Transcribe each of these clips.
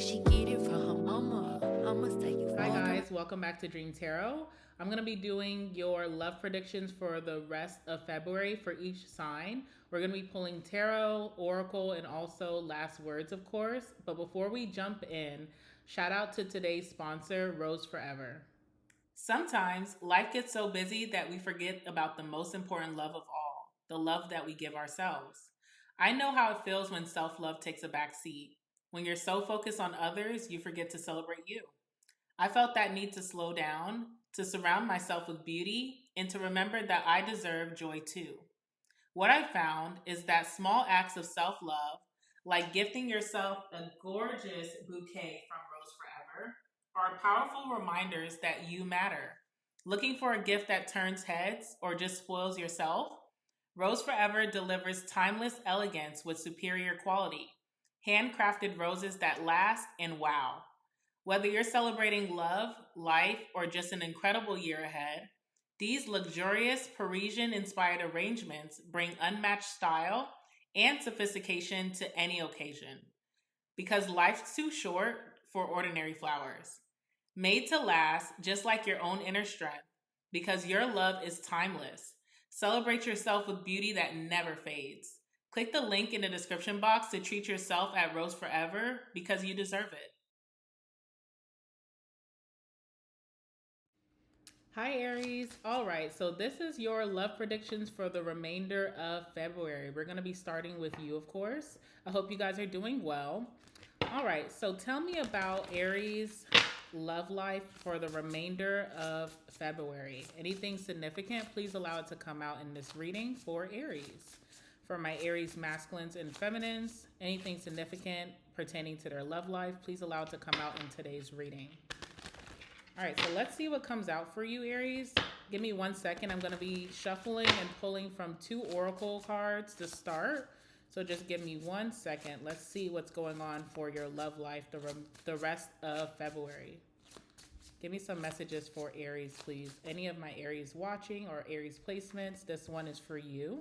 she get it from her mama. I'ma say you. Hi guys, welcome back to Dream Tarot. I'm going to be doing your love predictions for the rest of February for each sign. We're going to be pulling tarot, oracle, and also last words, of course. But before we jump in, shout out to today's sponsor, Rose Forever. Sometimes life gets so busy that we forget about the most important love of all, the love that we give ourselves. I know how it feels when self-love takes a back seat. When you're so focused on others, you forget to celebrate you. I felt that need to slow down, to surround myself with beauty, and to remember that I deserve joy too. What I found is that small acts of self love, like gifting yourself a gorgeous bouquet from Rose Forever, are powerful reminders that you matter. Looking for a gift that turns heads or just spoils yourself? Rose Forever delivers timeless elegance with superior quality. Handcrafted roses that last and wow. Whether you're celebrating love, life, or just an incredible year ahead, these luxurious Parisian inspired arrangements bring unmatched style and sophistication to any occasion. Because life's too short for ordinary flowers. Made to last, just like your own inner strength, because your love is timeless. Celebrate yourself with beauty that never fades. Click the link in the description box to treat yourself at Rose Forever because you deserve it. Hi, Aries. All right, so this is your love predictions for the remainder of February. We're going to be starting with you, of course. I hope you guys are doing well. All right, so tell me about Aries' love life for the remainder of February. Anything significant, please allow it to come out in this reading for Aries. For my Aries masculines and feminines, anything significant pertaining to their love life, please allow it to come out in today's reading. All right, so let's see what comes out for you, Aries. Give me 1 second. I'm going to be shuffling and pulling from 2 oracle cards to start. So just give me 1 second. Let's see what's going on for your love life the rest of February. Give me some messages for Aries, please. Any of my Aries watching or Aries placements, this one is for you.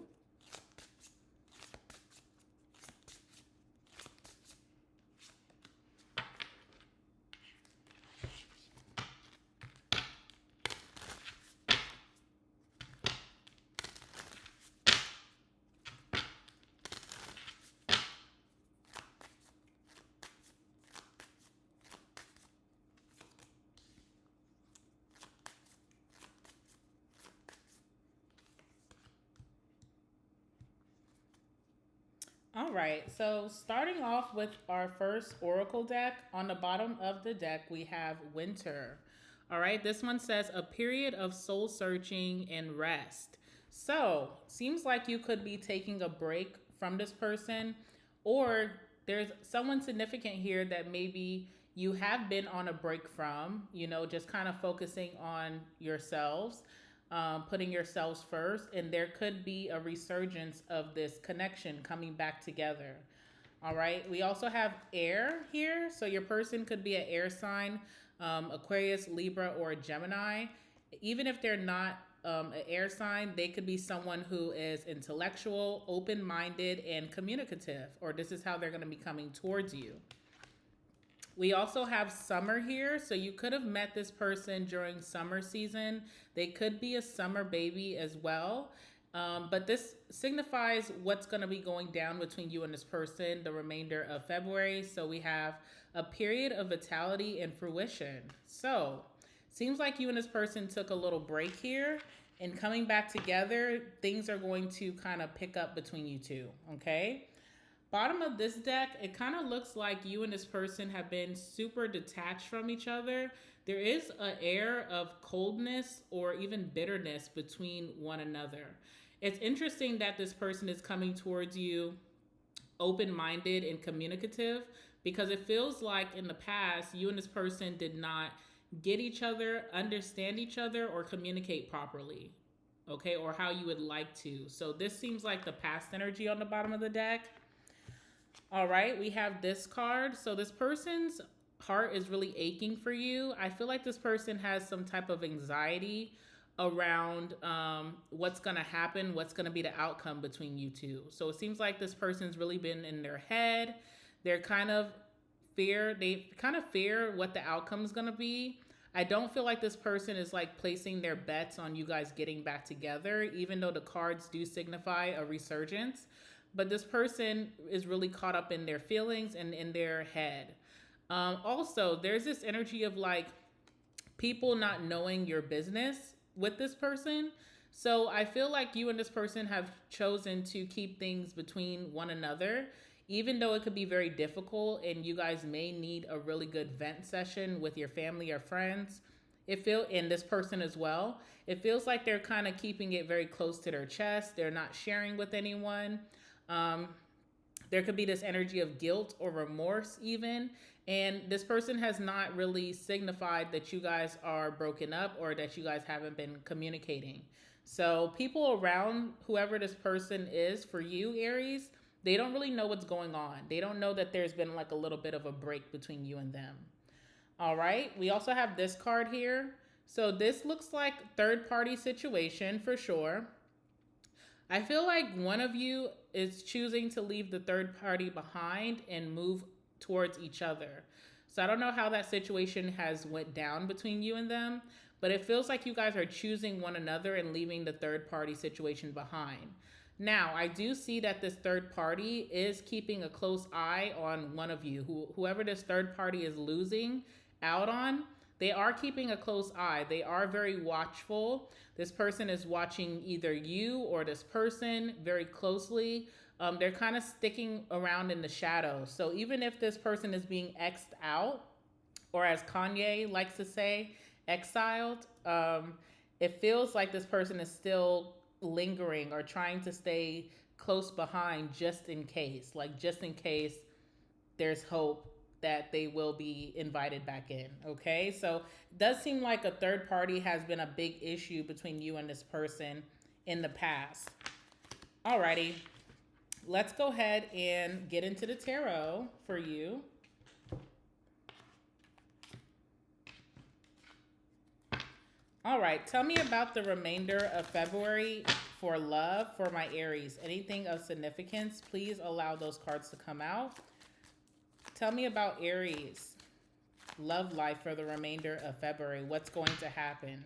All right, so starting off with our first oracle deck, on the bottom of the deck, we have Winter. All right, this one says a period of soul searching and rest. So, seems like you could be taking a break from this person, or there's someone significant here that maybe you have been on a break from, just kind of focusing on yourselves, putting yourselves first, and there could be a resurgence of this connection coming back together. All right. We also have air here. So your person could be an air sign, Aquarius, Libra, or Gemini. Even if they're not an air sign, they could be someone who is intellectual, open minded, and communicative, or this is how they're going to be coming towards you. We also have summer here. So you could have met this person during summer season. They could be a summer baby as well. But this signifies what's going to be going down between you and this person the remainder of February. So we have a period of vitality and fruition. So seems like you and this person took a little break here, and coming back together, things are going to kind of pick up between you two. Okay. Bottom of this deck, it kind of looks like you and this person have been super detached from each other. There is an air of coldness or even bitterness between one another. It's interesting that this person is coming towards you open-minded and communicative, because it feels like in the past, you and this person did not get each other, understand each other, or communicate properly, okay, or how you would like to. So this seems like the past energy on the bottom of the deck. All right, we have this card. So this person's heart is really aching for you. I feel like this person has some type of anxiety around what's going to happen, what's going to be the outcome between you two. So it seems like this person's really been in their head. They're kind of they kind of fear what the outcome is going to be. I don't feel like this person is like placing their bets on you guys getting back together, even though the cards do signify a resurgence. But this person is really caught up in their feelings and in their head. Also, there's this energy of like people not knowing your business with this person. So I feel like you and this person have chosen to keep things between one another, even though it could be very difficult and you guys may need a really good vent session with your family or friends. And this person as well, it feels like they're kind of keeping it very close to their chest. They're not sharing with anyone. There could be this energy of guilt or remorse even. And this person has not really signified that you guys are broken up or that you guys haven't been communicating. So people around whoever this person is for you, Aries, they don't really know what's going on. They don't know that there's been like a little bit of a break between you and them. All right. We also have this card here. So this looks like third party situation for sure. I feel like one of you is choosing to leave the third party behind and move towards each other. So I don't know how that situation has went down between you and them, but it feels like you guys are choosing one another and leaving the third party situation behind. Now, I do see that this third party is keeping a close eye on one of you. Whoever this third party is losing out on, they are keeping a close eye. They are very watchful. This person is watching either you or this person very closely. They're kind of sticking around in the shadows. So even if this person is being X'd out, or as Kanye likes to say, exiled, it feels like this person is still lingering or trying to stay close behind just in case. Like just in case there's hope that they will be invited back in. Okay, so it does seem like a third party has been a big issue between you and this person in the past. Alrighty, let's go ahead and get into the tarot for you. All right, tell me about the remainder of February for love for my Aries. Anything of significance, please allow those cards to come out. Tell me about Aries, love life for the remainder of February. What's going to happen?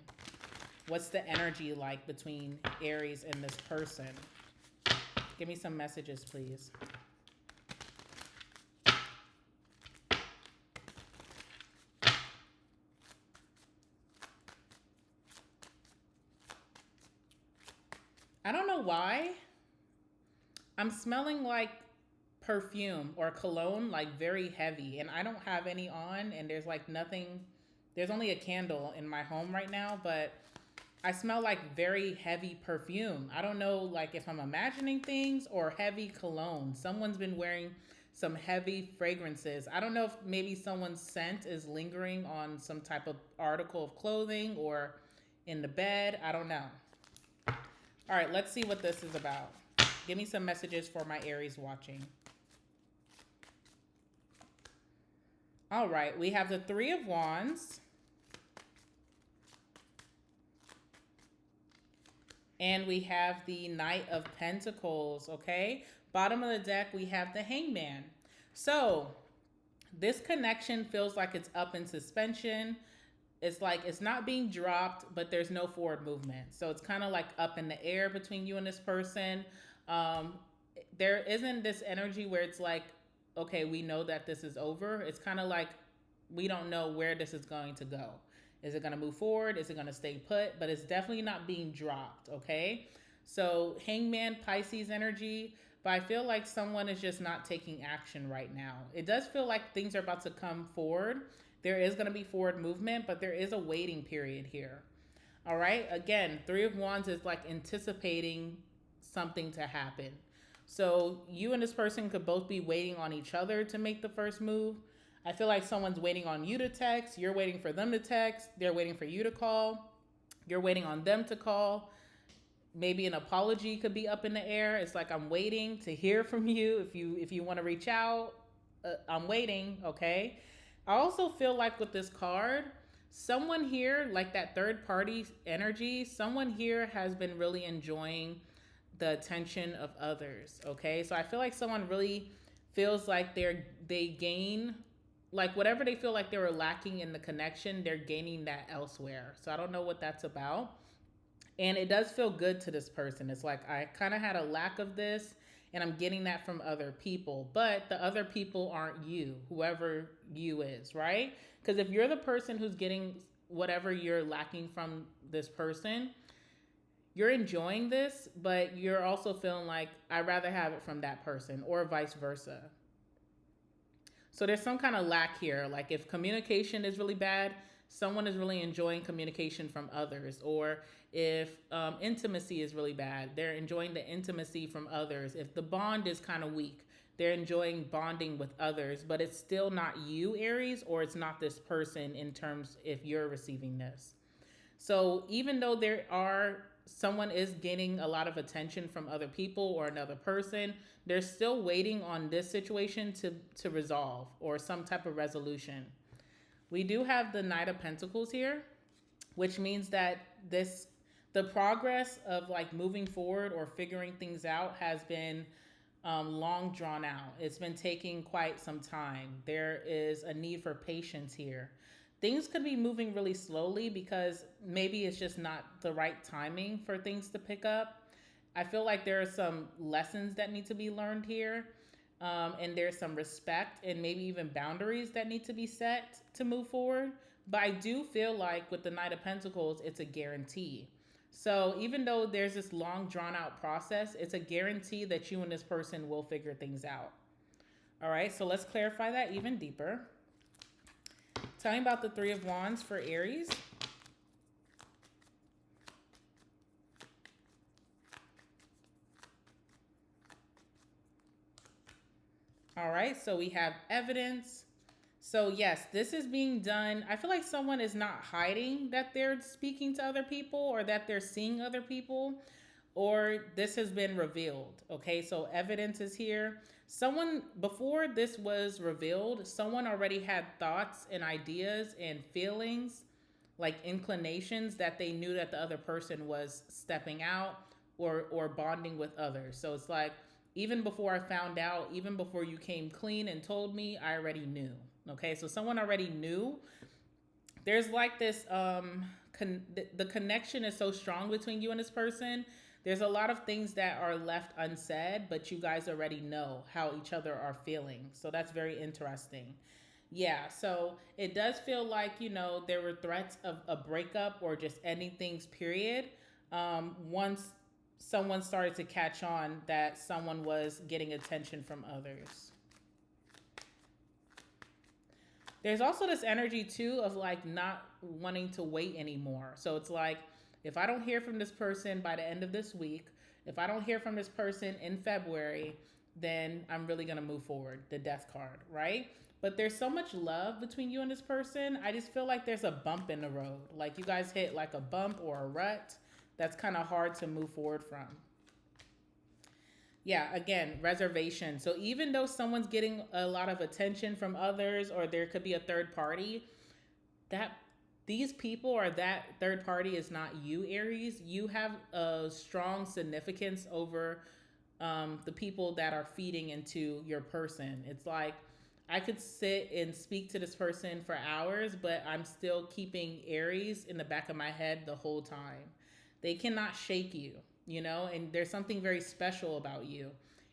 What's the energy like between Aries and this person? Give me some messages, please. I don't know why. I'm smelling like perfume or cologne, like very heavy, and I don't have any on, and there's like nothing. There's only a candle in my home right now, but I smell like very heavy perfume. I don't know like if I'm imagining things or heavy cologne. Someone's been wearing some heavy fragrances. I don't know if maybe someone's scent is lingering on some type of article of clothing or in the bed. I don't know. All right, let's see what this is about. Give me some messages for my Aries watching. All right, we have the Three of Wands. And we have the Knight of Pentacles, okay? Bottom of the deck, we have the Hangman. So this connection feels like it's up in suspension. It's like it's not being dropped, but there's no forward movement. So it's kind of like up in the air between you and this person. There isn't this energy where it's like, okay, we know that this is over. It's kind of like we don't know where this is going to go. Is it going to move forward? Is it going to stay put? But it's definitely not being dropped, okay? So Hangman, Pisces energy, but I feel like someone is just not taking action right now. It does feel like things are about to come forward. There is going to be forward movement, but there is a waiting period here. All right? Again, Three of Wands is like anticipating something to happen. So you and this person could both be waiting on each other to make the first move. I feel like someone's waiting on you to text. You're waiting for them to text. They're waiting for you to call. You're waiting on them to call. Maybe an apology could be up in the air. It's like, I'm waiting to hear from you. If you want to reach out, I'm waiting, okay? I also feel like with this card, someone here, like that third party energy, someone here has been really enjoying the attention of others, okay? So I feel like someone really feels like they gain like whatever they feel like they were lacking in the connection, they're gaining that elsewhere. So I don't know what that's about. And it does feel good to this person. It's like I kind of had a lack of this and I'm getting that from other people, but the other people aren't you, whoever you is, right? Because if you're the person who's getting whatever you're lacking from this person, you're enjoying this, but you're also feeling like I'd rather have it from that person or vice versa. So there's some kind of lack here. Like if communication is really bad, someone is really enjoying communication from others. Or if intimacy is really bad, they're enjoying the intimacy from others. If the bond is kind of weak, they're enjoying bonding with others, but it's still not you, Aries, or it's not this person in terms if you're receiving this. So even though someone is getting a lot of attention from other people or another person, they're still waiting on this situation to resolve or some type of resolution. We do have the Knight of Pentacles here, which means that the progress of like moving forward or figuring things out has been long drawn out. It's been taking quite some time. There is a need for patience here. Things could be moving really slowly because maybe it's just not the right timing for things to pick up. I feel like there are some lessons that need to be learned here. And there's some respect and maybe even boundaries that need to be set to move forward. But I do feel like with the Knight of Pentacles, it's a guarantee. So even though there's this long drawn out process, it's a guarantee that you and this person will figure things out. All right, so let's clarify that even deeper. Tell me about the Three of Wands for Aries. All right, so we have evidence. So yes, this is being done. I feel like someone is not hiding that they're speaking to other people or that they're seeing other people, or this has been revealed. Okay, so evidence is here. Someone, before this was revealed, someone already had thoughts and ideas and feelings, like inclinations that they knew that the other person was stepping out or bonding with others. So it's like, even before I found out, even before you came clean and told me, I already knew. Okay, so someone already knew. There's like this, the connection is so strong between you and this person. There's a lot of things that are left unsaid, but you guys already know how each other are feeling. So that's very interesting. Yeah, so it does feel like, there were threats of a breakup or just ending things, period. Once someone started to catch on that someone was getting attention from others. There's also this energy too of like not wanting to wait anymore. So it's like, if I don't hear from this person by the end of this week, if I don't hear from this person in February, then I'm really going to move forward. The Death card, right? But there's so much love between you and this person. I just feel like there's a bump in the road. Like you guys hit like a bump or a rut that's kind of hard to move forward from. Yeah, again, reservation. So even though someone's getting a lot of attention from others, or there could be a third party, that these people or that third party is not you, Aries. You have a strong significance over the people that are feeding into your person. It's like I could sit and speak to this person for hours, but I'm still keeping Aries in the back of my head the whole time. They cannot shake you, and there's something very special about you.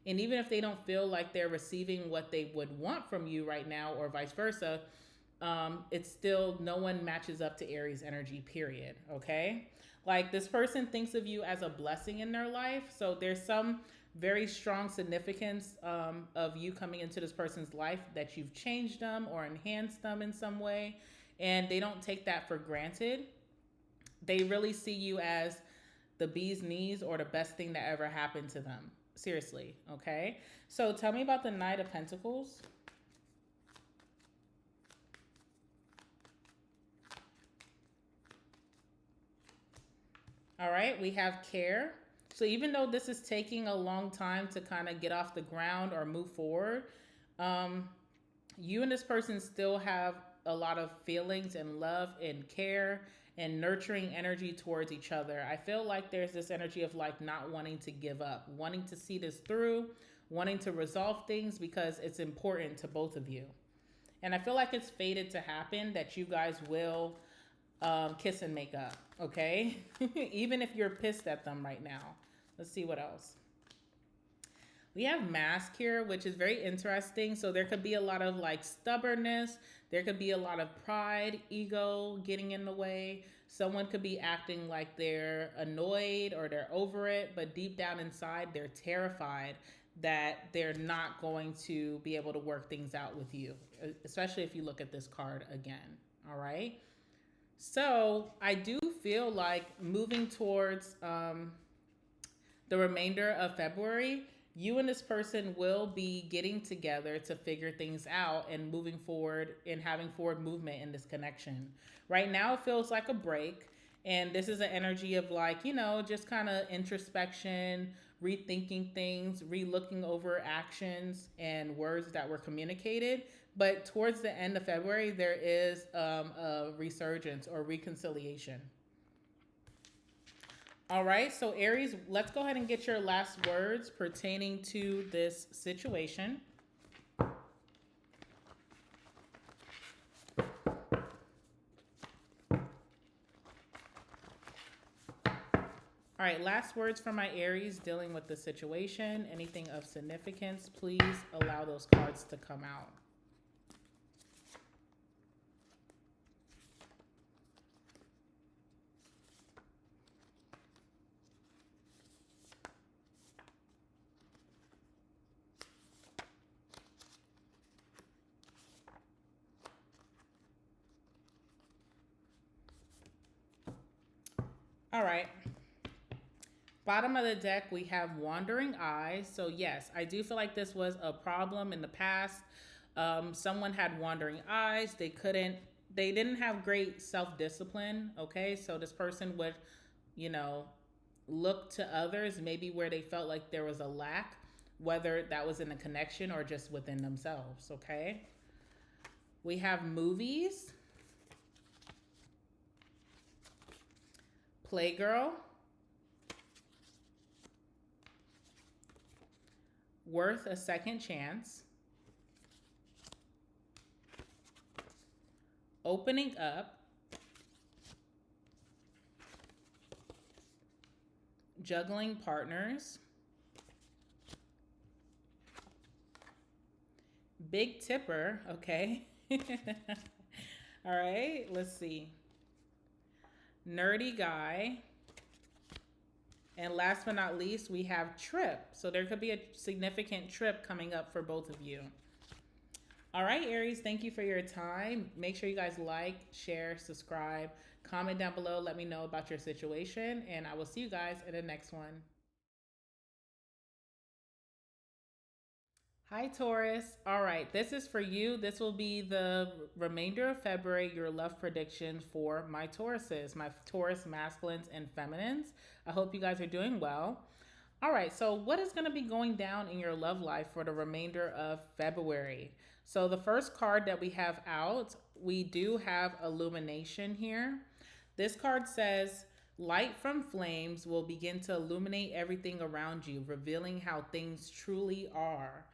And even if they don't feel like they're receiving what they would want from you right now or vice versa, it's still, no one matches up to Aries energy, period. Okay. Like this person thinks of you as a blessing in their life. So there's some very strong significance of you coming into this person's life, that you've changed them or enhanced them in some way. And they don't take that for granted. They really see you as the bee's knees or the best thing that ever happened to them. Seriously, okay? So tell me about the Knight of Pentacles. All right, we have care. So even though this is taking a long time to kind of get off the ground or move forward, you and this person still have a lot of feelings and love and care and nurturing energy towards each other. I feel like there's this energy of like not wanting to give up, wanting to see this through, wanting to resolve things because it's important to both of you. And I feel like it's fated to happen that you guys will kiss and make up, okay? Even if you're pissed at them right now. Let's see what else. We have mask here, which is very interesting. So there could be a lot of like stubbornness. There could be a lot of pride, ego getting in the way. Someone could be acting like they're annoyed or they're over it, but deep down inside, they're terrified that they're not going to be able to work things out with you, especially if you look at this card again. All right. So I do feel like moving towards the remainder of February, you and this person will be getting together to figure things out and moving forward and having forward movement in this connection. Right now, it feels like a break. And this is an energy of like, you know, just kind of introspection, rethinking things, re-looking over actions and words that were communicated. But towards the end of February, there is a resurgence or reconciliation. All right, so Aries, let's go ahead and get your last words pertaining to this situation. All right, last words from my Aries dealing with the situation. Anything of significance, please allow those cards to come out. All right. Bottom of the deck, we have wandering eyes. So yes, I do feel like this was a problem in the past. Someone had wandering eyes. They didn't have great self-discipline. Okay. So this person would, you know, look to others, maybe where they felt like there was a lack, whether that was in a connection or just within themselves. Okay. We have movies. Playgirl. Worth a second chance. Opening up. Juggling partners. Big tipper, okay. All right, let's see. Nerdy guy. And last but not least, we have trip. So there could be a significant trip coming up for both of you. All right, Aries, thank you for your time. Make sure you guys like, share, subscribe, comment down below. Let me know about your situation, and I will see you guys in the next one. Hi, Taurus. All right, this is for you. This will be the remainder of February, your love predictions for my Tauruses, my Taurus masculines and feminines. I hope you guys are doing well. All right, so what is going to be going down in your love life for the remainder of February? So the first card that we have out, we do have illumination here. This card says, light from flames will begin to illuminate everything around you, revealing how things truly are.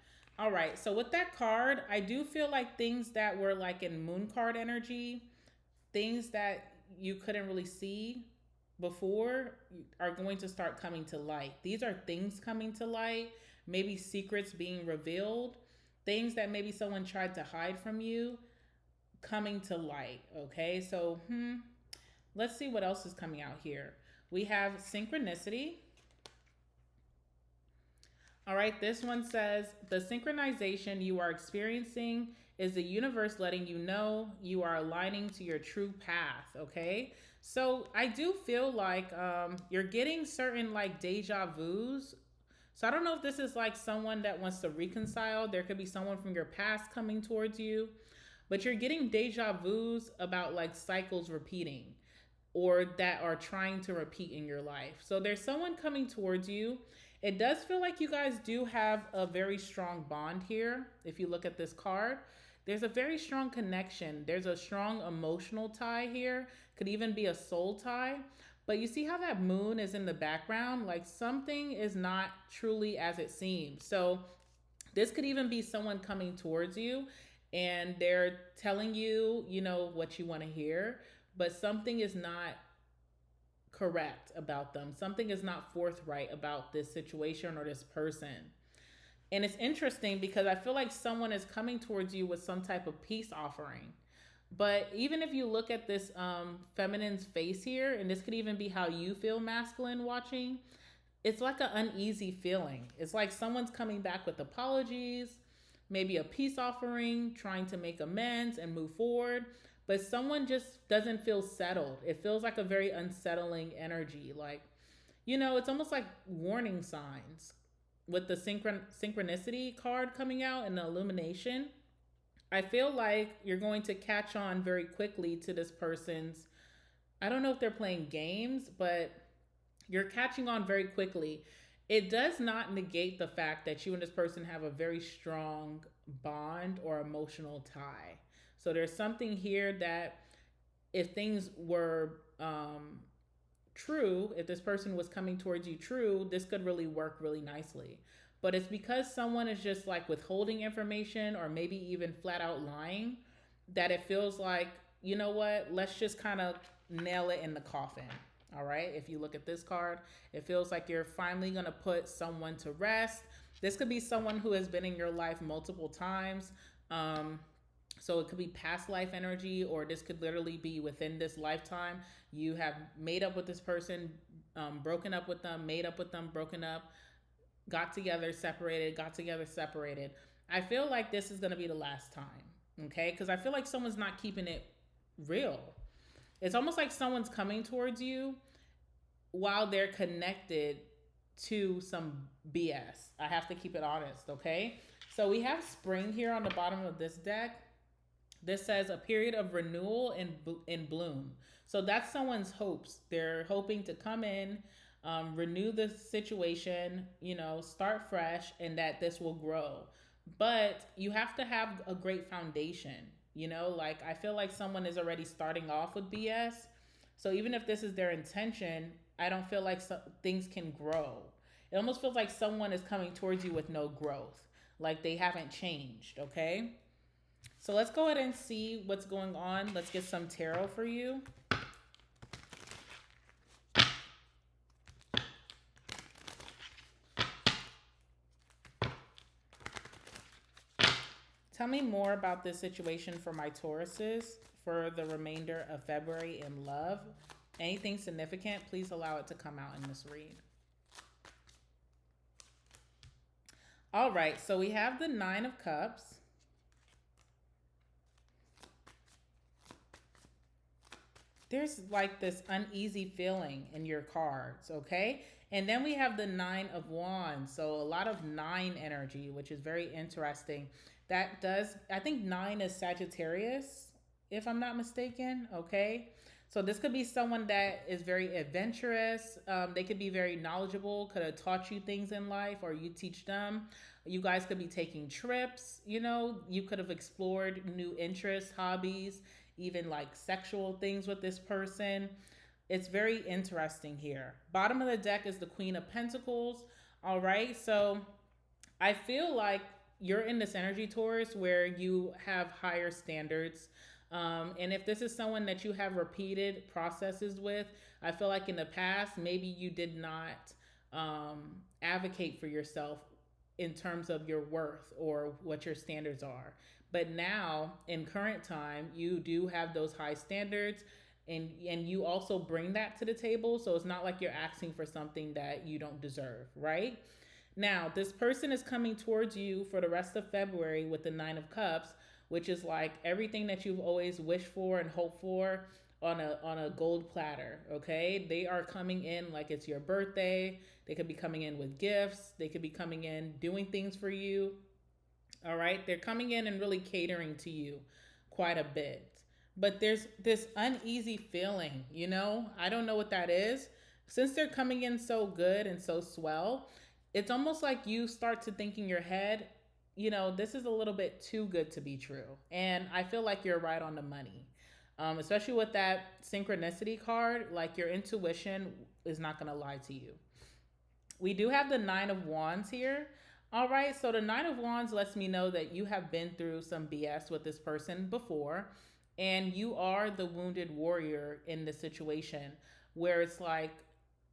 All right, so with that card, I do feel like things that were like in moon card energy, things that you couldn't really see before are going to start coming to light. These are things coming to light, maybe secrets being revealed, things that maybe someone tried to hide from you coming to light, okay? So, let's see what else is coming out here. We have synchronicity. All right, this one says, the synchronization you are experiencing is the universe letting you know you are aligning to your true path, okay? So I do feel like you're getting certain like deja vus. So I don't know if this is like someone that wants to reconcile. There could be someone from your past coming towards you, but you're getting deja vus about like cycles repeating or that are trying to repeat in your life. So there's someone coming towards you. It does feel like you guys do have a very strong bond here. If you look at this card, there's a very strong connection. There's a strong emotional tie here. Could even be a soul tie. But you see how that moon is in the background? Like something is not truly as it seems. So this could even be someone coming towards you and they're telling you, you know, what you want to hear, but something is not correct about them. Something is not forthright about this situation or this person. And it's interesting because I feel like someone is coming towards you with some type of peace offering. But even if you look at this feminine's face here, and this could even be how you feel masculine watching, it's like an uneasy feeling. It's like someone's coming back with apologies, maybe a peace offering, trying to make amends and move forward. But someone just doesn't feel settled. It feels like a very unsettling energy. Like, you know, it's almost like warning signs with the synchronicity card coming out and the illumination. I feel like you're going to catch on very quickly to this person's, I don't know if they're playing games, but you're catching on very quickly. It does not negate the fact that you and this person have a very strong bond or emotional tie. So there's something here that if things were true, if this person was coming towards you true, this could really work really nicely. But it's because someone is just like withholding information or maybe even flat out lying that it feels like, you know what, let's just kind of nail it in the coffin. All right. If you look at this card, it feels like you're finally going to put someone to rest. This could be someone who has been in your life multiple times. So it could be past life energy, or this could literally be within this lifetime. You have made up with this person, broken up with them, made up with them, broken up, got together, separated, got together, separated. I feel like this is going to be the last time. Okay. Because I feel like someone's not keeping it real. It's almost like someone's coming towards you while they're connected to some BS. I have to keep it honest, okay? So we have spring here on the bottom of this deck. This says a period of renewal and bloom. So that's someone's hopes. They're hoping to come in, renew the situation, you know, start fresh, and that this will grow. But you have to have a great foundation. You know, like I feel like someone is already starting off with BS. So even if this is their intention, I don't feel like things can grow. It almost feels like someone is coming towards you with no growth, like they haven't changed, okay? So let's go ahead and see what's going on. Let's get some tarot for you. Tell me more about this situation for my Tauruses for the remainder of February in love. Anything significant, please allow it to come out in this read. All right, so we have the Nine of Cups. There's like this uneasy feeling in your cards, okay? And then we have the Nine of Wands. So a lot of nine energy, which is very interesting. That does, I think 9 is Sagittarius, if I'm not mistaken, okay? So this could be someone that is very adventurous. They could be very knowledgeable, could have taught you things in life, or you teach them. You guys could be taking trips, you know, you could have explored new interests, hobbies, even like sexual things with this person. It's very interesting here. Bottom of the deck is the Queen of Pentacles. All right, so I feel like you're in this energy, Taurus, where you have higher standards. And if this is someone that you have repeated processes with, I feel like in the past, maybe you did not advocate for yourself in terms of your worth or what your standards are. But now, in current time, you do have those high standards, and you also bring that to the table. So it's not like you're asking for something that you don't deserve, right? Now, this person is coming towards you for the rest of February with the Nine of Cups, which is like everything that you've always wished for and hoped for on a gold platter, okay? They are coming in like it's your birthday. They could be coming in with gifts. They could be coming in doing things for you, all right? They're coming in and really catering to you quite a bit. But there's this uneasy feeling, you know? I don't know what that is. Since they're coming in so good and so swell, it's almost like you start to think in your head, you know, this is a little bit too good to be true. And I feel like you're right on the money, especially with that synchronicity card. Like your intuition is not going to lie to you. We do have the Nine of Wands here. All right, so the Nine of Wands lets me know that you have been through some BS with this person before, and you are the wounded warrior in the situation where it's like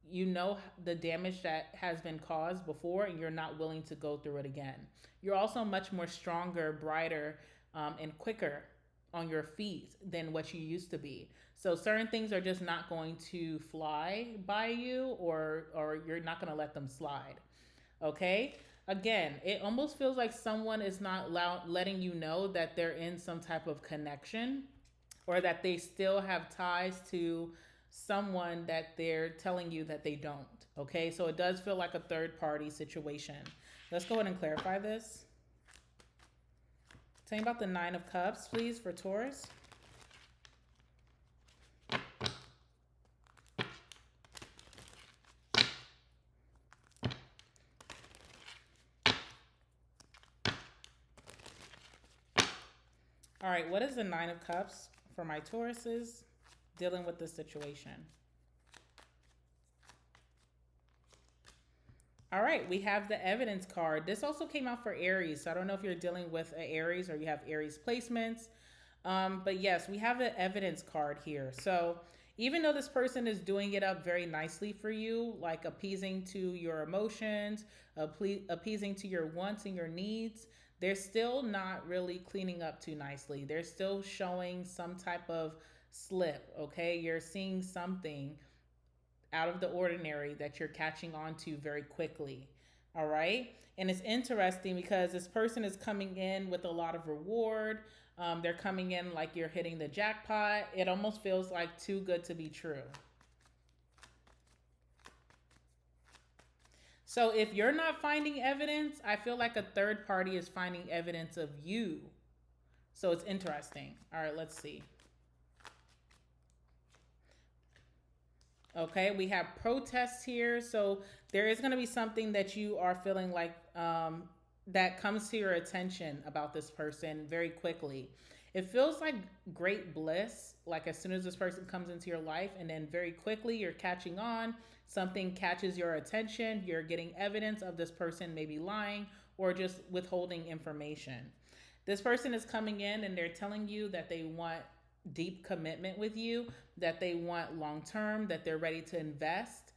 you know the damage that has been caused before, and you're not willing to go through it again. You're also much more stronger, brighter, and quicker on your feet than what you used to be. So certain things are just not going to fly by you, or you're not going to let them slide. Okay? Again, it almost feels like someone is not letting you know that they're in some type of connection, or that they still have ties to someone that they're telling you that they don't. Okay? So it does feel like a third party situation. Let's go ahead and clarify this. Tell me about the Nine of Cups, please, for Taurus. All right, what is the Nine of Cups for my Tauruses dealing with this situation? All right, we have the evidence card. This also came out for Aries. So I don't know if you're dealing with an Aries or you have Aries placements. But yes, we have an evidence card here. So even though this person is doing it up very nicely for you, like appeasing to your emotions, appeasing to your wants and your needs, they're still not really cleaning up too nicely. They're still showing some type of slip, okay? You're seeing something out of the ordinary that you're catching on to very quickly. All right. And it's interesting because this person is coming in with a lot of reward. They're coming in like you're hitting the jackpot. It almost feels like too good to be true. So if you're not finding evidence, I feel like a third party is finding evidence of you. So it's interesting. All right, let's see. Okay, we have protests here. So there is going to be something that you are feeling like that comes to your attention about this person very quickly. It feels like great bliss, like as soon as this person comes into your life, and then very quickly you're catching on. Something catches your attention. You're getting evidence of this person maybe lying or just withholding information. This person is coming in and they're telling you that they want deep commitment with you, that they want long term, that they're ready to invest.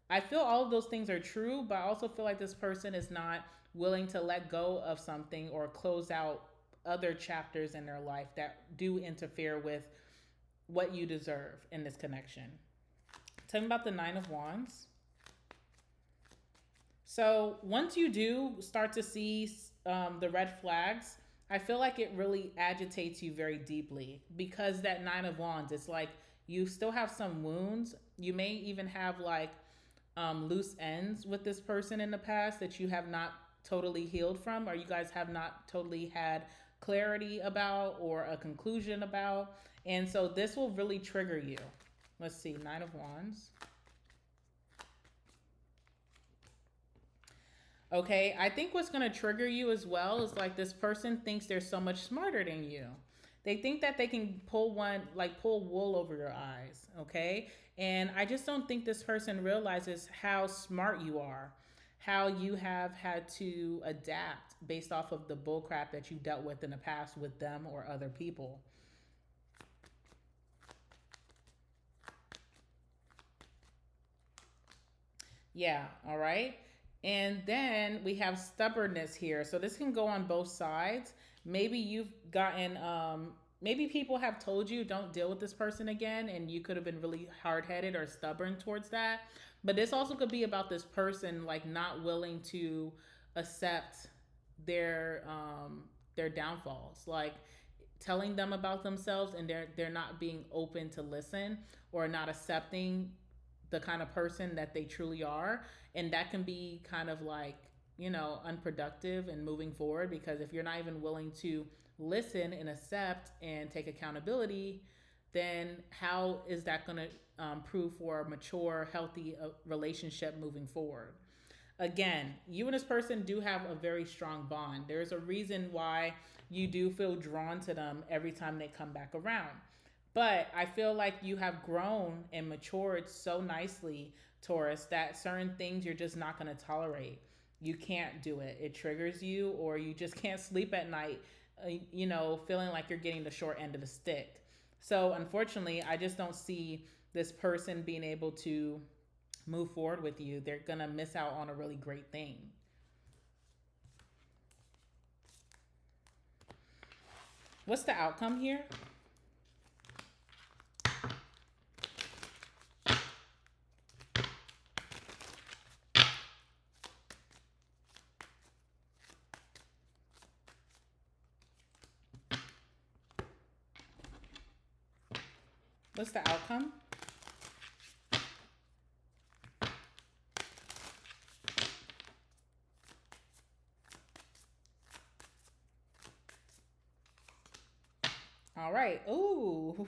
I feel all of those things are true, but I also feel like this person is not willing to let go of something or close out other chapters in their life that do interfere with what you deserve in this connection. Tell me about the Nine of Wands. So once you do start to see the red flags, I feel like it really agitates you very deeply because that Nine of Wands, it's like you still have some wounds. You may even have like loose ends with this person in the past that you have not totally healed from, or you guys have not totally had clarity about or a conclusion about. And so this will really trigger you. Let's see, Nine of Wands. Okay, I think what's going to trigger you as well is like this person thinks they're so much smarter than you. They think that they can pull wool over your eyes, okay? And I just don't think this person realizes how smart you are, how you have had to adapt based off of the bullcrap that you dealt with in the past with them or other people. Yeah, all right. And then we have stubbornness here. So this can go on both sides. Maybe you've gotten, maybe people have told you don't deal with this person again, and you could have been really hard headed or stubborn towards that. But this also could be about this person like not willing to accept their downfalls, like telling them about themselves, and they're not being open to listen or not accepting the kind of person that they truly are. And that can be kind of like, unproductive and moving forward, because if you're not even willing to listen and accept and take accountability, then how is that going to prove for a mature, healthy relationship moving forward? Again, you and this person do have a very strong bond. There's a reason why you do feel drawn to them every time they come back around. But I feel like you have grown and matured so nicely, Taurus, that certain things you're just not going to tolerate. you can't do it. It triggers you, or you just can't sleep at night, feeling like you're getting the short end of the stick. So unfortunately, I just don't see this person being able to move forward with you. They're going to miss out on a really great thing. What's the outcome here? What's the outcome? All right. Ooh.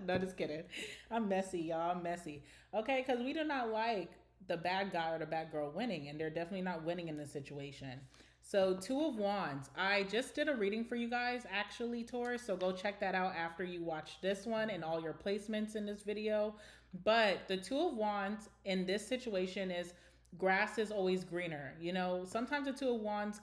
No, just kidding. I'm messy, y'all. I'm messy. Okay, because we do not like the bad guy or the bad girl winning, and they're definitely not winning in this situation. So, Two of Wands. I just did a reading for you guys, actually, Taurus. So, go check that out after you watch this one and all your placements in this video. But the Two of Wands in this situation is grass is always greener. Sometimes the Two of Wands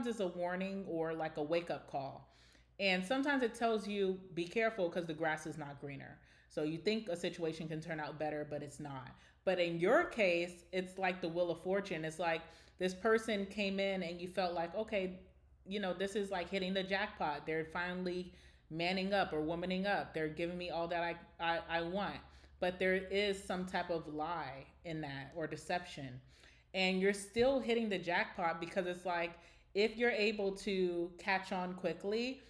is a warning or like a wake up call. And sometimes it tells you, be careful because the grass is not greener. So you think a situation can turn out better, but it's not. But in your case, it's like the Wheel of Fortune. It's like this person came in and you felt like, okay, this is like hitting the jackpot. They're finally manning up or womaning up. They're giving me all that I want. But there is some type of lie in that or deception. And you're still hitting the jackpot because it's like, if you're able to catch on quickly,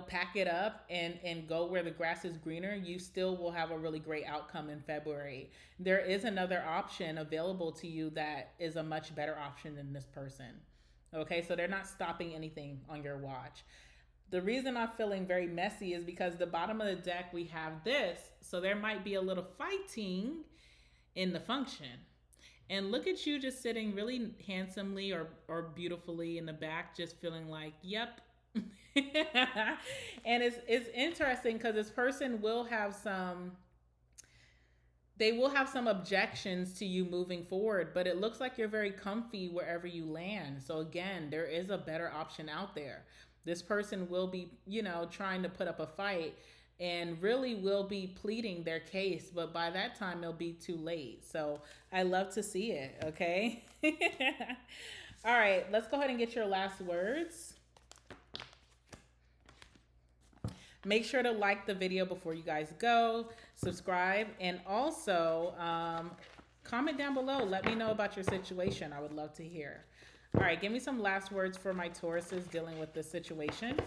pack it up and go where the grass is greener, you still will have a really great outcome in February. There is another option available to you that is a much better option than this person. Okay, so they're not stopping anything on your watch. The reason I'm feeling very messy is because the bottom of the deck, we have this. So there might be a little fighting in the function. And look at you just sitting really handsomely or beautifully in the back, just feeling like, yep. And it's interesting because this person will have some objections to you moving forward, but it looks like you're very comfy wherever you land. So again, there is a better option out there. This person will be, trying to put up a fight and really will be pleading their case, but by that time it'll be too late. So I love to see it, okay? All right, let's go ahead and get your last words. Make sure to like the video before you guys go, subscribe, and also comment down below. Let me know about your situation. I would love to hear. All right, give me some last words for my Tauruses dealing with this situation.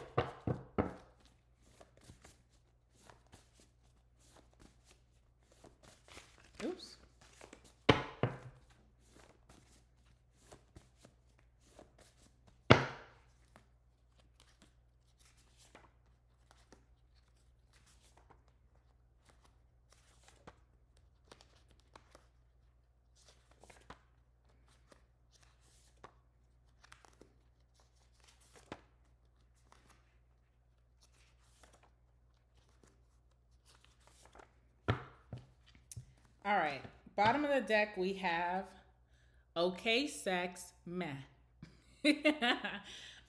Oops. All right, bottom of the deck, we have okay, sex, meh.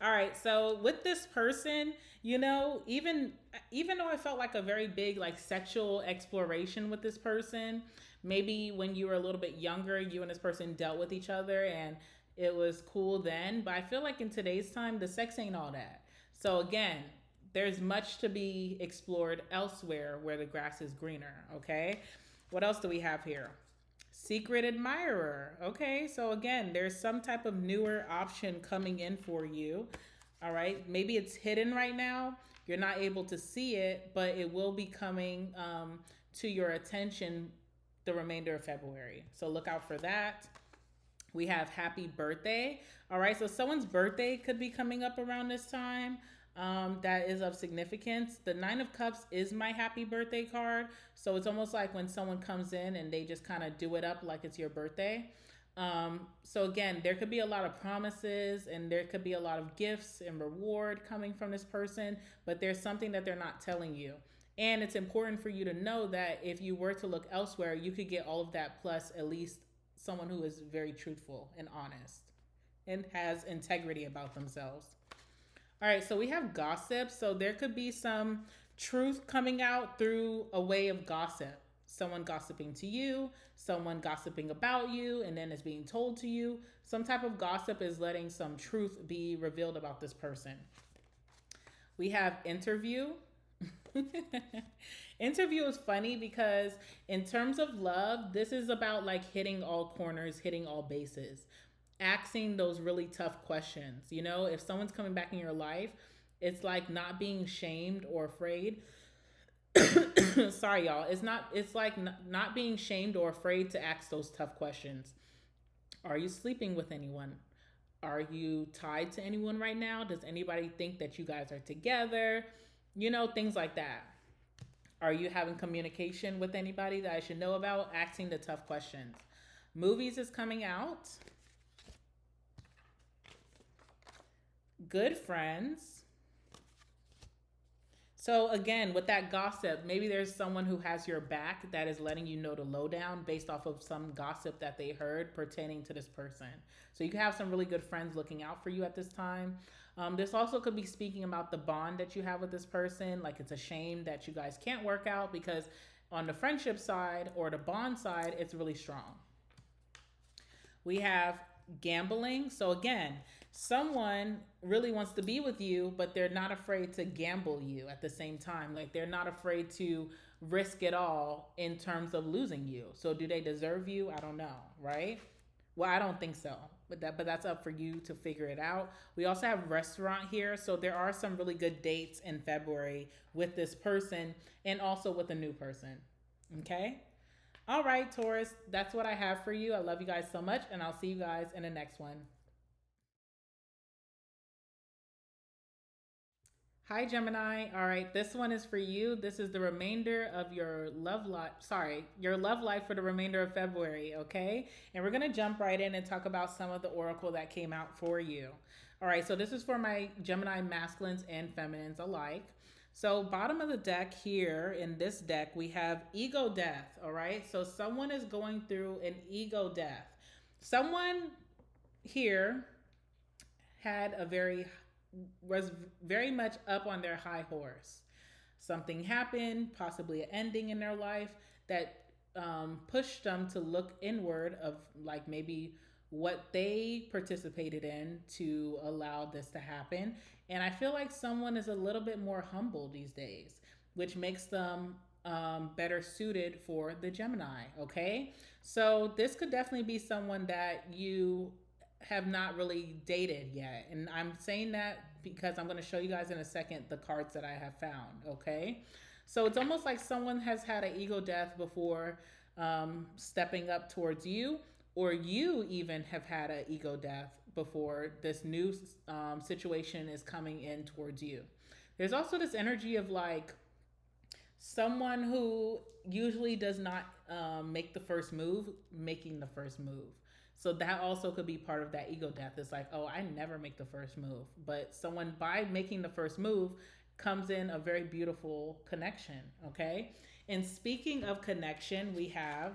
All right, so with this person, even though I felt like a very big like sexual exploration with this person, maybe when you were a little bit younger, you and this person dealt with each other and it was cool then, but I feel like in today's time, the sex ain't all that. So again, there's much to be explored elsewhere where the grass is greener, okay? What else do we have here? Secret admirer. Okay, so again, there's some type of newer option coming in for you. All right, maybe it's hidden right now. You're not able to see it, but it will be coming to your attention the remainder of February. So look out for that. We have happy birthday. All right, so someone's birthday could be coming up around this time. That is of significance. The Nine of Cups is my happy birthday card. So it's almost like when someone comes in and they just kind of do it up like it's your birthday. So again, there could be a lot of promises and there could be a lot of gifts and reward coming from this person, but there's something that they're not telling you. And it's important for you to know that if you were to look elsewhere, you could get all of that plus at least someone who is very truthful and honest and has integrity about themselves. All right, so we have gossip. So there could be some truth coming out through a way of gossip. Someone gossiping to you, someone gossiping about you, and then it's being told to you. Some type of gossip is letting some truth be revealed about this person. We have interview. Interview is funny because in terms of love, this is about like hitting all corners, hitting all bases, asking those really tough questions. You know, if someone's coming back in your life, it's like not being shamed or afraid. Sorry, y'all. It's like not being shamed or afraid to ask those tough questions. Are you sleeping with anyone? Are you tied to anyone right now? Does anybody think that you guys are together? You know, things like that. Are you having communication with anybody that I should know about? Asking the tough questions. Movies is coming out. Good friends. So again, with that gossip, maybe there's someone who has your back that is letting you know the lowdown based off of some gossip that they heard pertaining to this person. So you can have some really good friends looking out for you at this time. This also could be speaking about the bond that you have with this person. Like it's a shame that you guys can't work out because on the friendship side or the bond side, it's really strong. We have gambling. So again, someone really wants to be with you, but they're not afraid to gamble you at the same time. Like they're not afraid to risk it all in terms of losing you. So do they deserve you? I don't know, right? Well, I don't think so, but that's up for you to figure it out. We also have restaurant here. So there are some really good dates in February with this person and also with a new person. Okay? All right, Taurus, that's what I have for you. I love you guys so much, and I'll see you guys in the next one. Hi, Gemini. All right, this one is for you. This is the remainder of your love life. Sorry, your love life for the remainder of February, okay? And we're going to jump right in and talk about some of the oracle that came out for you. All right, so this is for my Gemini masculines and feminines alike. So bottom of the deck here in this deck, we have ego death, all right? So someone is going through an ego death. Someone here was very much up on their high horse. Something happened, possibly an ending in their life that pushed them to look inward of like maybe what they participated in to allow this to happen. And I feel like someone is a little bit more humble these days, which makes them better suited for the Gemini, okay? So this could definitely be someone that you have not really dated yet. And I'm saying that because I'm going to show you guys in a second the cards that I have found, okay? So it's almost like someone has had an ego death before stepping up towards you, or you even have had an ego death before this new situation is coming in towards you. There's also this energy of like someone who usually does not make the first move, making the first move. So that also could be part of that ego death. It's like, oh, I never make the first move. But someone, by making the first move, comes in a very beautiful connection, okay? And speaking of connection, we have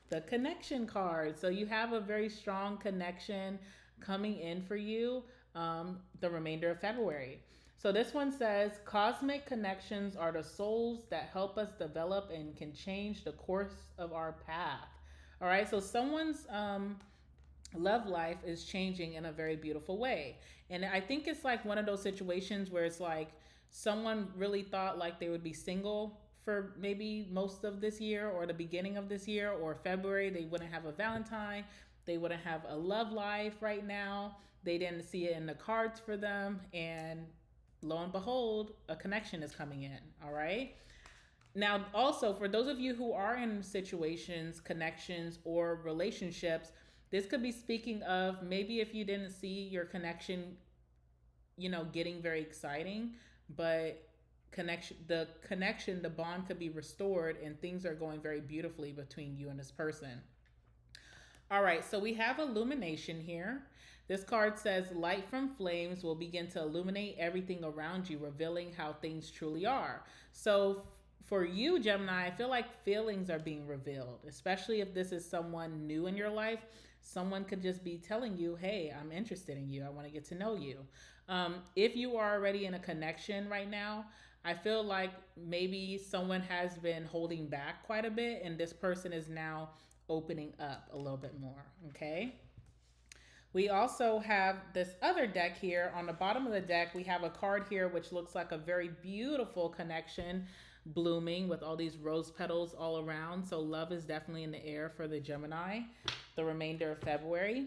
the connection card. So you have a very strong connection coming in for you the remainder of February. So this one says, cosmic connections are the souls that help us develop and can change the course of our path. All right, so someone's love life is changing in a very beautiful way. And I think it's like one of those situations where it's like someone really thought like they would be single for maybe most of this year or the beginning of this year or February. They wouldn't have a Valentine. They wouldn't have a love life right now. They didn't see it in the cards for them. And lo and behold, a connection is coming in. All right. Now, also for those of you who are in situations, connections, or relationships, this could be speaking of maybe if you didn't see your connection, getting very exciting, but the bond could be restored and things are going very beautifully between you and this person. All right, so we have illumination here. This card says, light from flames will begin to illuminate everything around you, revealing how things truly are. So for you, Gemini, I feel like feelings are being revealed, especially if this is someone new in your life. Someone could just be telling you, hey, I'm interested in you. I want to get to know you. If you are already in a connection right now, I feel like maybe someone has been holding back quite a bit, and this person is now opening up a little bit more. Okay. We also have this other deck here. On the bottom of the deck, we have a card here which looks like a very beautiful connection blooming with all these rose petals all around. So love is definitely in the air for the Gemini the remainder of February.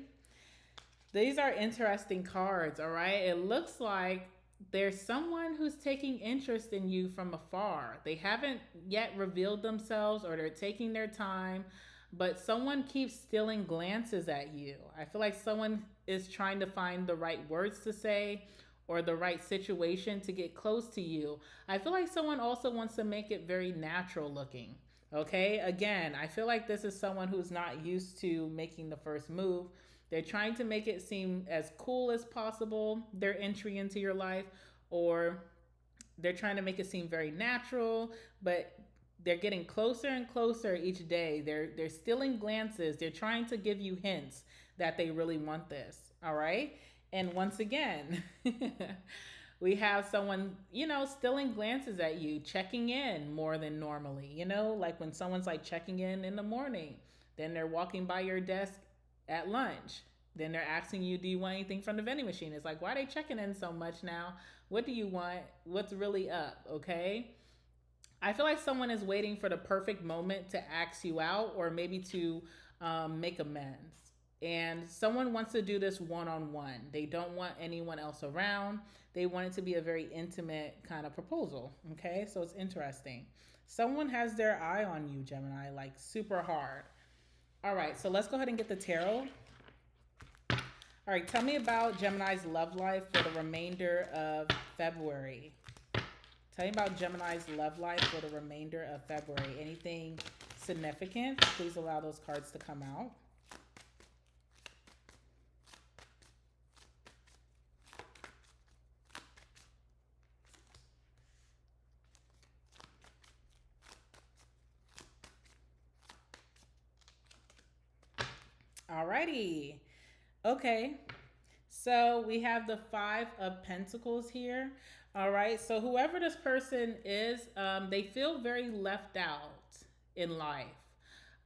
These are interesting cards, all right? It looks like there's someone who's taking interest in you from afar. They haven't yet revealed themselves, or they're taking their time, but someone keeps stealing glances at you. I feel like someone is trying to find the right words to say or the right situation to get close to you. I feel like someone also wants to make it very natural looking. Okay, again, I feel like this is someone who's not used to making the first move. They're trying to make it seem as cool as possible, their entry into your life, or they're trying to make it seem very natural, but they're getting closer and closer each day. They're stealing glances. They're trying to give you hints that they really want this. All right? And once again, we have someone, stealing glances at you, checking in more than normally, like when someone's like checking in the morning, then they're walking by your desk at lunch. Then they're asking you, do you want anything from the vending machine? It's like, why are they checking in so much now? What do you want? What's really up? Okay. I feel like someone is waiting for the perfect moment to ask you out, or maybe to make amends. And someone wants to do this one-on-one. They don't want anyone else around. They want it to be a very intimate kind of proposal. Okay, so it's interesting. Someone has their eye on you, Gemini, like super hard. All right, so let's go ahead and get the tarot. All right, tell me about Gemini's love life for the remainder of February. Tell me about Gemini's love life for the remainder of February. Anything significant? Please allow those cards to come out. Alrighty. Okay. So we have the Five of Pentacles here. All right. So whoever this person is, they feel very left out in life.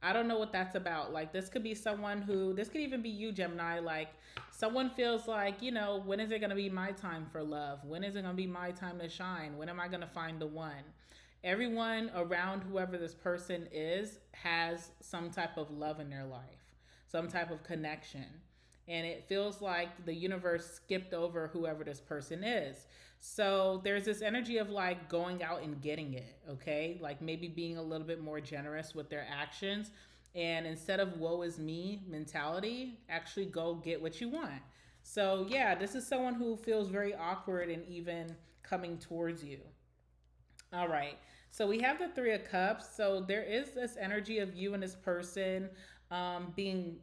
I don't know what that's about. Like, this could be someone this could even be you, Gemini. Like, someone feels like, when is it going to be my time for love? When is it going to be my time to shine? When am I going to find the one? Everyone around whoever this person is has some type of love in their life, some type of connection. And it feels like the universe skipped over whoever this person is. So there's this energy of like going out and getting it, okay? Like maybe being a little bit more generous with their actions. And instead of woe is me mentality, actually go get what you want. So yeah, this is someone who feels very awkward and even coming towards you. All right. So we have the Three of Cups. So there is this energy of you and this person being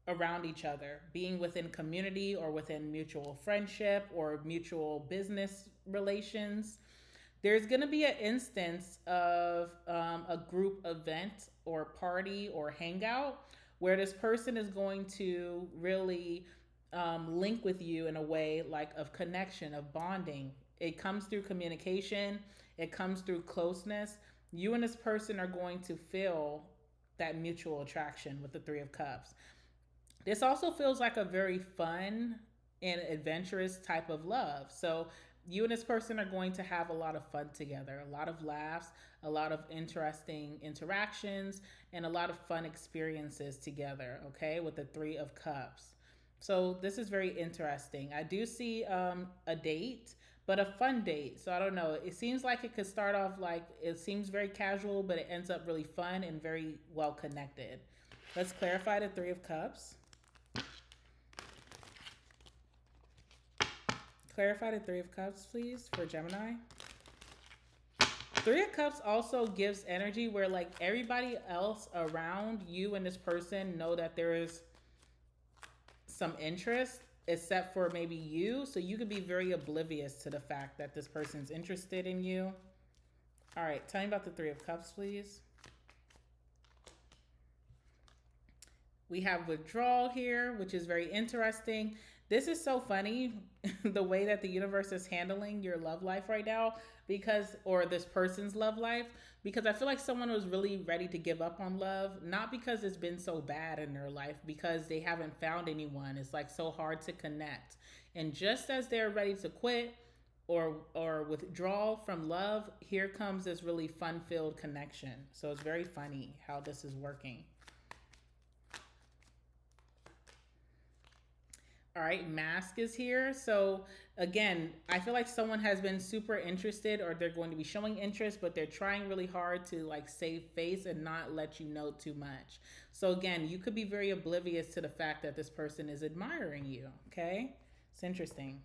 around each other, being within community or within mutual friendship or mutual business relations. There's going to be an instance of a group event or party or hangout where this person is going to really link with you in a way like of connection, of bonding. It comes through communication. It comes through closeness. You and this person are going to feel that mutual attraction with the Three of Cups. This also feels like a very fun and adventurous type of love. So you and this person are going to have a lot of fun together, a lot of laughs, a lot of interesting interactions, and a lot of fun experiences together, okay, with the Three of Cups. So this is very interesting. I do see a date, but a fun date. So I don't know. It seems like it could start off like it seems very casual, but it ends up really fun and very well connected. Let's clarify the Three of Cups. Clarify the Three of Cups, please, for Gemini. Three of Cups also gives energy where like everybody else around you and this person know that there is some interest except for maybe you. So you could be very oblivious to the fact that this person's interested in you. All right, tell me about the Three of Cups, please. We have withdrawal here, which is very interesting. This is so funny, the way that the universe is handling your love life right now, or this person's love life, because I feel like someone was really ready to give up on love, not because it's been so bad in their life, because they haven't found anyone. It's like so hard to connect. And just as they're ready to quit or withdraw from love, here comes this really fun-filled connection. So it's very funny how this is working. All right, mask is here. So again, I feel like someone has been super interested, or they're going to be showing interest, but they're trying really hard to like save face and not let you know too much. So again, you could be very oblivious to the fact that this person is admiring you, okay? It's interesting.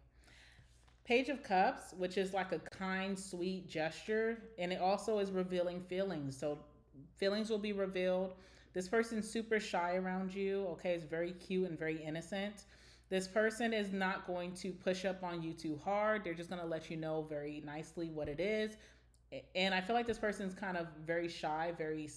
Page of Cups, which is like a kind, sweet gesture, and it also is revealing feelings. So feelings will be revealed. This person's super shy around you, okay? It's very cute and very innocent. This person is not going to push up on you too hard. They're just going to let you know very nicely what it is. And I feel like this person's kind of very shy, very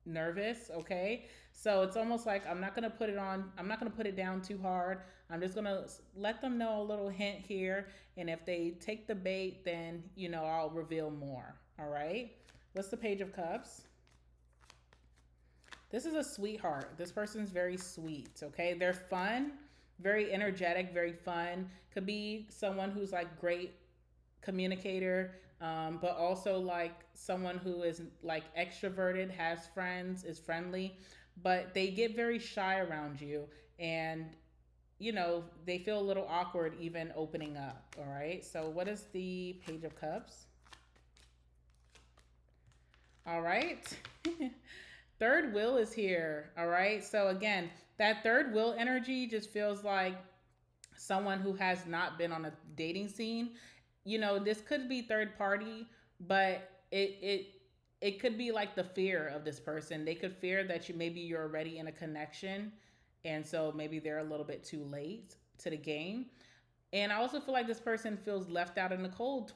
nervous, okay? So it's almost like I'm not going to put it down too hard. I'm just going to let them know a little hint here. And if they take the bait, then, you know, I'll reveal more, all right? What's the Page of Cups? This is a sweetheart. This person's very sweet, okay? They're fun. Very energetic, very fun. Could be someone who's like great communicator, but also like someone who is like extroverted, has friends, is friendly, but they get very shy around you, and you know, they feel a little awkward even opening up. All right, so what is the Page of Cups? All right. Third wheel is here. All right, so again, that third wheel energy just feels like someone who has not been on a dating scene. You know, this could be third party, but it could be like the fear of this person. They could fear that you're already in a connection, and so maybe they're a little bit too late to the game. And I also feel like this person feels left out in the cold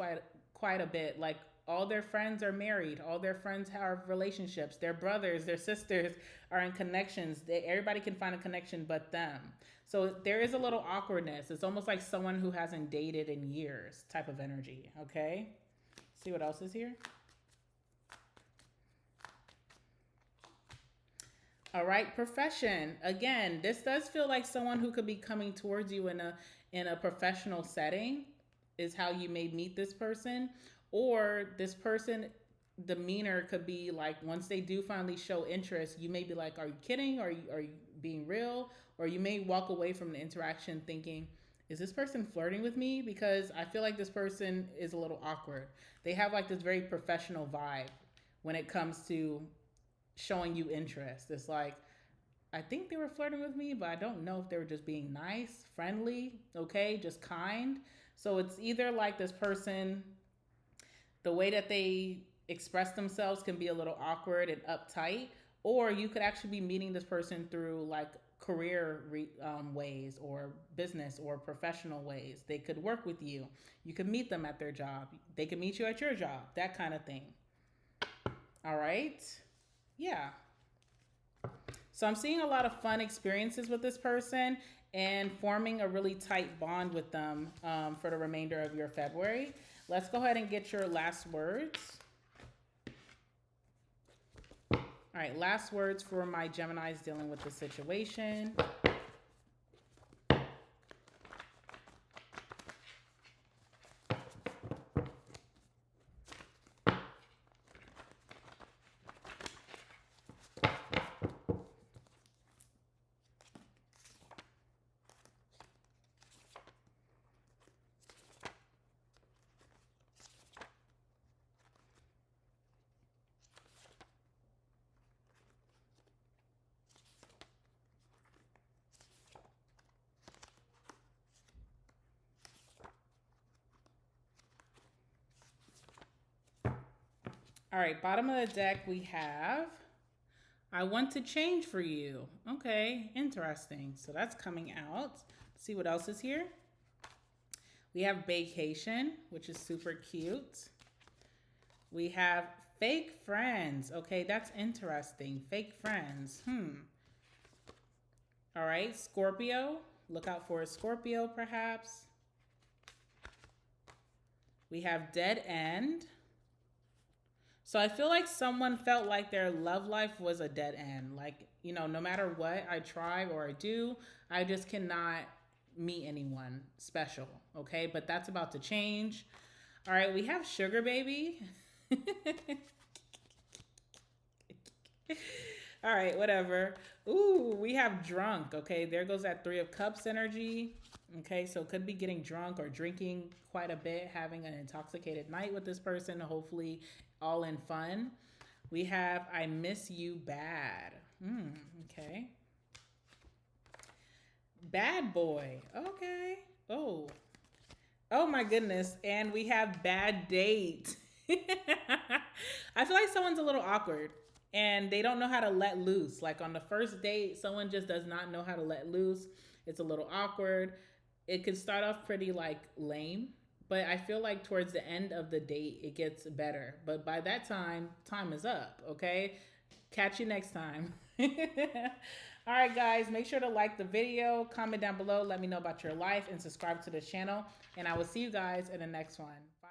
quite a bit. Like all their friends are married, all their friends have relationships, their brothers, their sisters are in connections. Everybody can find a connection but them. So there is a little awkwardness. It's almost like someone who hasn't dated in years type of energy, okay? See what else is here? All right, profession. Again, this does feel like someone who could be coming towards you in a professional setting is how you may meet this person. Or this person demeanor could be like, once they do finally show interest, you may be like, are you kidding? Are you being real? Or you may walk away from the interaction thinking, is this person flirting with me? Because I feel like this person is a little awkward. They have like this very professional vibe when it comes to showing you interest. It's like, I think they were flirting with me, but I don't know if they were just being nice, friendly, okay, just kind. So it's either like this person, the way that they express themselves can be a little awkward and uptight, or you could actually be meeting this person through like career ways, or business or professional ways. They could work with you. You could meet them at their job. They could meet you at your job, that kind of thing. All right. Yeah. So I'm seeing a lot of fun experiences with this person and forming a really tight bond with them for the remainder of your February. Let's go ahead and get your last words. All right, last words for my Geminis dealing with the situation. All right, bottom of the deck we have, I want to change for you. Okay, interesting. So that's coming out. Let's see what else is here. We have vacation, which is super cute. We have fake friends. Okay, that's interesting. Fake friends. All right, Scorpio. Look out for a Scorpio, perhaps. We have dead end. So I feel like someone felt like their love life was a dead end. Like, you know, no matter what I try or I do, I just cannot meet anyone special. Okay, but that's about to change. All right, we have sugar baby. All right, whatever. Ooh, we have drunk. Okay, there goes that Three of Cups energy. Okay, so could be getting drunk or drinking quite a bit, having an intoxicated night with this person, hopefully all in fun. We have I miss you bad. Okay. Bad boy. Okay. Oh. Oh my goodness. And we have bad date. I feel like someone's a little awkward and they don't know how to let loose. Like on the first date, someone just does not know how to let loose. It's a little awkward. It could start off pretty like lame, but I feel like towards the end of the date, it gets better. But by that time, time is up, okay? Catch you next time. All right, guys, make sure to like the video, comment down below, let me know about your life, and subscribe to the channel. And I will see you guys in the next one. Bye.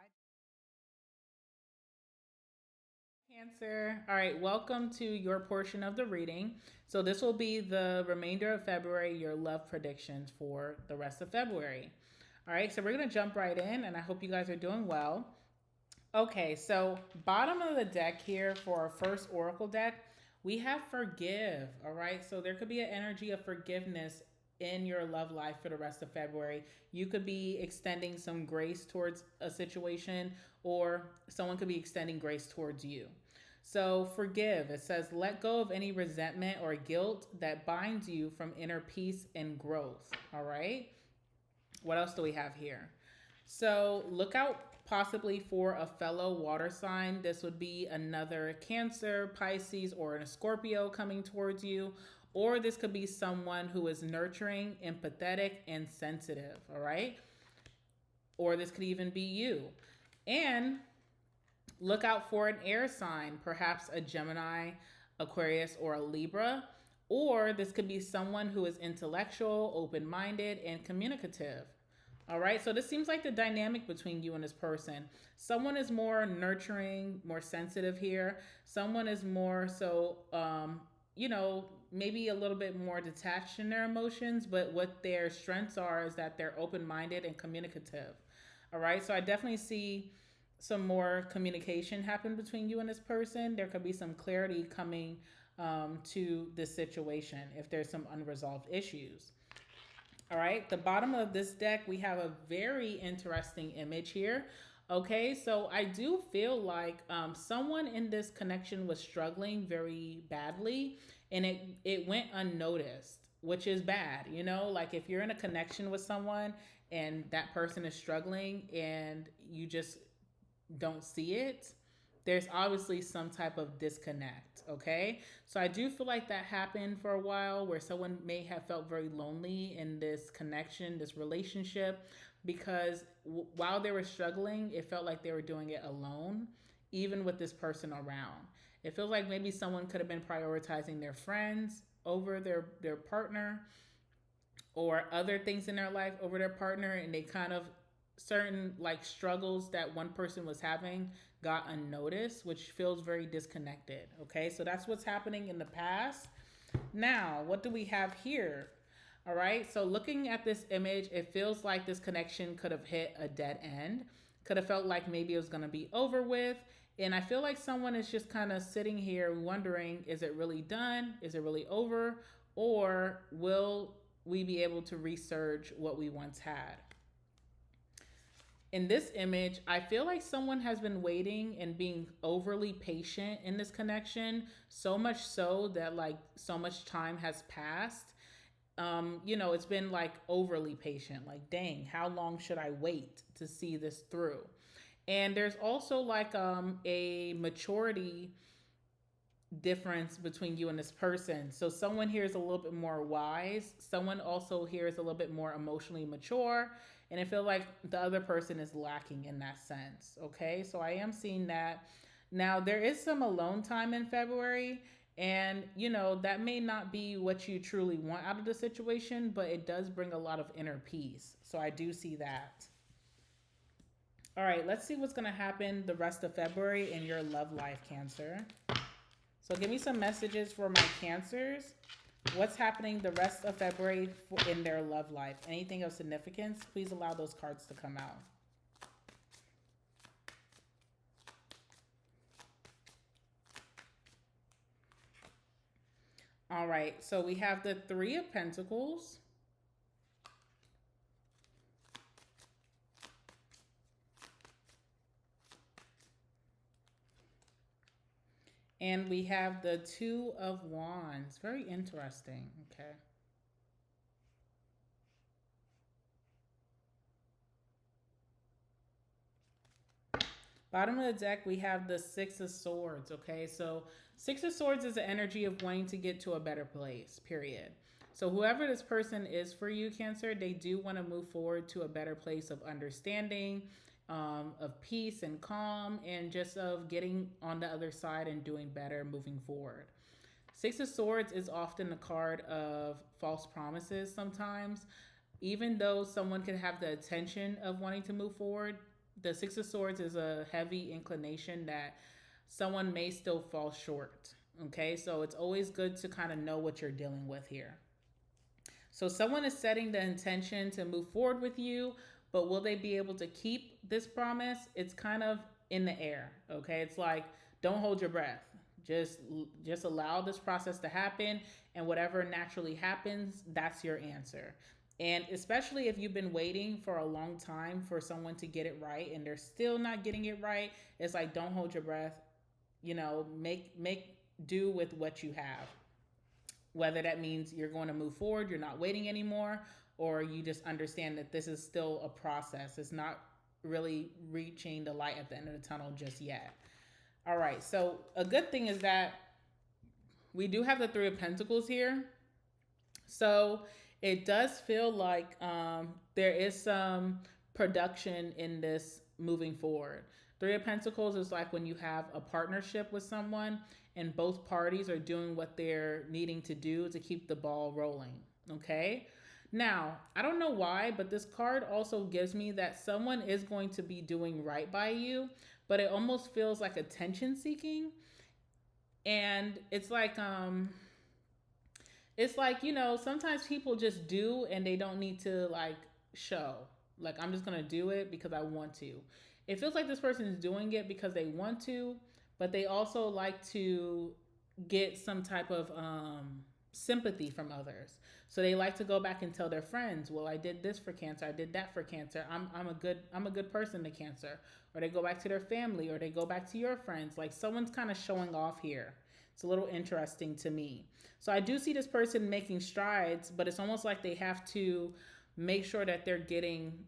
Cancer. All right, welcome to your portion of the reading. So this will be the remainder of February, your love predictions for the rest of February. All right, so we're going to jump right in, and I hope you guys are doing well. Okay, so bottom of the deck here for our first oracle deck, we have forgive. All right, so there could be an energy of forgiveness in your love life for the rest of February. You could be extending some grace towards a situation, or someone could be extending grace towards you. So forgive. It says, let go of any resentment or guilt that binds you from inner peace and growth. All right. What else do we have here? So look out possibly for a fellow water sign. This would be another Cancer, Pisces, or a Scorpio coming towards you. Or this could be someone who is nurturing, empathetic, and sensitive. All right. Or this could even be you. And look out for an air sign, perhaps a Gemini, Aquarius, or a Libra. Or this could be someone who is intellectual, open-minded, and communicative. All right, so this seems like the dynamic between you and this person. Someone is more nurturing, more sensitive here. Someone is more so, you know, maybe a little bit more detached in their emotions, but what their strengths are is that they're open-minded and communicative. All right, so I definitely see some more communication happen between you and this person. There could be some clarity coming to this situation if there's some unresolved issues. All right, the bottom of this deck, we have a very interesting image here. Okay, so I do feel like someone in this connection was struggling very badly, and it went unnoticed, which is bad. You know, like if you're in a connection with someone and that person is struggling and you just don't see it, there's obviously some type of disconnect. Okay, so I do feel like that happened for a while, where someone may have felt very lonely in this connection, this relationship, because while they were struggling, it felt like they were doing it alone, even with this person around. It feels like maybe someone could have been prioritizing their friends over their partner, or other things in their life over their partner, and they kind of, certain like struggles that one person was having got unnoticed, which feels very disconnected. Okay, so that's what's happening in the past. Now, what do we have here? All right, so looking at this image, it feels like this connection could have hit a dead end, could have felt like maybe it was going to be over with. And I feel like someone is just kind of sitting here wondering, is it really done? Is it really over? Or will we be able to resurge what we once had? In this image, I feel like someone has been waiting and being overly patient in this connection, so much so that like so much time has passed. You know, it's been like overly patient. Like, dang, how long should I wait to see this through? And there's also like a maturity difference between you and this person. So someone here is a little bit more wise. Someone also here is a little bit more emotionally mature. And I feel like the other person is lacking in that sense. Okay, so I am seeing that. Now, there is some alone time in February, and that may not be what you truly want out of the situation, but it does bring a lot of inner peace. So I do see that. All right, let's see what's going to happen the rest of February in your love life, Cancer. So give me some messages for my Cancers. What's happening the rest of February in their love life? Anything of significance? Please allow those cards to come out. All right, so we have the Three of Pentacles. And we have the Two of Wands. Very interesting. Okay. Bottom of the deck, we have the Six of Swords. Okay. So Six of Swords is the energy of wanting to get to a better place, period. So whoever this person is for you, Cancer, they do want to move forward to a better place of understanding, of peace and calm, and just of getting on the other side and doing better moving forward. Six of Swords is often a card of false promises sometimes. Even though someone can have the intention of wanting to move forward, the Six of Swords is a heavy inclination that someone may still fall short. Okay, so it's always good to kind of know what you're dealing with here. So someone is setting the intention to move forward with you, but will they be able to keep this promise? It's kind of in the air. Okay, it's like, don't hold your breath. Just allow this process to happen, and whatever naturally happens, that's your answer. And especially if you've been waiting for a long time for someone to get it right and they're still not getting it right, it's like, don't hold your breath. Make do with what you have. Whether that means you're going to move forward, you're not waiting anymore, or you just understand that this is still a process. It's not really reaching the light at the end of the tunnel just yet. All right, so a good thing is that we do have the Three of Pentacles here. So it does feel like there is some production in this moving forward. Three of Pentacles is like when you have a partnership with someone and both parties are doing what they're needing to do to keep the ball rolling, okay? Now, I don't know why, but this card also gives me that someone is going to be doing right by you, but it almost feels like attention seeking. And it's like, sometimes people just do and they don't need to like show. Like, I'm just going to do it because I want to. It feels like this person is doing it because they want to, but they also like to get some type of sympathy from others. So they like to go back and tell their friends, well, I did this for Cancer, I did that for Cancer, I'm a good person to Cancer. Or they go back to their family, or they go back to your friends. Like, someone's kind of showing off here. It's a little interesting to me. So I do see this person making strides, but it's almost like they have to make sure that they're getting,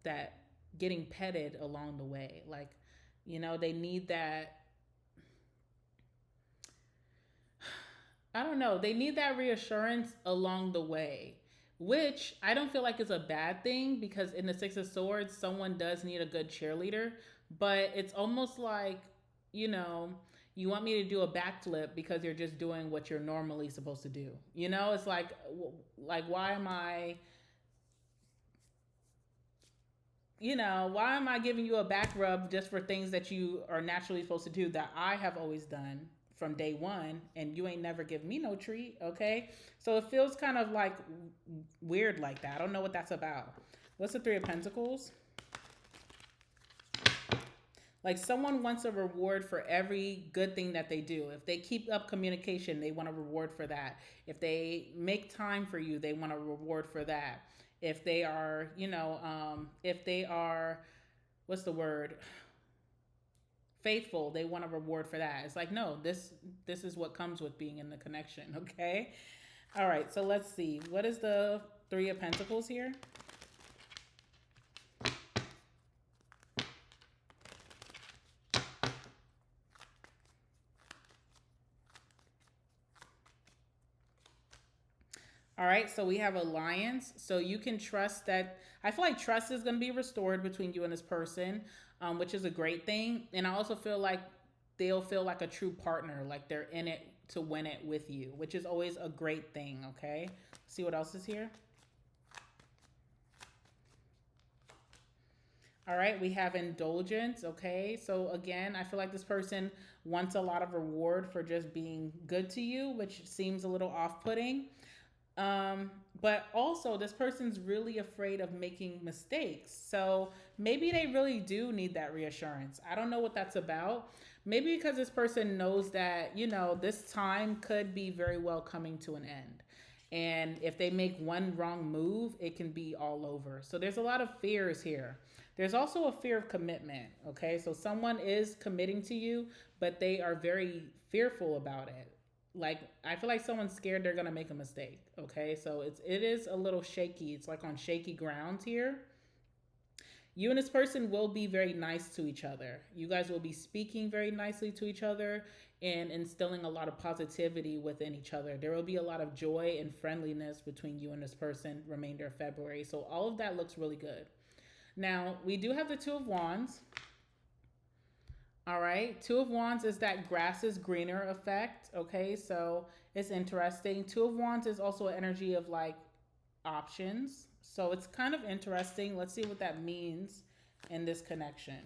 that getting petted along the way. Like, they need that. I don't know. They need that reassurance along the way, which I don't feel like is a bad thing, because in the Six of Swords, someone does need a good cheerleader, but it's almost like, you want me to do a backflip because you're just doing what you're normally supposed to do. It's like why am I giving you a back rub just for things that you are naturally supposed to do that I have always done from day one, and you ain't never give me no treat, okay? So it feels kind of like weird like that. I don't know what that's about. What's the Three of Pentacles? Like, someone wants a reward for every good thing that they do. If they keep up communication, they want a reward for that. If they make time for you, they want a reward for that. If they are, what's the word? Faithful, they want a reward for that. It's like, no, this is what comes with being in the connection, okay? All right, so let's see. What is the Three of Pentacles here? All right, so we have alliance. So you can trust that. I feel like trust is going to be restored between you and this person. which is a great thing. And I also feel like they'll feel like a true partner, like they're in it to win it with you, which is always a great thing, okay? See what else is here? All right, we have indulgence, okay? So again, I feel like this person wants a lot of reward for just being good to you, which seems a little off-putting. But also, this person's really afraid of making mistakes. So maybe they really do need that reassurance. I don't know what that's about. Maybe because this person knows that, you know, this time could be very well coming to an end. And if they make one wrong move, it can be all over. So there's a lot of fears here. There's also a fear of commitment, okay? So someone is committing to you, but they are very fearful about it. Like, I feel like someone's scared they're gonna make a mistake, okay? So it is a little shaky. It's like on shaky ground here. You and this person will be very nice to each other. You guys will be speaking very nicely to each other and instilling a lot of positivity within each other. There will be a lot of joy and friendliness between you and this person remainder of February. So all of that looks really good. Now, we do have the Two of Wands. All right. Two of Wands is that grass is greener effect. Okay. So it's interesting. Two of Wands is also an energy of like options. So it's kind of interesting. Let's see what that means in this connection.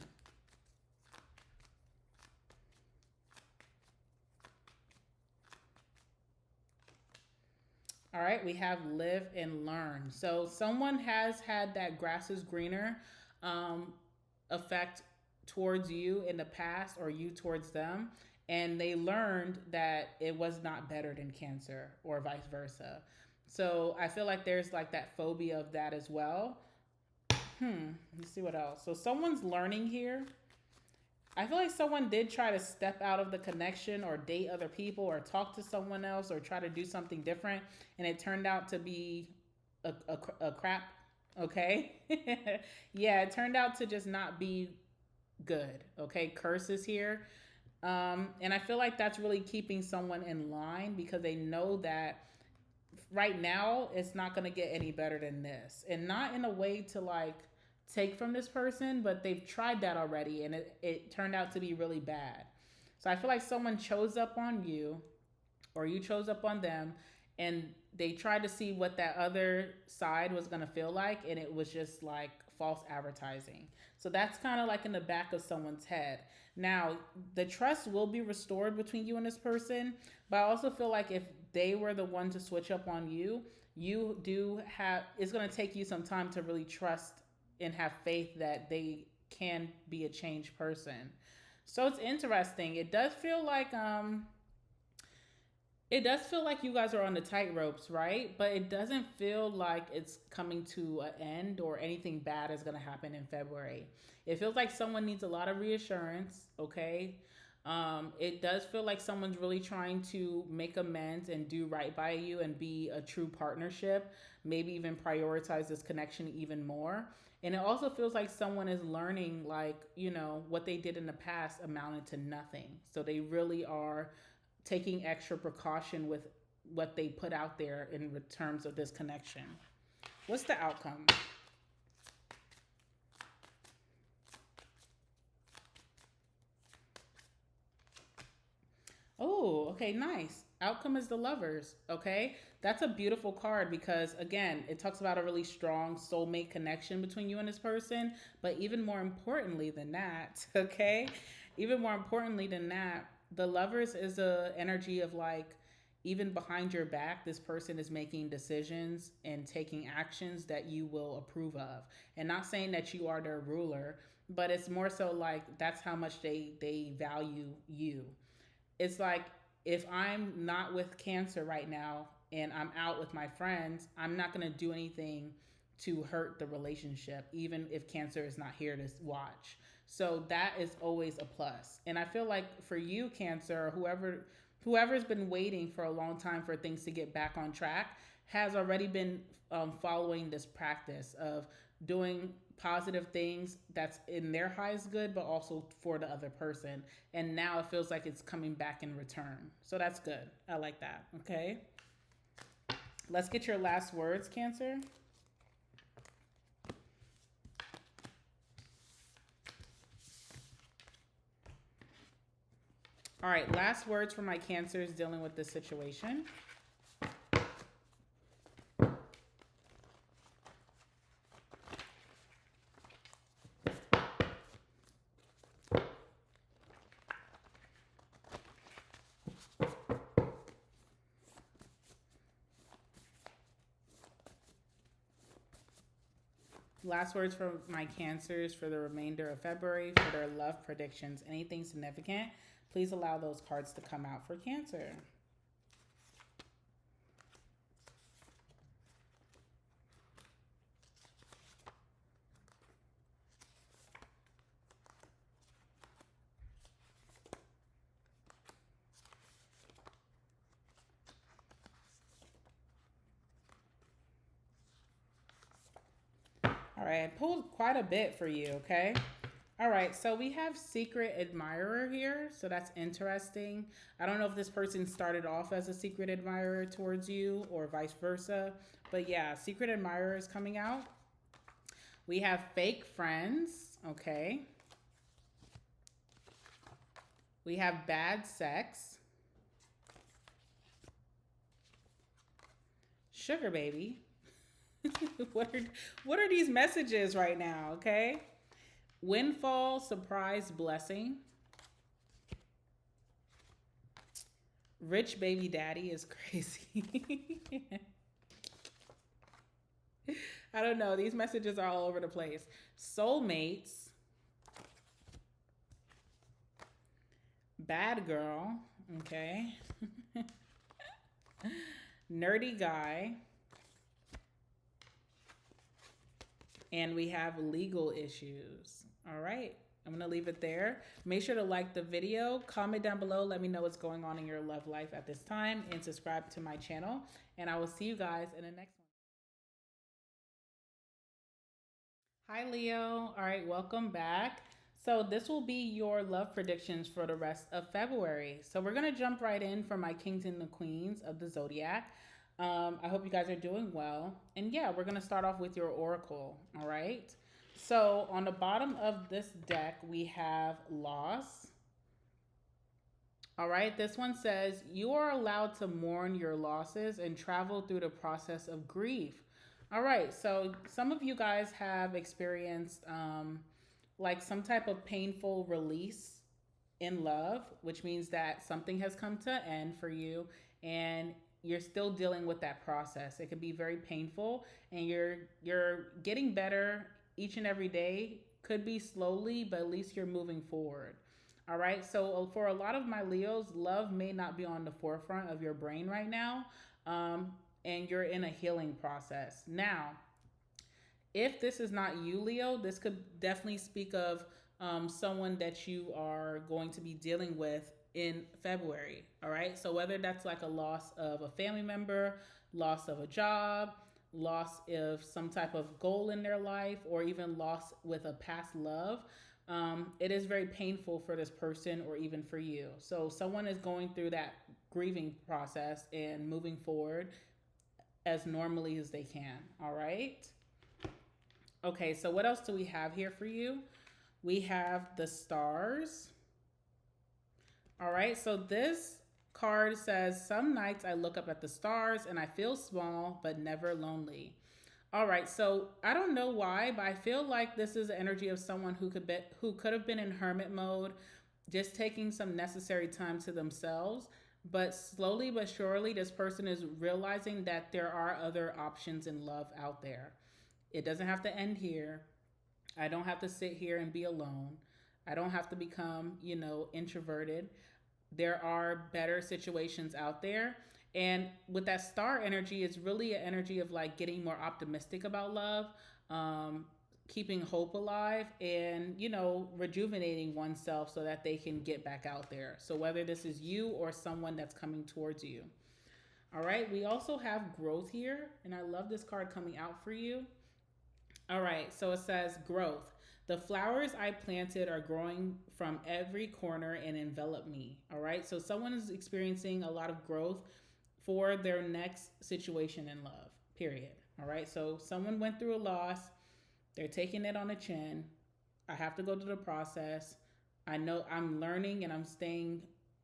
All right, we have live and learn. So someone has had that grass is greener effect towards you in the past, or you towards them, and they learned that it was not better than Cancer or vice versa. So I feel like there's like that phobia of that as well. Let's see what else. So someone's learning here. I feel like someone did try to step out of the connection or date other people or talk to someone else or try to do something different, and it turned out to be a crap. Okay. Yeah, it turned out to just not be good. Okay. Curses here. And I feel like that's really keeping someone in line because they know that right now it's not going to get any better than this, and not in a way to like take from this person, but they've tried that already and it turned out to be really bad. So I feel like someone chose up on you or you chose up on them, and they tried to see what that other side was going to feel like, and it was just like false advertising. So that's kind of like in the back of someone's head. Now, the trust will be restored between you and this person, but I also feel like if they were the one to switch up on you, you do have, it's going to take you some time to really trust and have faith that they can be a changed person. So it's interesting. It does feel like you guys are on the tight ropes, right? But it doesn't feel like it's coming to an end or anything bad is going to happen in February. It feels like someone needs a lot of reassurance, okay? It does feel like someone's really trying to make amends and do right by you and be a true partnership, maybe even prioritize this connection even more. And it also feels like someone is learning, like, you know, what they did in the past amounted to nothing. So they really are taking extra precaution with what they put out there in terms of this connection. What's the outcome? Oh, okay, nice. Outcome is the Lovers, okay? That's a beautiful card because, again, it talks about a really strong soulmate connection between you and this person. But even more importantly than that, okay? Even more importantly than that, the Lovers is a energy of like, even behind your back, this person is making decisions and taking actions that you will approve of. And not saying that you are their ruler, but it's more so like that's how much they value you. It's like if I'm not with Cancer right now and I'm out with my friends, I'm not going to do anything to hurt the relationship, even if Cancer is not here to watch. So that is always a plus. And I feel like for you, Cancer, or whoever's been waiting for a long time for things to get back on track, has already been following this practice of doing positive things that's in their highest good, but also for the other person. And now it feels like it's coming back in return. So that's good. I like that. Okay. Let's get your last words, Cancer. All right, last words for my Cancers dealing with this situation. Last words for my Cancers for the remainder of February for their love predictions. Anything significant, please allow those cards to come out for Cancer. All right, I pulled quite a bit for you, okay? All right, so we have secret admirer here, so that's interesting. I don't know if this person started off as a secret admirer towards you or vice versa, but yeah, secret admirer is coming out. We have fake friends, okay? We have bad sex. Sugar baby. What are these messages right now, okay? Windfall, surprise, blessing. Rich baby daddy is crazy. I don't know. These messages are all over the place. Soulmates. Bad girl. Okay. Nerdy guy. And we have legal issues. All right. I'm going to leave it there. Make sure to like the video, comment down below, let me know what's going on in your love life at this time, and subscribe to my channel. And I will see you guys in the next one. Hi, Leo. All right, welcome back. So this will be your love predictions for the rest of February. So we're going to jump right in for my kings and the queens of the zodiac. I hope you guys are doing well. And yeah, we're going to start off with your oracle. All right. So on the bottom of this deck, we have loss. All right. This one says you are allowed to mourn your losses and travel through the process of grief. All right. So some of you guys have experienced like some type of painful release in love, which means that something has come to an end for you, and you're still dealing with that process. It can be very painful, and you're getting better each and every day. Could be slowly, but at least you're moving forward. All right. So for a lot of my Leos, love may not be on the forefront of your brain right now, and you're in a healing process. Now, if this is not you, Leo, this could definitely speak of someone that you are going to be dealing with in February. All right. So whether that's like a loss of a family member, loss of a job, loss of some type of goal in their life, or even loss with a past love, it is very painful for this person or even for you. So someone is going through that grieving process and moving forward as normally as they can. All right. Okay, so what else do we have here for you? We have the stars. All right, so this card says, some nights I look up at the stars and I feel small, but never lonely. All right, so I don't know why, but I feel like this is the energy of someone who could have been in hermit mode, just taking some necessary time to themselves. But slowly but surely, this person is realizing that there are other options in love out there. It doesn't have to end here. I don't have to sit here and be alone. I don't have to become, introverted. There are better situations out there. And with that star energy, it's really an energy of like getting more optimistic about love, keeping hope alive, and, rejuvenating oneself so that they can get back out there. So whether this is you or someone that's coming towards you. All right. We also have growth here. And I love this card coming out for you. All right, so it says growth. The flowers I planted are growing from every corner and envelop me. All right, so someone is experiencing a lot of growth for their next situation in love, period. All right, so someone went through a loss. They're taking it on the chin. I have to go through the process. I know I'm learning and I'm staying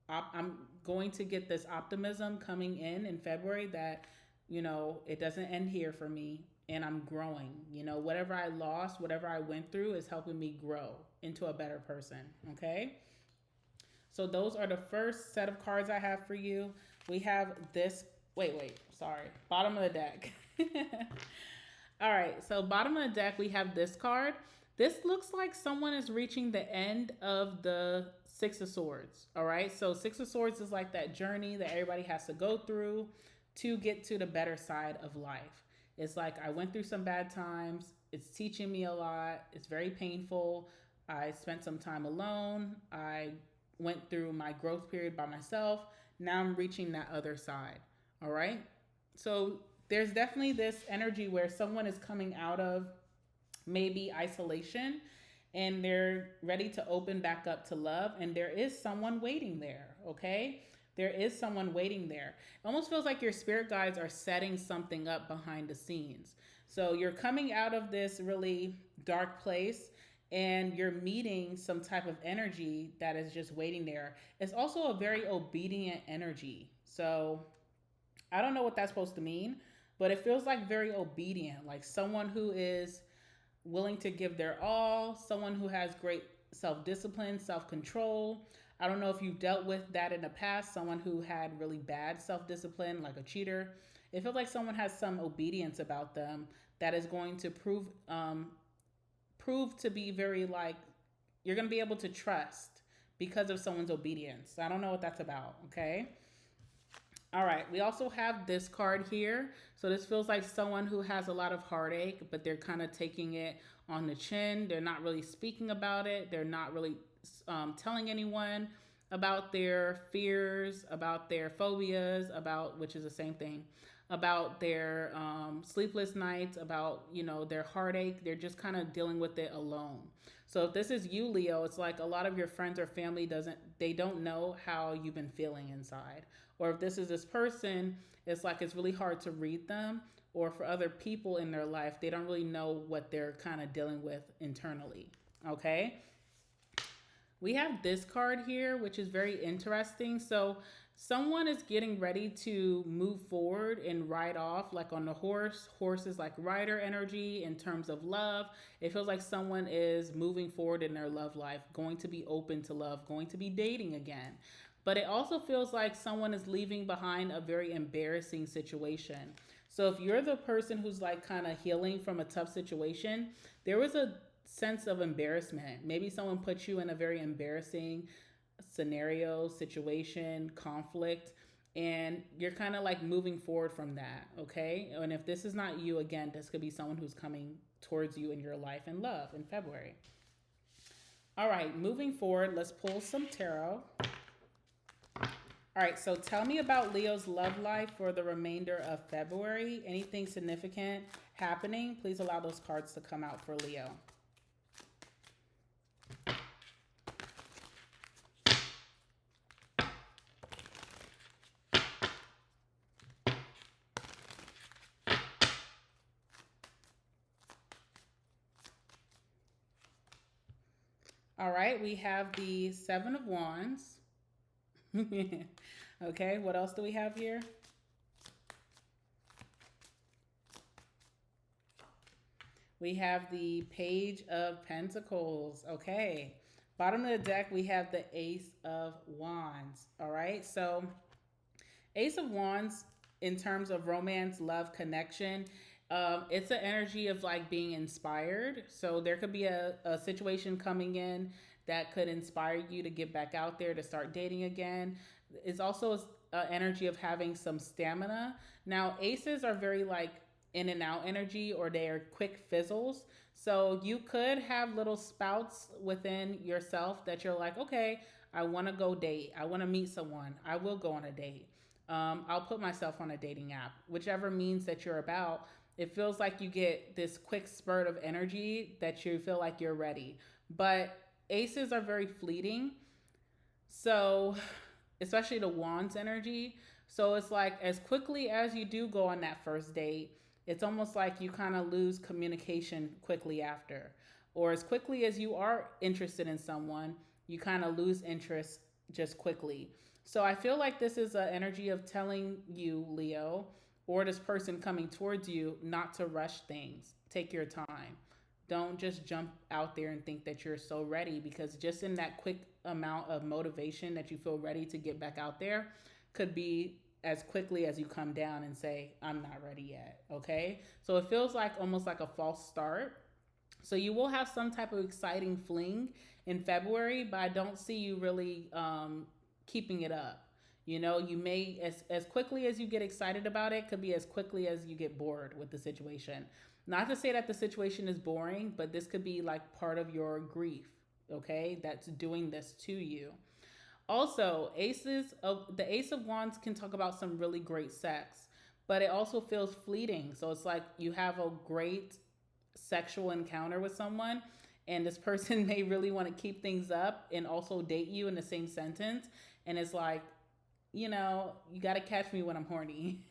I'm going to get this optimism coming in February that, it doesn't end here for me and I'm growing. Whatever I lost, whatever I went through is helping me grow into a better person. Okay. So those are the first set of cards I have for you. We have this. Wait, sorry. Bottom of the deck. All right. So bottom of the deck, we have this card. This looks like someone is reaching the end of the Six of Swords. All right. So Six of Swords is like that journey that everybody has to go through to get to the better side of life. It's like I went through some bad times. It's teaching me a lot. It's very painful. I spent some time alone. I went through my growth period by myself. Now I'm reaching that other side. All right. So there's definitely this energy where someone is coming out of maybe isolation and they're ready to open back up to love. And there is someone waiting there. Okay. There is someone waiting there. It almost feels like your spirit guides are setting something up behind the scenes. So you're coming out of this really dark place and you're meeting some type of energy that is just waiting there. It's also a very obedient energy. So I don't know what that's supposed to mean, but it feels like very obedient, like someone who is willing to give their all, someone who has great self-discipline, self-control. I don't know if you've dealt with that in the past, someone who had really bad self-discipline, like a cheater. It feels like someone has some obedience about them that is going to prove to be very like, you're going to be able to trust because of someone's obedience. I don't know what that's about, okay? All right, we also have this card here. So this feels like someone who has a lot of heartache, but they're kind of taking it on the chin. They're not really speaking about it. They're not really telling anyone about their fears, about their phobias, which is the same thing, about their sleepless nights, about, their heartache. They're just kind of dealing with it alone. So if this is you, Leo, it's like a lot of your friends or family don't know how you've been feeling inside. Or if this is this person, it's like it's really hard to read them. Or for other people in their life, they don't really know what they're kind of dealing with internally. Okay? We have this card here, which is very interesting. So someone is getting ready to move forward and ride off like on the horse. Horse is like rider energy in terms of love. It feels like someone is moving forward in their love life, going to be open to love, going to be dating again. But it also feels like someone is leaving behind a very embarrassing situation. So if you're the person who's like kind of healing from a tough situation, there was a sense of embarrassment. Maybe someone put you in a very embarrassing scenario, situation, conflict, and you're kind of like moving forward from that, okay? And if this is not you, again, this could be someone who's coming towards you in your life and love in February. All right, moving forward, let's pull some tarot. All right, so tell me about Leo's love life for the remainder of February. Anything significant happening? Please allow those cards to come out for Leo. All right, we have the Seven of Wands. Okay, what else do we have here? We have the Page of Pentacles. Okay, bottom of the deck, we have the Ace of Wands. All right, so Ace of Wands in terms of romance, love, connection, it's an energy of like being inspired. So there could be a situation coming in that could inspire you to get back out there to start dating again. It's also an energy of having some stamina. Now, aces are very like in and out energy, or they are quick fizzles. So you could have little spouts within yourself that you're like, okay, I want to go date. I want to meet someone. I will go on a date. I'll put myself on a dating app, whichever means that you're about. It feels like you get this quick spurt of energy that you feel like you're ready. But aces are very fleeting. So, especially the wands energy. So it's like as quickly as you do go on that first date, it's almost like you kind of lose communication quickly after. Or as quickly as you are interested in someone, you kind of lose interest just quickly. So I feel like this is an energy of telling you, Leo, or this person coming towards you, not to rush things. Take your time. Don't just jump out there and think that you're so ready, because just in that quick amount of motivation that you feel ready to get back out there could be as quickly as you come down and say, I'm not ready yet. Okay. So it feels like almost like a false start. So you will have some type of exciting fling in February, but I don't see you really keeping it up. You know, you may, as quickly as you get excited about it, could be as quickly as you get bored with the situation. Not to say that the situation is boring, but this could be like part of your grief, okay? That's doing this to you. Also, the Ace of Wands can talk about some really great sex, but it also feels fleeting. So it's like you have a great sexual encounter with someone, and this person may really want to keep things up and also date you in the same sentence. And it's like, you know, you got to catch me when I'm horny.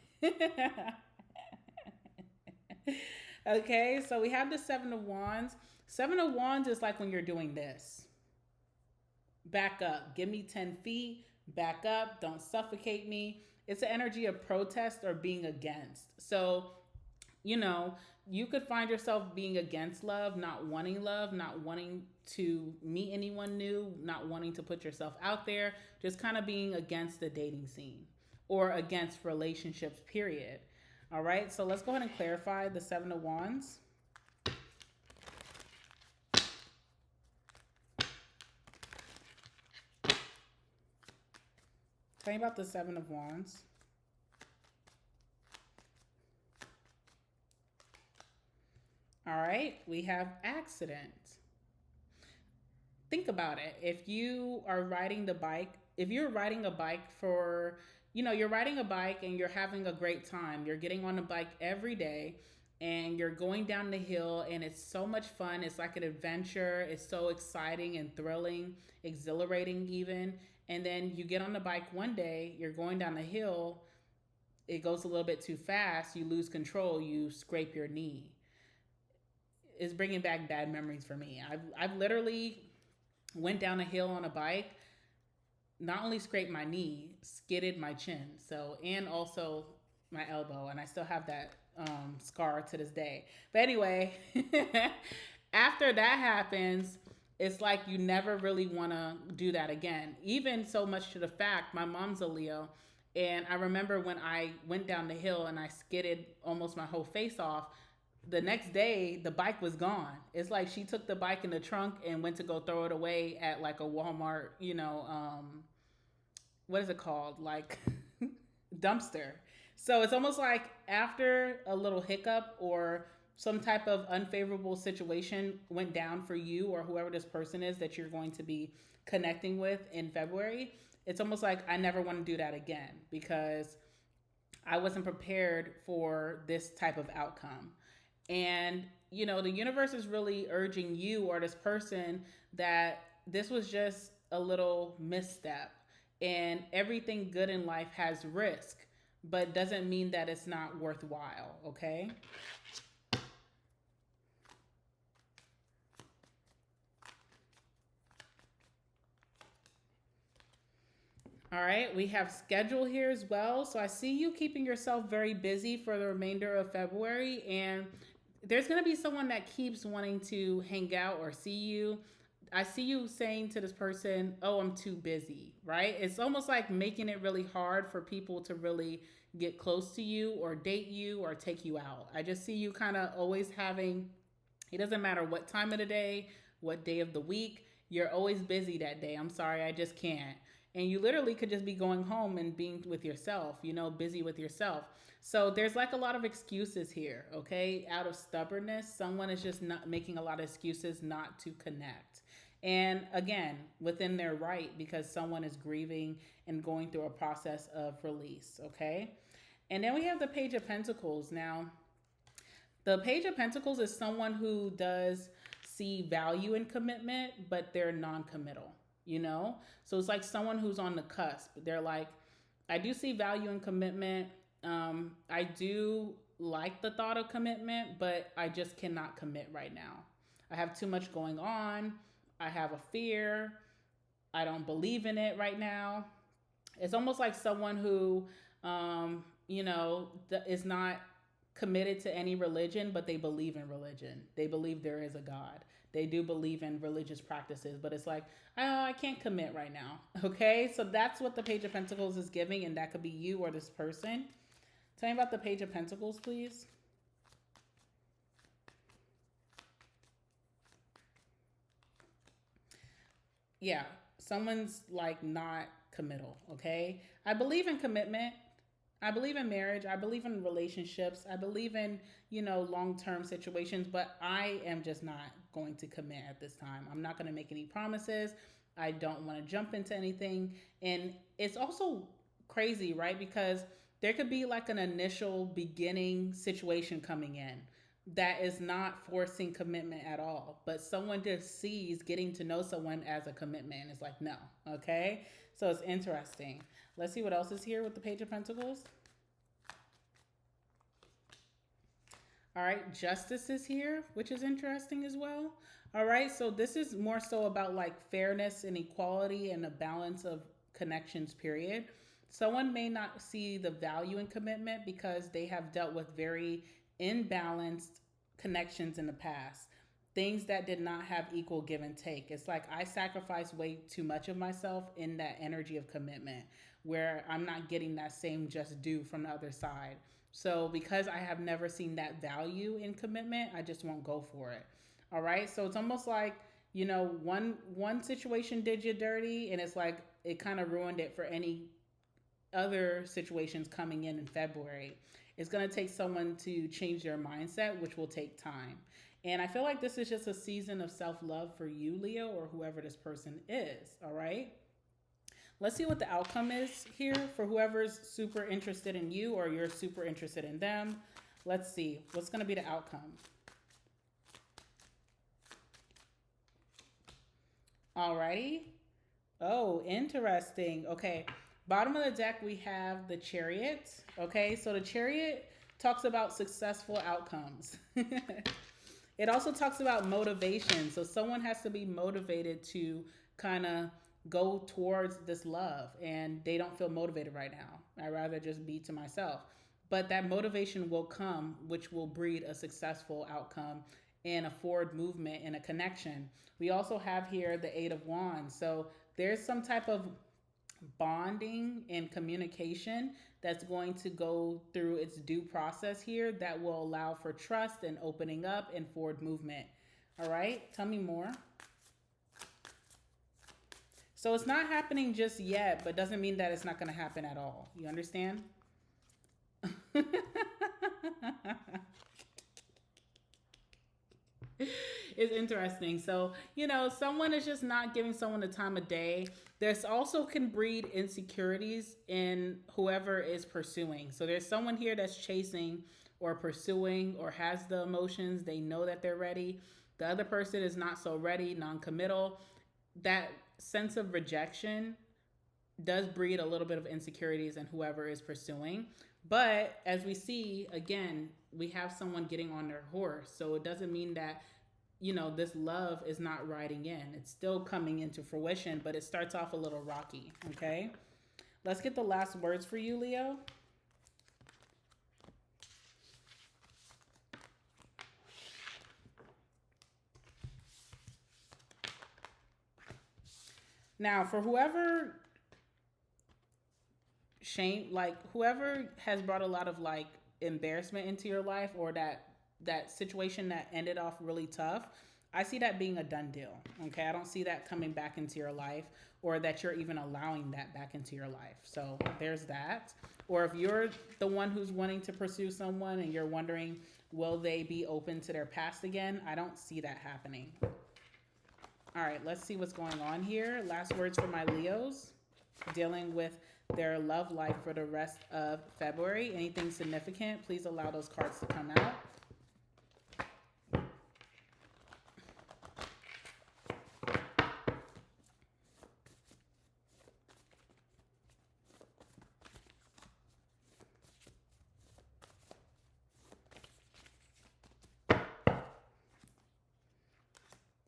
Okay, so we have the Seven of Wands. Seven of Wands is like when you're doing this. Back up. Give me 10 feet. Back up. Don't suffocate me. It's an energy of protest or being against. So, you know, you could find yourself being against love, not wanting to meet anyone new, not wanting to put yourself out there, just kind of being against the dating scene or against relationships, period. All right, so let's go ahead and clarify the Seven of Wands. Tell me about the Seven of Wands. All right, we have accident. Think about it. If you are riding the bike, if you're riding a bike for, you know, you're riding a bike and you're having a great time, you're getting on a bike every day and you're going down the hill and it's so much fun. It's like an adventure. It's so exciting and thrilling, exhilarating even. And then you get on the bike one day, you're going down the hill, it goes a little bit too fast, you lose control, you scrape your knee. Is bringing back bad memories for me. I've literally went down a hill on a bike, not only scraped my knee, skidded my chin, so, and also my elbow, and I still have that scar to this day. But anyway, after that happens, it's like you never really want to do that again. Even so much to the fact, my mom's a Leo, and I remember when I went down the hill and I skidded almost my whole face off, the next day the bike was gone. It's like she took the bike in the trunk and went to go throw it away at like a Walmart, you know, what is it called? Like dumpster. So it's almost like after a little hiccup or some type of unfavorable situation went down for you or whoever this person is that you're going to be connecting with in February, it's almost like I never want to do that again because I wasn't prepared for this type of outcome. And, you know, the universe is really urging you or this person that this was just a little misstep, and everything good in life has risk, but doesn't mean that it's not worthwhile, okay? All right, we have schedule here as well. So I see you keeping yourself very busy for the remainder of February, and there's going to be someone that keeps wanting to hang out or see you. I see you saying to this person, oh, I'm too busy, right? It's almost like making it really hard for people to really get close to you or date you or take you out. I just see you kind of always having, it doesn't matter what time of the day, what day of the week, you're always busy that day. I'm sorry, I just can't. And you literally could just be going home and being with yourself, you know, busy with yourself. So there's like a lot of excuses here, okay? Out of stubbornness, someone is just not making a lot of excuses not to connect. And again, within their right, because someone is grieving and going through a process of release, okay? And then we have the Page of Pentacles. Now, the Page of Pentacles is someone who does see value in commitment, but they're non-committal, you know? So it's like someone who's on the cusp. They're like, I do see value in commitment. I do like the thought of commitment, but I just cannot commit right now. I have too much going on. I have a fear. I don't believe in it right now. It's almost like someone who, is not committed to any religion, but they believe in religion. They believe there is a God. They do believe in religious practices, but it's like, oh, I can't commit right now. Okay, so that's what the Page of Pentacles is giving, and that could be you or this person. Tell me about the Page of Pentacles, please. Yeah, someone's like not committal, okay? I believe in commitment. I believe in marriage. I believe in relationships. I believe in, long-term situations, but I am just not going to commit at this time. I'm not going to make any promises. I don't want to jump into anything. And it's also crazy, right? Because there could be like an initial beginning situation coming in that is not forcing commitment at all, but someone just sees getting to know someone as a commitment and it's like, no, okay? So it's interesting. Let's see what else is here with the Page of Pentacles. All right, Justice is here, which is interesting as well. All right, so this is more so about like fairness and equality and a balance of connections, period. Someone may not see the value in commitment because they have dealt with very imbalanced connections in the past. Things that did not have equal give and take. It's like I sacrifice way too much of myself in that energy of commitment where I'm not getting that same just due from the other side. So because I have never seen that value in commitment, I just won't go for it. All right. So it's almost like, one situation did you dirty and it's like it kind of ruined it for any other situations coming in February. It's going to take someone to change their mindset, which will take time. And I feel like this is just a season of self-love for you, Leo, or whoever this person is. All right. Let's see what the outcome is here for whoever's super interested in you or you're super interested in them. Let's see what's going to be the outcome. Alrighty. Oh, interesting. Okay. Bottom of the deck, we have the Chariot. Okay. So the Chariot talks about successful outcomes. It also talks about motivation. So someone has to be motivated to kind of go towards this love and they don't feel motivated right now. I'd rather just be to myself. But that motivation will come, which will breed a successful outcome and a forward movement and a connection. We also have here the Eight of Wands. So there's some type of bonding and communication that's going to go through its due process here that will allow for trust and opening up and forward movement. All right, tell me more. So it's not happening just yet, but doesn't mean that it's not going to happen at all. You understand? It's interesting. So, someone is just not giving someone the time of day. There's also can breed insecurities in whoever is pursuing. So there's someone here that's chasing or pursuing or has the emotions. They know that they're ready. The other person is not so ready, non-committal. That sense of rejection does breed a little bit of insecurities in whoever is pursuing. But as we see, again, we have someone getting on their horse. So it doesn't mean that, this love is not riding in. It's still coming into fruition, but it starts off a little rocky. Okay. Let's get the last words for you, Leo. Now, for whoever whoever has brought a lot of embarrassment into your life or that situation that ended off really tough, I see that being a done deal. Okay. I don't see that coming back into your life or that you're even allowing that back into your life. So there's that. Or if you're the one who's wanting to pursue someone and you're wondering, will they be open to their past again? I don't see that happening. All right, let's see what's going on here. Last words for my Leos dealing with their love life for the rest of February. Anything significant, please allow those cards to come out.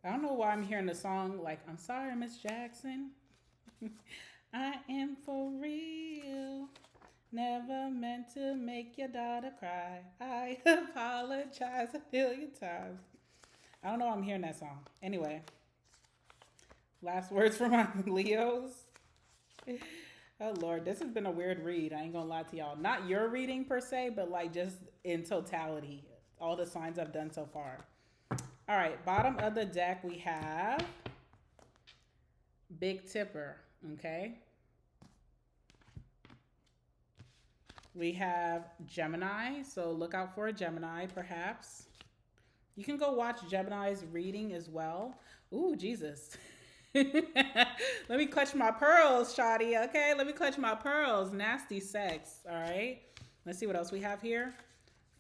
I don't know why I'm hearing the song like, I'm sorry, Miss Jackson. I am for real. Never meant to make your daughter cry. I apologize a million times. I don't know why I'm hearing that song. Anyway, last words for my Leos. Oh Lord, this has been a weird read. I ain't gonna lie to y'all. Not your reading per se, but like just in totality, all the signs I've done so far. All right, bottom of the deck we have Big Tipper. Okay. We have Gemini, so look out for a Gemini, perhaps. You can go watch Gemini's reading as well. Ooh, Jesus. Let me clutch my pearls, Shawty. Okay, let me clutch my pearls. Nasty sex. All right. Let's see what else we have here.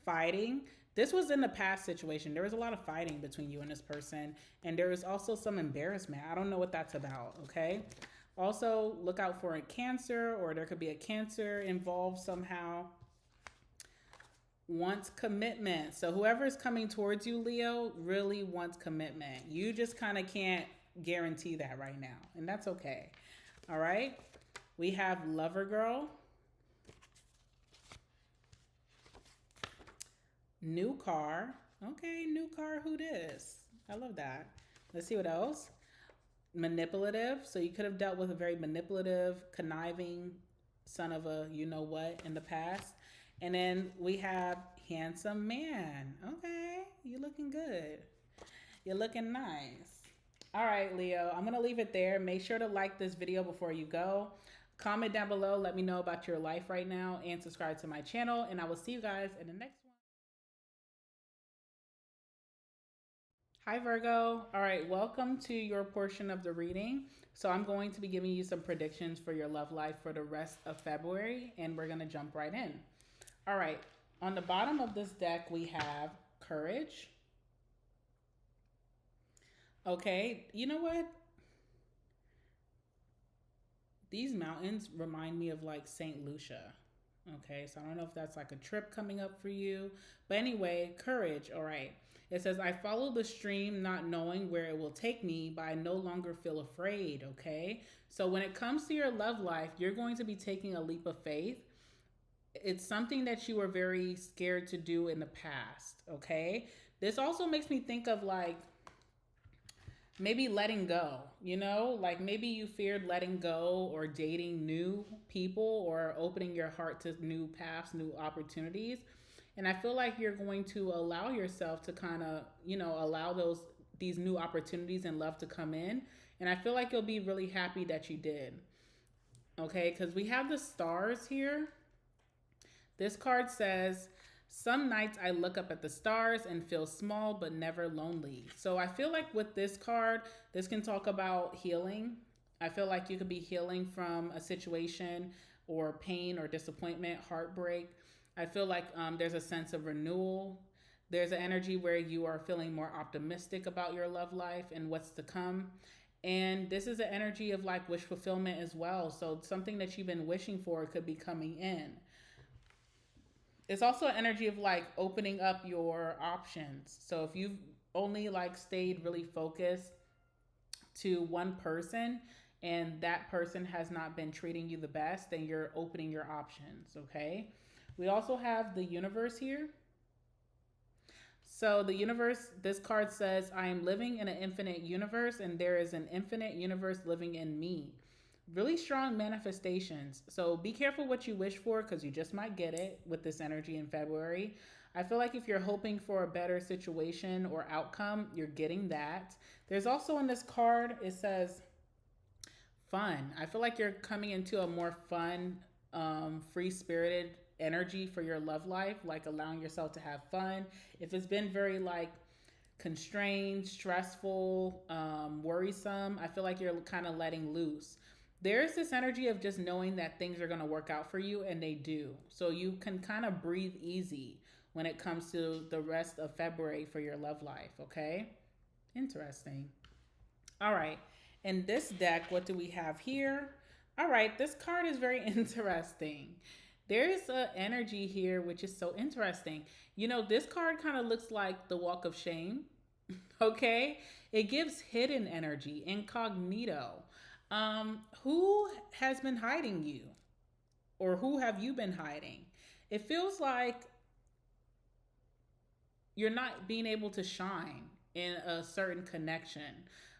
Fighting. This was in the past situation. There was a lot of fighting between you and this person, and there was also some embarrassment. I don't know what that's about. Okay. Also, look out for a Cancer, or there could be a Cancer involved somehow. Wants commitment. So whoever is coming towards you, Leo, really wants commitment. You just kind of can't guarantee that right now, and that's okay. All right. We have Lover Girl. New car. Okay, new car. Who this? I love that. Let's see what else. Manipulative. So you could have dealt with a very manipulative, conniving son of a you know what in the past. And then we have handsome man. Okay, you're looking good. You're looking nice. All right, Leo, I'm going to leave it there. Make sure to like this video before you go. Comment down below. Let me know about your life right now and subscribe to my channel. And I will see you guys in the next one. Hi, Virgo. All right, welcome to your portion of the reading. So I'm going to be giving you some predictions for your love life for the rest of February, and we're going to jump right in. All right, on the bottom of this deck, we have Courage. Okay, you know what? These mountains remind me of like St. Lucia. Okay, so I don't know if that's like a trip coming up for you. But anyway, Courage. All right. It says, I follow the stream not knowing where it will take me, but I no longer feel afraid. Okay. So when it comes to your love life, you're going to be taking a leap of faith. It's something that you were very scared to do in the past. Okay. This also makes me think of like, maybe letting go, you know, like maybe you feared letting go or dating new people or opening your heart to new paths, new opportunities. And I feel like you're going to allow yourself to kind of, you know, allow these new opportunities and love to come in. And I feel like you'll be really happy that you did. Okay, because we have the stars here. This card says, some nights I look up at the stars and feel small but never lonely. So I feel like with this card, this can talk about healing. I feel like you could be healing from a situation or pain or disappointment, heartbreak. I feel like there's a sense of renewal. There's an energy where you are feeling more optimistic about your love life and what's to come. And this is an energy of like wish fulfillment as well. So something that you've been wishing for could be coming in. It's also an energy of like opening up your options. So if you've only like stayed really focused to one person and that person has not been treating you the best, then you're opening your options. Okay. We also have the universe here. So the universe, this card says, I am living in an infinite universe and there is an infinite universe living in me. Really strong manifestations. So be careful what you wish for because you just might get it with this energy in February. I feel like if you're hoping for a better situation or outcome, you're getting that. There's also in this card, it says fun. I feel like you're coming into a more fun, free-spirited energy for your love life, like allowing yourself to have fun. If it's been very like constrained, stressful, worrisome, I feel like you're kind of letting loose. There's this energy of just knowing that things are going to work out for you, and they do. So you can kind of breathe easy when it comes to the rest of February for your love life, okay? Interesting. All right. In this deck, what do we have here? All right, this card is very interesting. There's an energy here which is so interesting. You know, this card kind of looks like the Walk of Shame, okay? It gives hidden energy, incognito. Who has been hiding you? Or who have you been hiding? It feels like you're not being able to shine in a certain connection.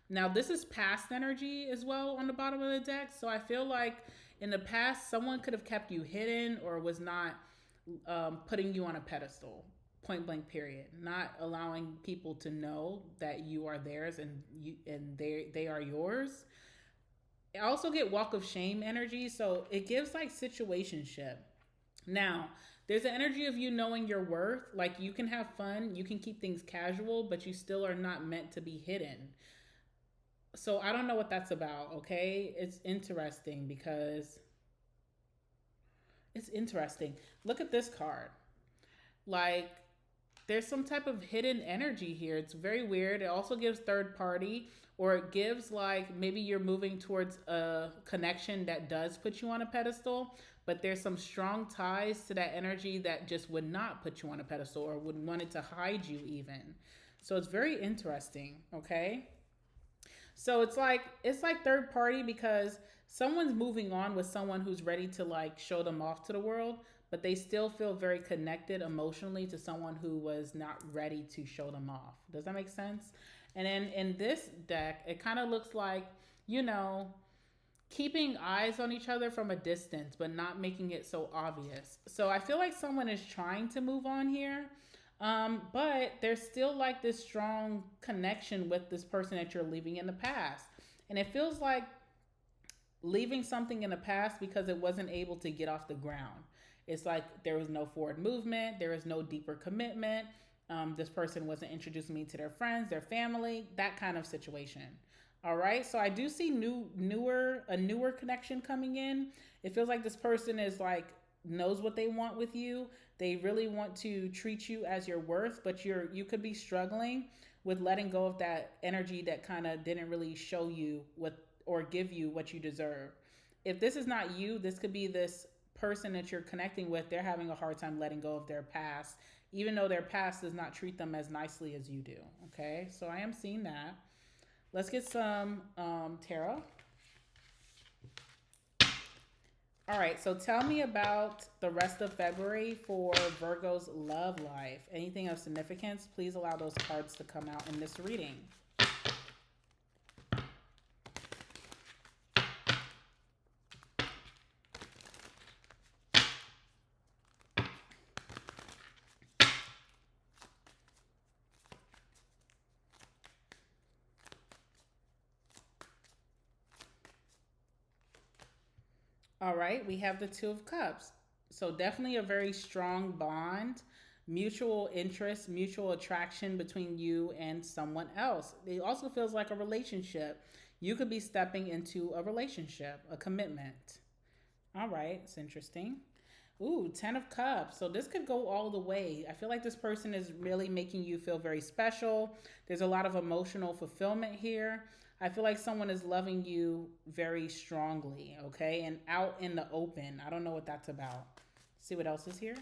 Now, this is past energy as well on the bottom of the deck. So I feel like in the past, someone could have kept you hidden or was not putting you on a pedestal, point blank, period. Not allowing people to know that you are theirs and they are yours. I also get walk of shame energy. So it gives like situationship. Now, there's an energy of you knowing your worth. Like you can have fun, you can keep things casual, but you still are not meant to be hidden. So I don't know what that's about, okay? It's interesting because it's interesting. Look at this card. Like there's some type of hidden energy here. It's very weird. It also gives third party, or it gives like maybe you're moving towards a connection that does put you on a pedestal, but there's some strong ties to that energy that just would not put you on a pedestal or would want it to hide you even. So it's very interesting, okay? So it's like third party because someone's moving on with someone who's ready to like show them off to the world, but they still feel very connected emotionally to someone who was not ready to show them off. Does that make sense? And then in this deck, it kind of looks like, you know, keeping eyes on each other from a distance, but not making it so obvious. So I feel like someone is trying to move on here, but there's still like this strong connection with this person that you're leaving in the past. And it feels like leaving something in the past because it wasn't able to get off the ground. It's like there was no forward movement, there was no deeper commitment. This person wasn't introducing me to their friends, their family, that kind of situation. All right, so I do see a newer connection coming in. It feels like this person is like knows what they want with you. They really want to treat you as your worth, but you could be struggling with letting go of that energy that kind of didn't really show you what or give you what you deserve. If this is not you, this could be this person that you're connecting with. They're having a hard time letting go of their past, even though their past does not treat them as nicely as you do. Okay, so I am seeing that. Let's get some tarot. All right, so tell me about the rest of February for Virgo's love life. Anything of significance, please allow those cards to come out in this reading. All right, we have the Two of Cups. So definitely a very strong bond, mutual interest, mutual attraction between you and someone else. It also feels like a relationship. You could be stepping into a relationship, a commitment. All right, it's interesting. Ooh, 10 of Cups. So this could go all the way. I feel like this person is really making you feel very special. There's a lot of emotional fulfillment here. I feel like someone is loving you very strongly, okay? And out in the open. I don't know what that's about. See what else is here?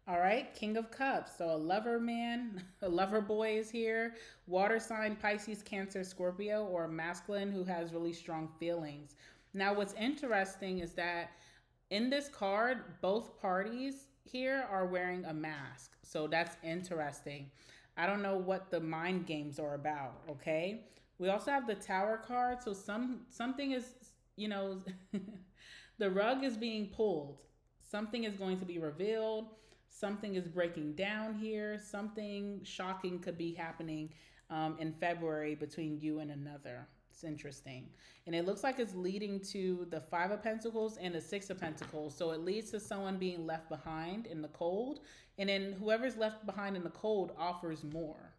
All right, King of Cups. So a lover man, a lover boy is here. Water sign, Pisces, Cancer, Scorpio, or a masculine who has really strong feelings. Now, what's interesting is that in this card, both parties here are wearing a mask. So that's interesting. I don't know what the mind games are about, okay? We also have the Tower card. So something is, you know, the rug is being pulled. Something is going to be revealed. Something is breaking down here. Something shocking could be happening in February between you and another. It's interesting. And it looks like it's leading to the Five of Pentacles and the Six of Pentacles. So it leads to someone being left behind in the cold. And then whoever's left behind in the cold offers more.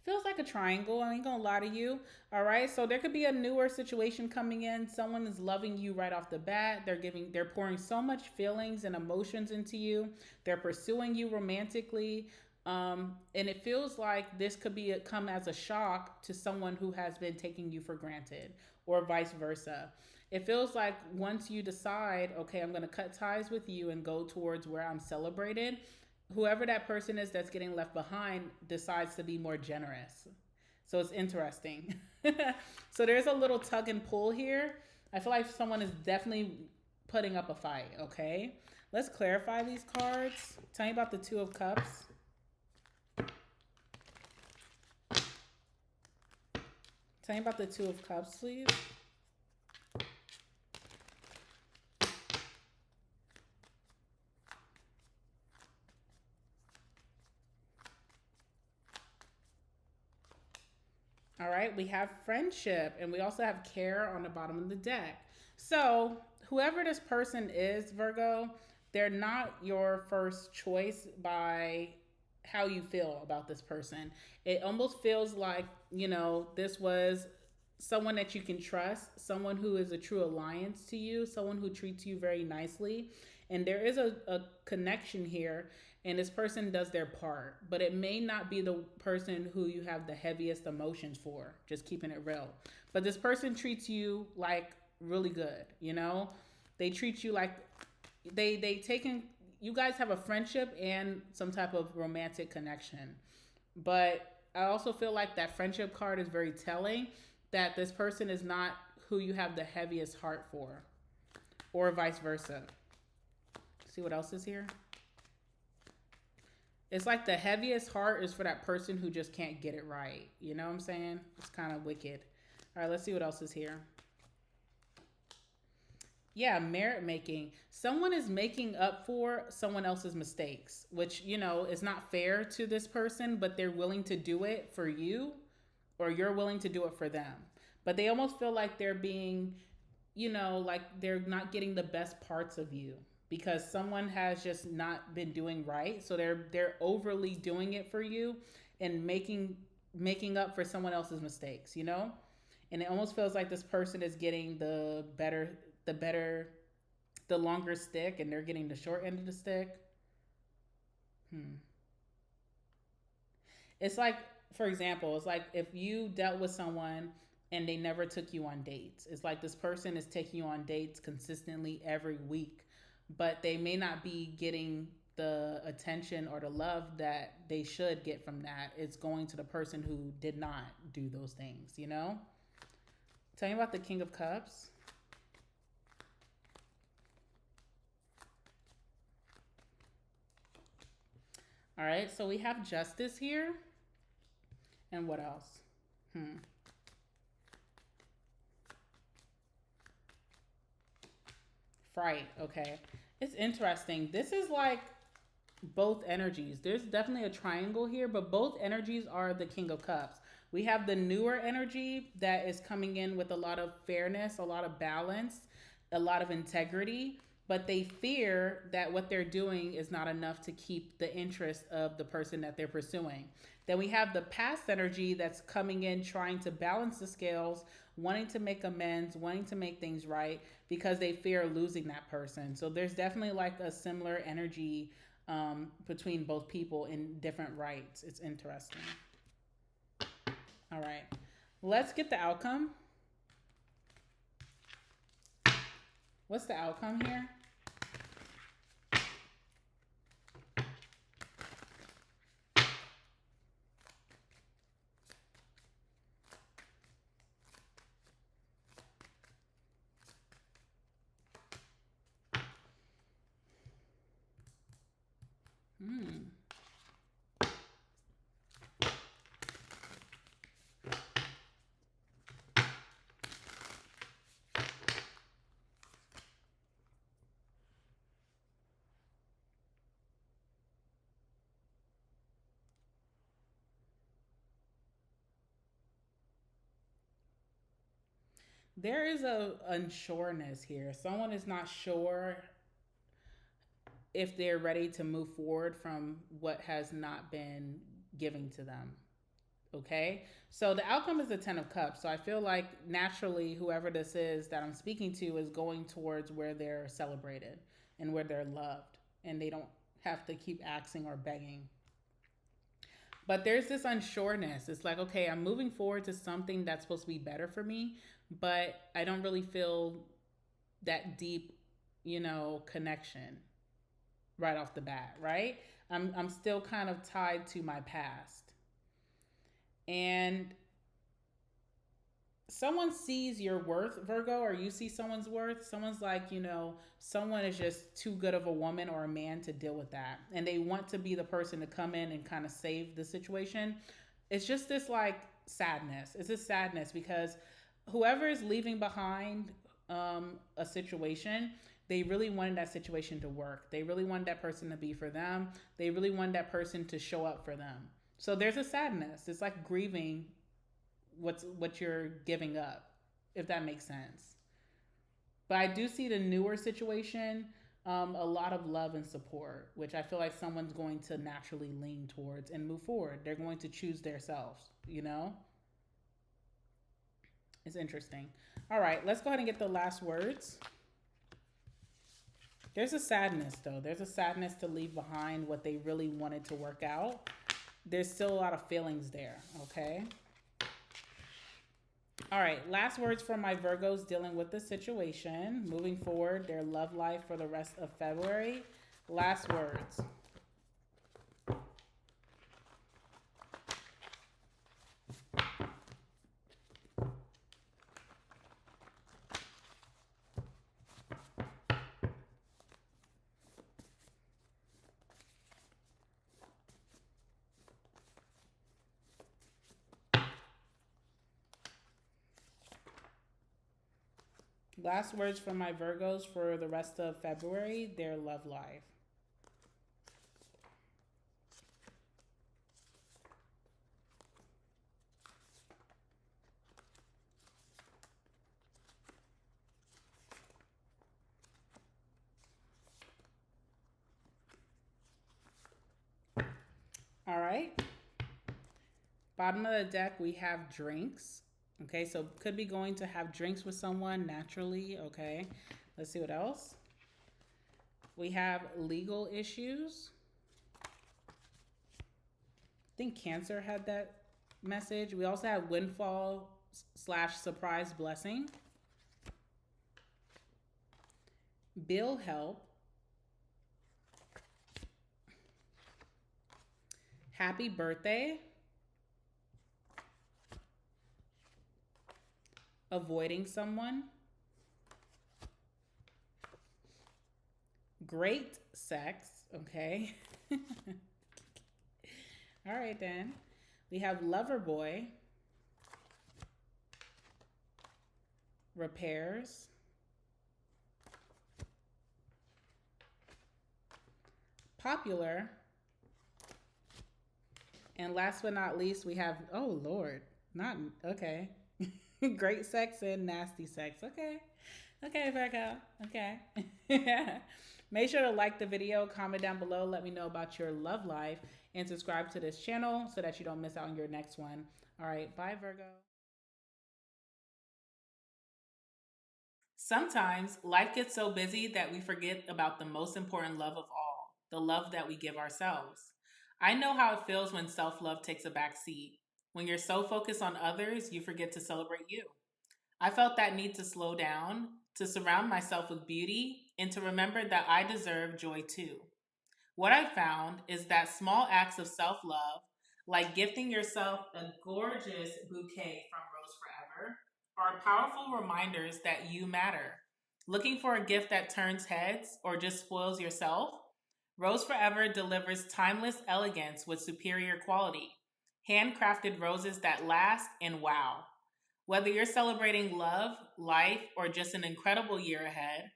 Feels like a triangle. I ain't gonna lie to you. All right. So there could be a newer situation coming in. Someone is loving you right off the bat. They're pouring so much feelings and emotions into you. They're pursuing you romantically. And it feels like this could come as a shock to someone who has been taking you for granted, or vice versa. It feels like once you decide, okay, I'm going to cut ties with you and go towards where I'm celebrated, whoever that person is that's getting left behind decides to be more generous. So it's interesting. So there's a little tug and pull here. I feel like someone is definitely putting up a fight, okay? Let's clarify these cards. Tell me about the Two of Cups. Tell me about the Two of Cups, please. All right, we have friendship, and we also have care on the bottom of the deck. So whoever this person is, Virgo, they're not your first choice by how you feel about this person. It almost feels like, this was someone that you can trust, someone who is a true alliance to you, someone who treats you very nicely. And there is a connection here, and this person does their part, but it may not be the person who you have the heaviest emotions for, just keeping it real. But this person treats you like really good, They treat you like you guys have a friendship and some type of romantic connection. But I also feel like that friendship card is very telling that this person is not who you have the heaviest heart for, or vice versa. See what else is here? It's like the heaviest heart is for that person who just can't get it right. You know what I'm saying? It's kind of wicked. All right, let's see what else is here. Yeah, merit making. Someone is making up for someone else's mistakes, which, is not fair to this person, but they're willing to do it for you, or you're willing to do it for them. But they almost feel like they're being, like they're not getting the best parts of you because someone has just not been doing right. So they're overly doing it for you and making up for someone else's mistakes, And it almost feels like this person is getting the longer stick, and they're getting the short end of the stick. It's like, for example, it's like if you dealt with someone and they never took you on dates. It's like this person is taking you on dates consistently every week, but they may not be getting the attention or the love that they should get from that. It's going to the person who did not do those things, Tell me about the King of Cups. All right, so we have justice here. And what else? Fright, okay. It's interesting. This is like both energies. There's definitely a triangle here, but both energies are the King of Cups. We have the newer energy that is coming in with a lot of fairness, a lot of balance, a lot of integrity, but they fear that what they're doing is not enough to keep the interest of the person that they're pursuing. Then we have the past energy that's coming in, trying to balance the scales, wanting to make amends, wanting to make things right because they fear losing that person. So there's definitely like a similar energy between both people in different rights. It's interesting. All right, let's get the outcome. What's the outcome here? There is a unsureness here. Someone is not sure if they're ready to move forward from what has not been given to them. Okay, so the outcome is the 10 of Cups. So I feel like naturally whoever this is that I'm speaking to is going towards where they're celebrated and where they're loved, and they don't have to keep asking or begging. But there's this unsureness. It's like, okay, I'm moving forward to something that's supposed to be better for me, but I don't really feel that deep, connection right off the bat, right? I'm still kind of tied to my past. And someone sees your worth, Virgo, or you see someone's worth. Someone's like, someone is just too good of a woman or a man to deal with that. And they want to be the person to come in and kind of save the situation. It's just this like sadness. It's this sadness because whoever is leaving behind a situation, they really wanted that situation to work. They really wanted that person to be for them. They really wanted that person to show up for them. So there's a sadness. It's like grieving what you're giving up, if that makes sense. But I do see the newer situation, a lot of love and support, which I feel like someone's going to naturally lean towards and move forward. They're going to choose themselves. It's interesting. All right, let's go ahead and get the last words. There's a sadness, though. There's a sadness to leave behind what they really wanted to work out. There's still a lot of feelings there, okay? All right, last words for my Virgos dealing with the situation. Moving forward, their love life for the rest of February. Last words. Last words from my Virgos for the rest of February, their love life. All right. Bottom of the deck, we have drinks. Okay, so could be going to have drinks with someone naturally. Okay, let's see what else. We have legal issues. I think Cancer had that message. We also have windfall / surprise blessing. Bill help. Happy birthday. Avoiding someone. Great sex, okay? All right then. We have lover boy. Repairs. Popular. And last but not least, we have, oh Lord, not, okay. Great sex and nasty sex. Okay. Okay, Virgo. Okay. Make sure to like the video, comment down below, let me know about your love life, and subscribe to this channel so that you don't miss out on your next one. All right. Bye, Virgo. Sometimes life gets so busy that we forget about the most important love of all, the love that we give ourselves. I know how it feels when self-love takes a back seat. When you're so focused on others, you forget to celebrate you. I felt that need to slow down, to surround myself with beauty, and to remember that I deserve joy too. What I found is that small acts of self love, like gifting yourself a gorgeous bouquet from Rose Forever, are powerful reminders that you matter. Looking for a gift that turns heads or just spoils yourself? Rose Forever delivers timeless elegance with superior quality, handcrafted roses that last and wow. Whether you're celebrating love, life, or just an incredible year ahead,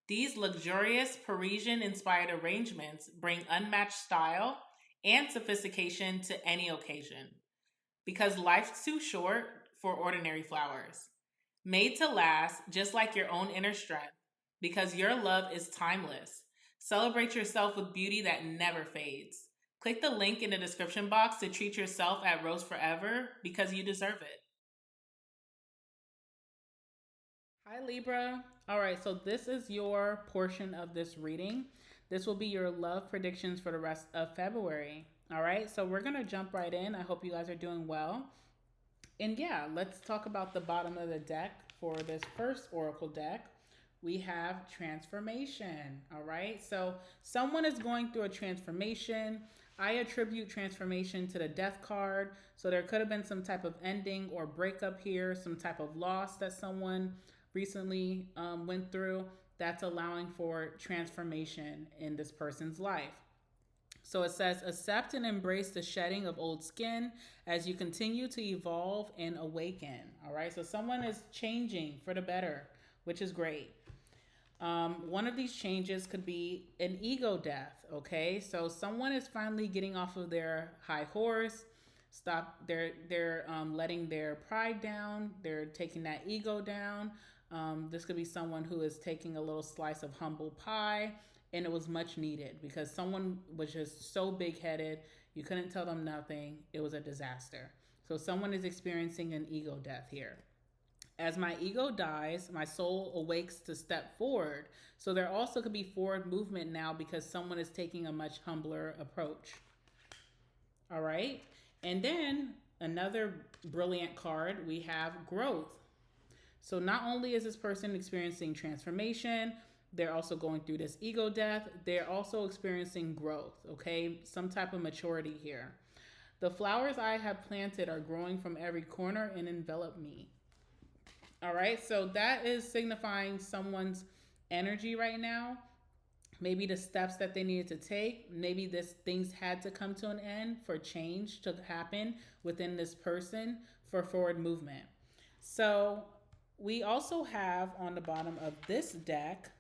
these luxurious Parisian inspired arrangements bring unmatched style and sophistication to any occasion. Because life's too short for ordinary flowers. Made to last, just like your own inner strength, because your love is timeless. Celebrate yourself with beauty that never fades. Click the link in the description box to treat yourself at Rose Forever because you deserve it. Hi, Libra. All right, so this is your portion of this reading. This will be your love predictions for the rest of February. All right, so we're going to jump right in. I hope you guys are doing well. And yeah, let's talk about the bottom of the deck for this first oracle deck. we have transformation. All right. So someone is going through a transformation. I attribute transformation to the death card. So there could have been some type of ending or breakup here, some type of loss that someone recently went through that's allowing for transformation in this person's life. So it says, accept and embrace the shedding of old skin as you continue to evolve and awaken. All right. So someone is changing for the better, which is great. One of these changes could be an ego death. Okay. So someone is finally getting off of their high horse. They're letting their pride down. They're taking that ego down. This could be someone who is taking a little slice of humble pie. And it was much needed because someone was just so big-headed. You couldn't tell them nothing. It was a disaster. So someone is experiencing an ego death here. As my ego dies, my soul awakes to step forward. So there also could be forward movement now because someone is taking a much humbler approach. All right. And then another brilliant card, we have growth. So not only is this person experiencing transformation, they're also going through this ego death. They're also experiencing growth, okay? Some type of maturity here. The flowers I have planted are growing from every corner and envelop me. All right, so that is signifying someone's energy right now. Maybe the steps that they needed to take. Maybe things had to come to an end for change to happen within this person for forward movement. So we also have on the bottom of this deck,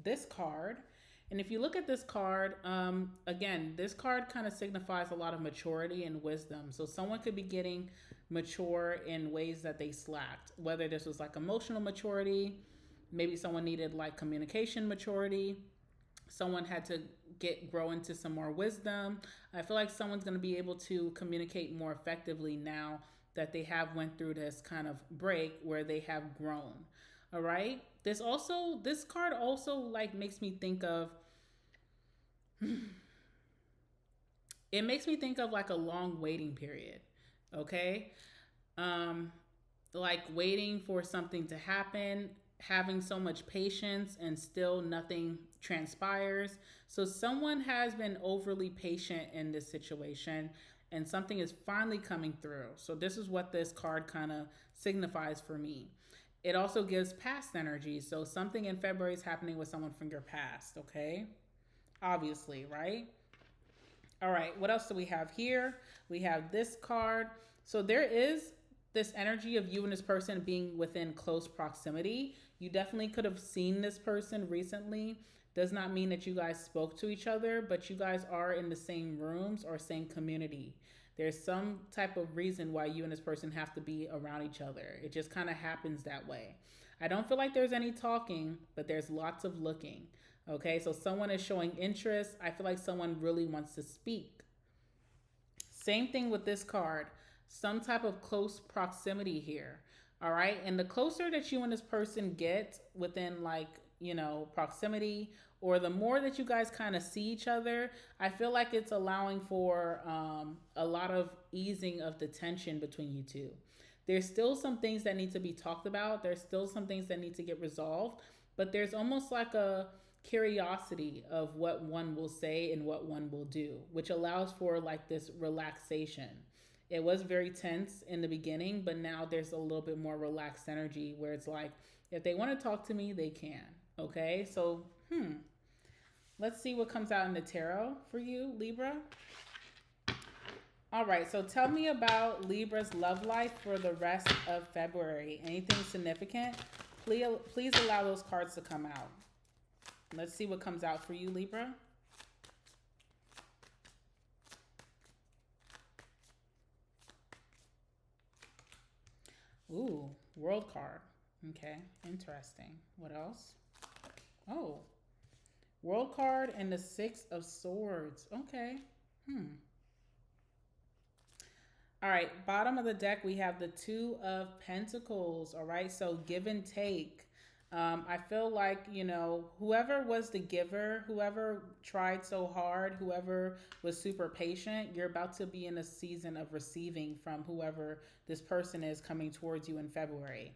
this card. And if you look at this card, again, this card kind of signifies a lot of maturity and wisdom. So someone could be getting mature in ways that they slacked, whether this was like emotional maturity, maybe someone needed like communication maturity, someone had to grow into some more wisdom. I feel like someone's going to be able to communicate more effectively now that they have went through this kind of break where they have grown. All right. This card also like makes me think of, it makes me think of like a long waiting period. Okay. Like waiting for something to happen, having so much patience and still nothing transpires. So someone has been overly patient in this situation and something is finally coming through. So this is what this card kind of signifies for me. It also gives past energy. So something in February is happening with someone from your past, okay? Obviously, right? All right, what else do we have here? We have this card. So there is this energy of you and this person being within close proximity. You definitely could have seen this person recently. Does not mean that you guys spoke to each other, but you guys are in the same rooms or same community. There's some type of reason why you and this person have to be around each other. It just kind of happens that way. I don't feel like there's any talking, but there's lots of looking. Okay, so someone is showing interest. I feel like someone really wants to speak. Same thing with this card. Some type of close proximity here. All right, and the closer that you and this person get within like, proximity, or the more that you guys kind of see each other, I feel like it's allowing for a lot of easing of the tension between you two. There's still some things that need to be talked about. There's still some things that need to get resolved, but there's almost like a curiosity of what one will say and what one will do, which allows for like this relaxation. It was very tense in the beginning, but now there's a little bit more relaxed energy where it's like, if they want to talk to me, they can. Okay, so let's see what comes out in the tarot for you, Libra. All right, so tell me about Libra's love life for the rest of February. Anything significant? Please allow those cards to come out. Let's see what comes out for you, Libra. Ooh, World card. Okay, interesting. What else? Oh, World card and the Six of Swords. Okay. All right, bottom of the deck, we have the Two of Pentacles. All right, so give and take. I feel like, whoever was the giver, whoever tried so hard, whoever was super patient, you're about to be in a season of receiving from whoever this person is coming towards you in February.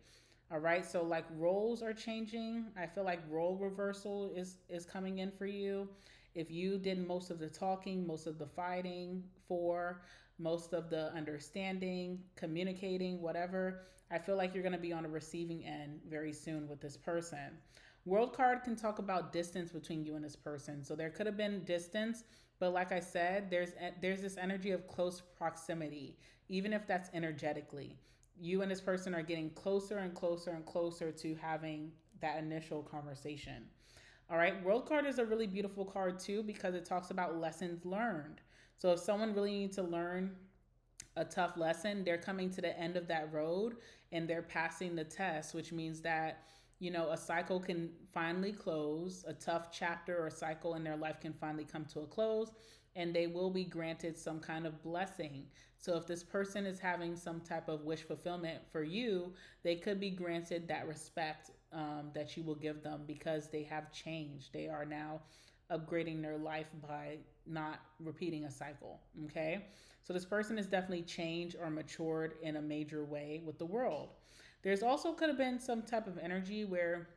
All right, so like roles are changing. I feel like role reversal is coming in for you. If you did most of the talking, most of the fighting for, most of the understanding, communicating, whatever, I feel like you're going to be on a receiving end very soon with this person. World card can talk about distance between you and this person. So there could have been distance, but like I said, there's this energy of close proximity, even if that's energetically. You and this person are getting closer and closer and closer to having that initial conversation. All right, world card is a really beautiful card too because it talks about lessons learned. So if someone really needs to learn a tough lesson, they're coming to the end of that road and they're passing the test, which means that, you know, a cycle can finally close, a tough chapter or cycle in their life can finally come to a close, and they will be granted some kind of blessing. So if this person is having some type of wish fulfillment for you, they could be granted that respect that you will give them because they have changed. They are now upgrading their life by not repeating a cycle. Okay. So this person has definitely changed or matured in a major way with the world. There's also could have been some type of energy where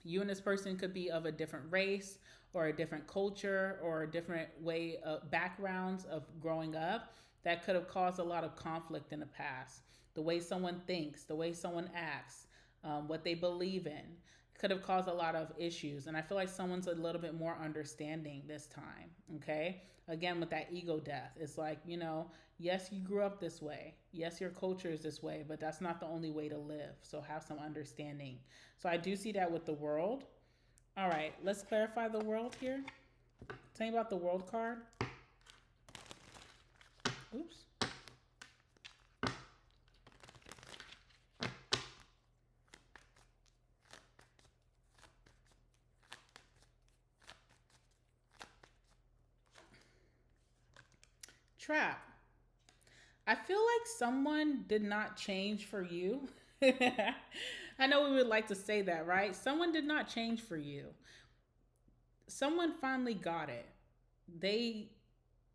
you and this person could be of a different race or a different culture or a different way of backgrounds of growing up that could have caused a lot of conflict in the past. The way someone thinks, the way someone acts, what they believe in could have caused a lot of issues. And I feel like someone's a little bit more understanding this time. Okay. Again, with that ego death, it's like, you know, yes, you grew up this way. Yes, your culture is this way, but that's not the only way to live. So have some understanding. So I do see that with the world. All right, let's clarify the world here. Tell me about the world card. Oops. Trap. I feel like someone did not change for you. I know we would like to say that, right? Someone did not change for you. Someone finally got it. They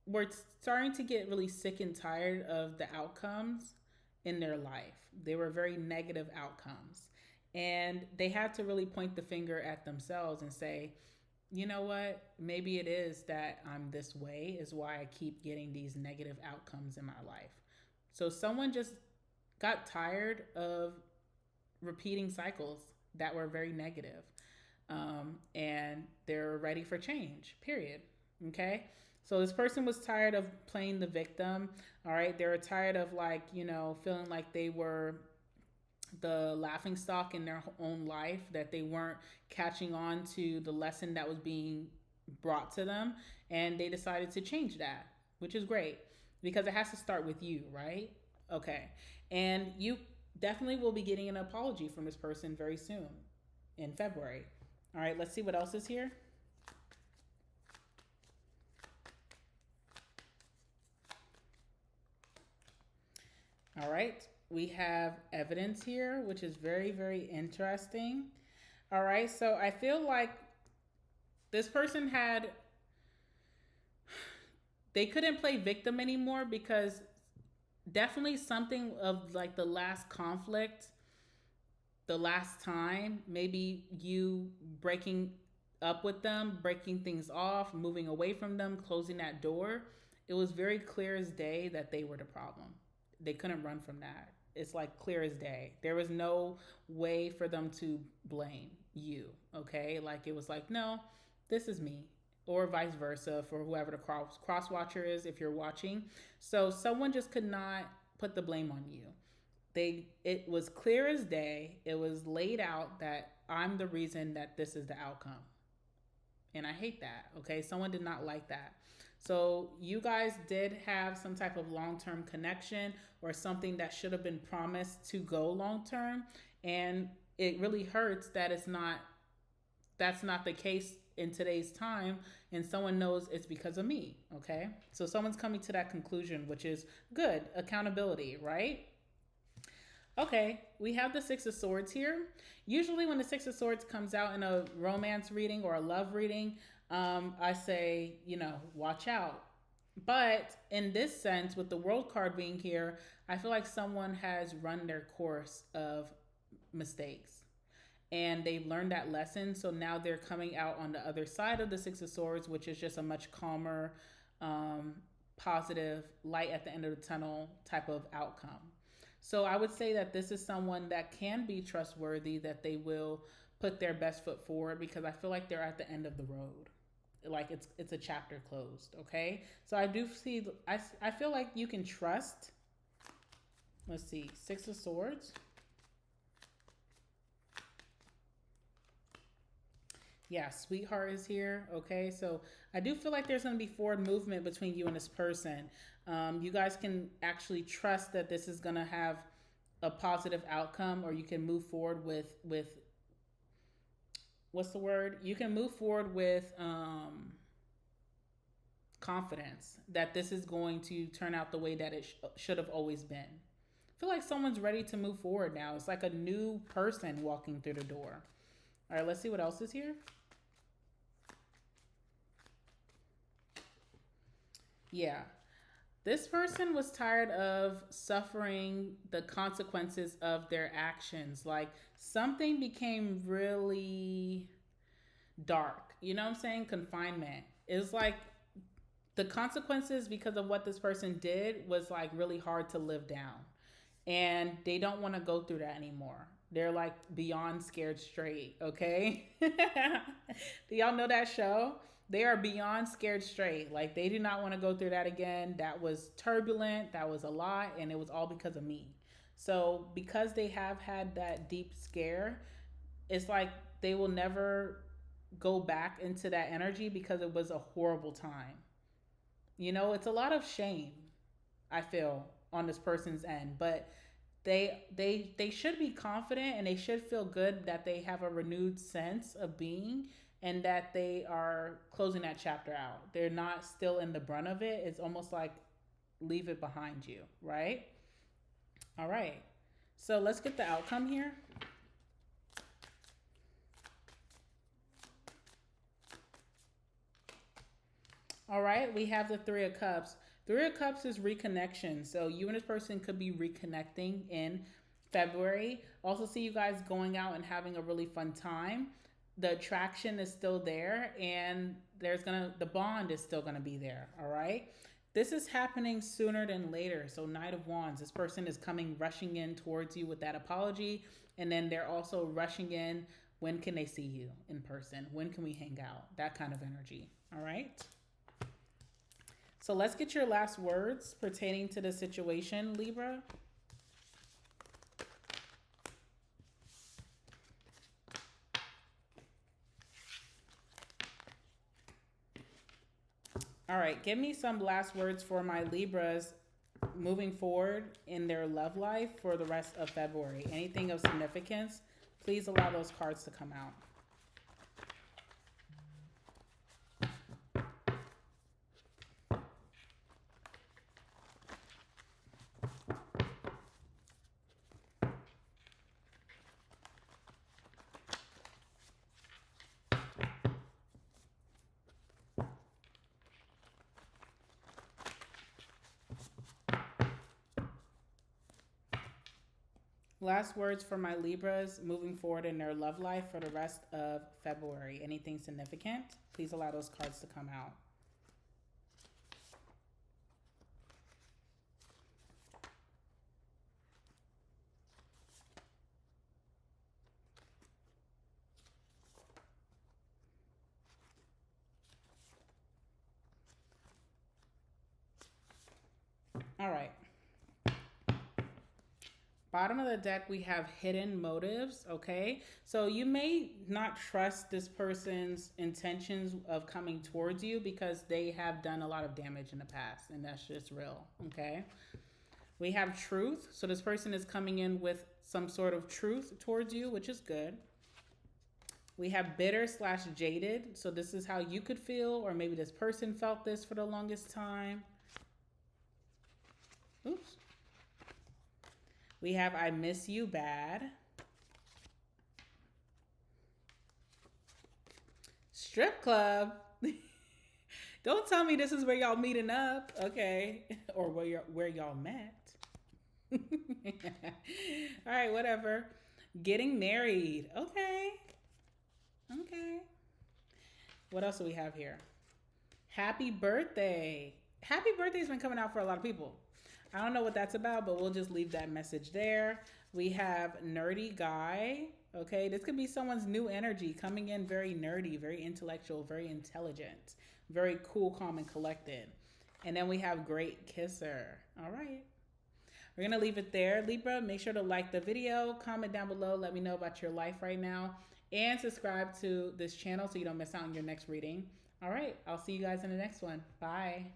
were starting to get really sick and tired of the outcomes in their life. They were very negative outcomes. And they had to really point the finger at themselves and say, you know what? Maybe it is that I'm this way, is why I keep getting these negative outcomes in my life. So someone just got tired of repeating cycles that were very negative. And they're ready for change, period. Okay. So this person was tired of playing the victim. All right. They were tired of, like, you know, feeling like they were the laughing stock in their own life, that they weren't catching on to the lesson that was being brought to them. And they decided to change that, which is great because it has to start with you, right? Okay. And you definitely will be getting an apology from this person very soon in February. All right, let's see what else is here. All right, we have evidence here, which is very, very interesting. All right, so I feel like this person they couldn't play victim anymore because definitely something of like the last conflict, the last time, maybe you breaking up with them, breaking things off, moving away from them, closing that door. It was very clear as day that they were the problem. They couldn't run from that. It's like clear as day. There was no way for them to blame you, okay? Like it was like, no, this is me, or vice versa for whoever the cross watcher is if you're watching. So someone just could not put the blame on you. It was clear as day. It was laid out that I'm the reason that this is the outcome. And I hate that, okay? Someone did not like that. So you guys did have some type of long-term connection or something that should have been promised to go long-term, and it really hurts that that's not the case in today's time, and someone knows it's because of me, okay? So someone's coming to that conclusion, which is good. Accountability, right? Okay, we have the Six of Swords here. Usually when the Six of Swords comes out in a romance reading or a love reading, I say, you know, watch out. But in this sense, with the World card being here, I feel like someone has run their course of mistakes. And they've learned that lesson. So now they're coming out on the other side of the Six of Swords, which is just a much calmer, positive, light at the end of the tunnel type of outcome. So I would say that this is someone that can be trustworthy, that they will put their best foot forward, because I feel like they're at the end of the road. Like it's a chapter closed, okay? So I do see, I feel like you can trust. Let's see, Six of Swords. Yeah, sweetheart is here, okay? So I do feel like there's going to be forward movement between you and this person. You guys can actually trust that this is going to have a positive outcome, or you can move forward with what's the word? You can move forward with confidence that this is going to turn out the way that it should have always been. I feel like someone's ready to move forward now. It's like a new person walking through the door. All right, let's see what else is here. Yeah. This person was tired of suffering the consequences of their actions. Like something became really dark. You know what I'm saying? Confinement. It's like the consequences because of what this person did was like really hard to live down. And they don't want to go through that anymore. They're like beyond scared straight, okay? Do y'all know that show? They are beyond scared straight. Like they do not want to go through that again. That was turbulent. That was a lot. And it was all because of me. So because they have had that deep scare, it's like they will never go back into that energy because it was a horrible time. You know, it's a lot of shame, I feel, on this person's end. But they should be confident, and they should feel good that they have a renewed sense of being, and that they are closing that chapter out. They're not still in the brunt of it. It's almost like leave it behind you, right? All right. So let's get the outcome here. All right, we have the Three of Cups. Three of Cups is reconnection. So you and this person could be reconnecting in February. Also see you guys going out and having a really fun time. The attraction is still there, and the bond is still gonna be there. All right. This is happening sooner than later. So Knight of Wands, this person is rushing in towards you with that apology. And then they're also rushing in. When can they see you in person? When can we hang out? That kind of energy. All right. So let's get your last words pertaining to the situation, Libra. All right, give me some last words for my Libras moving forward in their love life for the rest of February. Anything of significance, please allow those cards to come out. Last words for my Libras moving forward in their love life for the rest of February. Anything significant? Please allow those cards to come out. All right. Bottom of the deck, we have hidden motives, okay? So you may not trust this person's intentions of coming towards you because they have done a lot of damage in the past, and that's just real, okay? We have truth. So this person is coming in with some sort of truth towards you, which is good. We have bitter/jaded. So this is how you could feel, or maybe this person felt this for the longest time. Oops. We have I miss you bad. Strip club. Don't tell me this is where y'all meeting up, okay? Or where y'all met. All right, whatever. Getting married. Okay. Okay. What else do we have here? Happy birthday. Happy birthday's been coming out for a lot of people. I don't know what that's about, but we'll just leave that message there. We have nerdy guy. Okay, this could be someone's new energy coming in very nerdy, very intellectual, very intelligent, very cool, calm, and collected. And then we have great kisser. All right. We're going to leave it there. Libra, make sure to like the video, comment down below, let me know about your life right now, and subscribe to this channel so you don't miss out on your next reading. All right, I'll see you guys in the next one. Bye.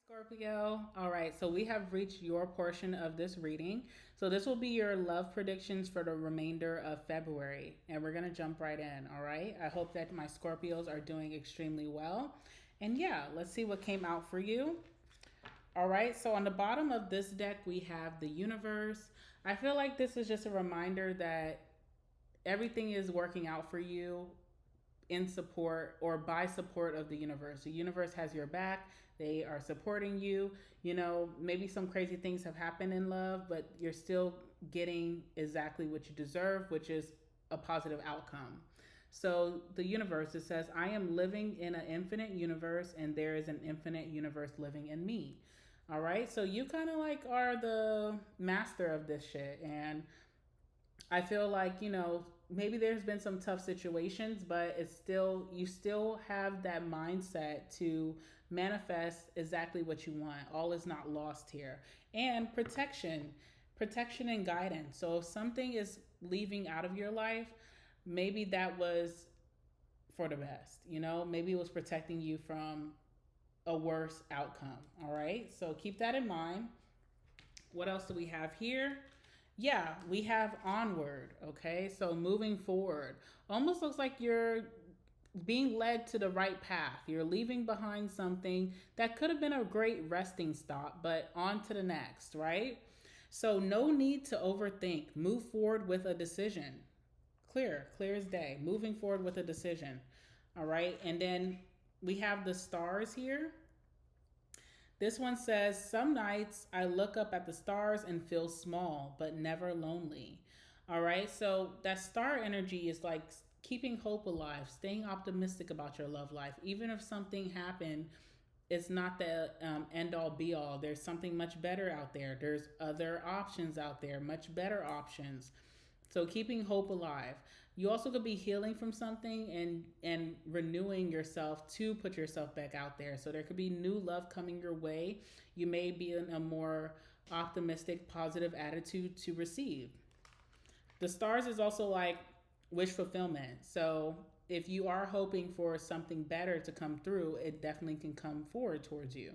Scorpio. All right, so we have reached your portion of this reading. So this will be your love predictions for the remainder of February, and we're going to jump right in. All right, I hope that my Scorpios are doing extremely well. And yeah, let's see what came out for you. All right, so on the bottom of this deck, we have the universe. I feel like this is just a reminder that everything is working out for you in support or by support of the universe. The universe has your back. They are supporting you. You know, maybe some crazy things have happened in love, but you're still getting exactly what you deserve, which is a positive outcome. So the universe, it says, I am living in an infinite universe and there is an infinite universe living in me. All right. So you kind of like are the master of this shit. And I feel like, you know, maybe there's been some tough situations, but it's still, you still have that mindset to manifest exactly what you want. All is not lost here. And protection and guidance. So if something is leaving out of your life, maybe that was for the best, you know, maybe it was protecting you from a worse outcome. All right. So keep that in mind. What else do we have here? Yeah, we have onward. Okay. So moving forward, almost looks like you're being led to the right path. You're leaving behind something that could have been a great resting stop, but on to the next, right? So no need to overthink. Move forward with a decision. Clear as day. Moving forward with a decision. All right. And then we have the stars here. This one says, some nights I look up at the stars and feel small, but never lonely. All right. So that star energy is like keeping hope alive, staying optimistic about your love life. Even if something happened, it's not the end all be all. There's something much better out there. There's other options out there, much better options. So keeping hope alive. You also could be healing from something and renewing yourself to put yourself back out there. So there could be new love coming your way. You may be in a more optimistic, positive attitude to receive. The stars is also like wish fulfillment. So if you are hoping for something better to come through, it definitely can come forward towards you.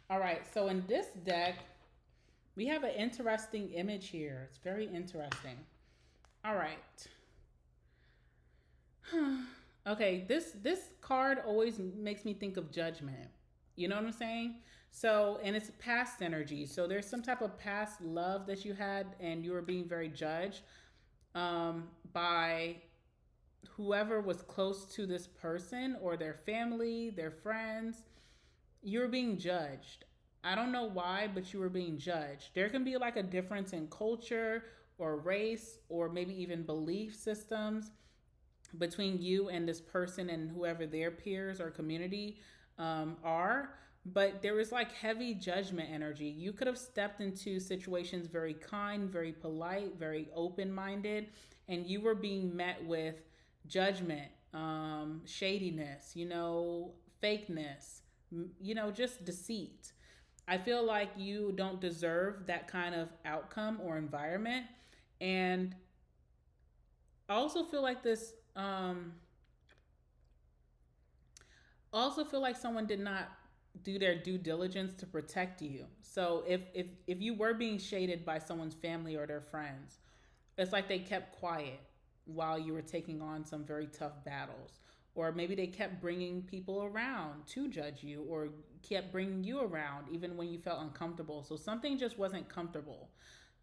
All right, so in this deck, we have an interesting image here. It's very interesting. All right. Okay, this card always makes me think of judgment. You know what I'm saying? So, and it's past energy. So there's some type of past love that you had and you were being very judged by whoever was close to this person or their family, their friends. You're being judged. I don't know why, but you were being judged. There can be like a difference in culture or race or maybe even belief systems between you and this person and whoever their peers or community are. But there was like heavy judgment energy. You could have stepped into situations very kind, very polite, very open-minded, and you were being met with judgment, shadiness, you know, fakeness, you know, just deceit. I feel like you don't deserve that kind of outcome or environment. And I also feel like this, also feel like someone did not do their due diligence to protect you. So if you were being shaded by someone's family or their friends, it's like they kept quiet while you were taking on some very tough battles. Or maybe they kept bringing people around to judge you or kept bringing you around even when you felt uncomfortable. So something just wasn't comfortable.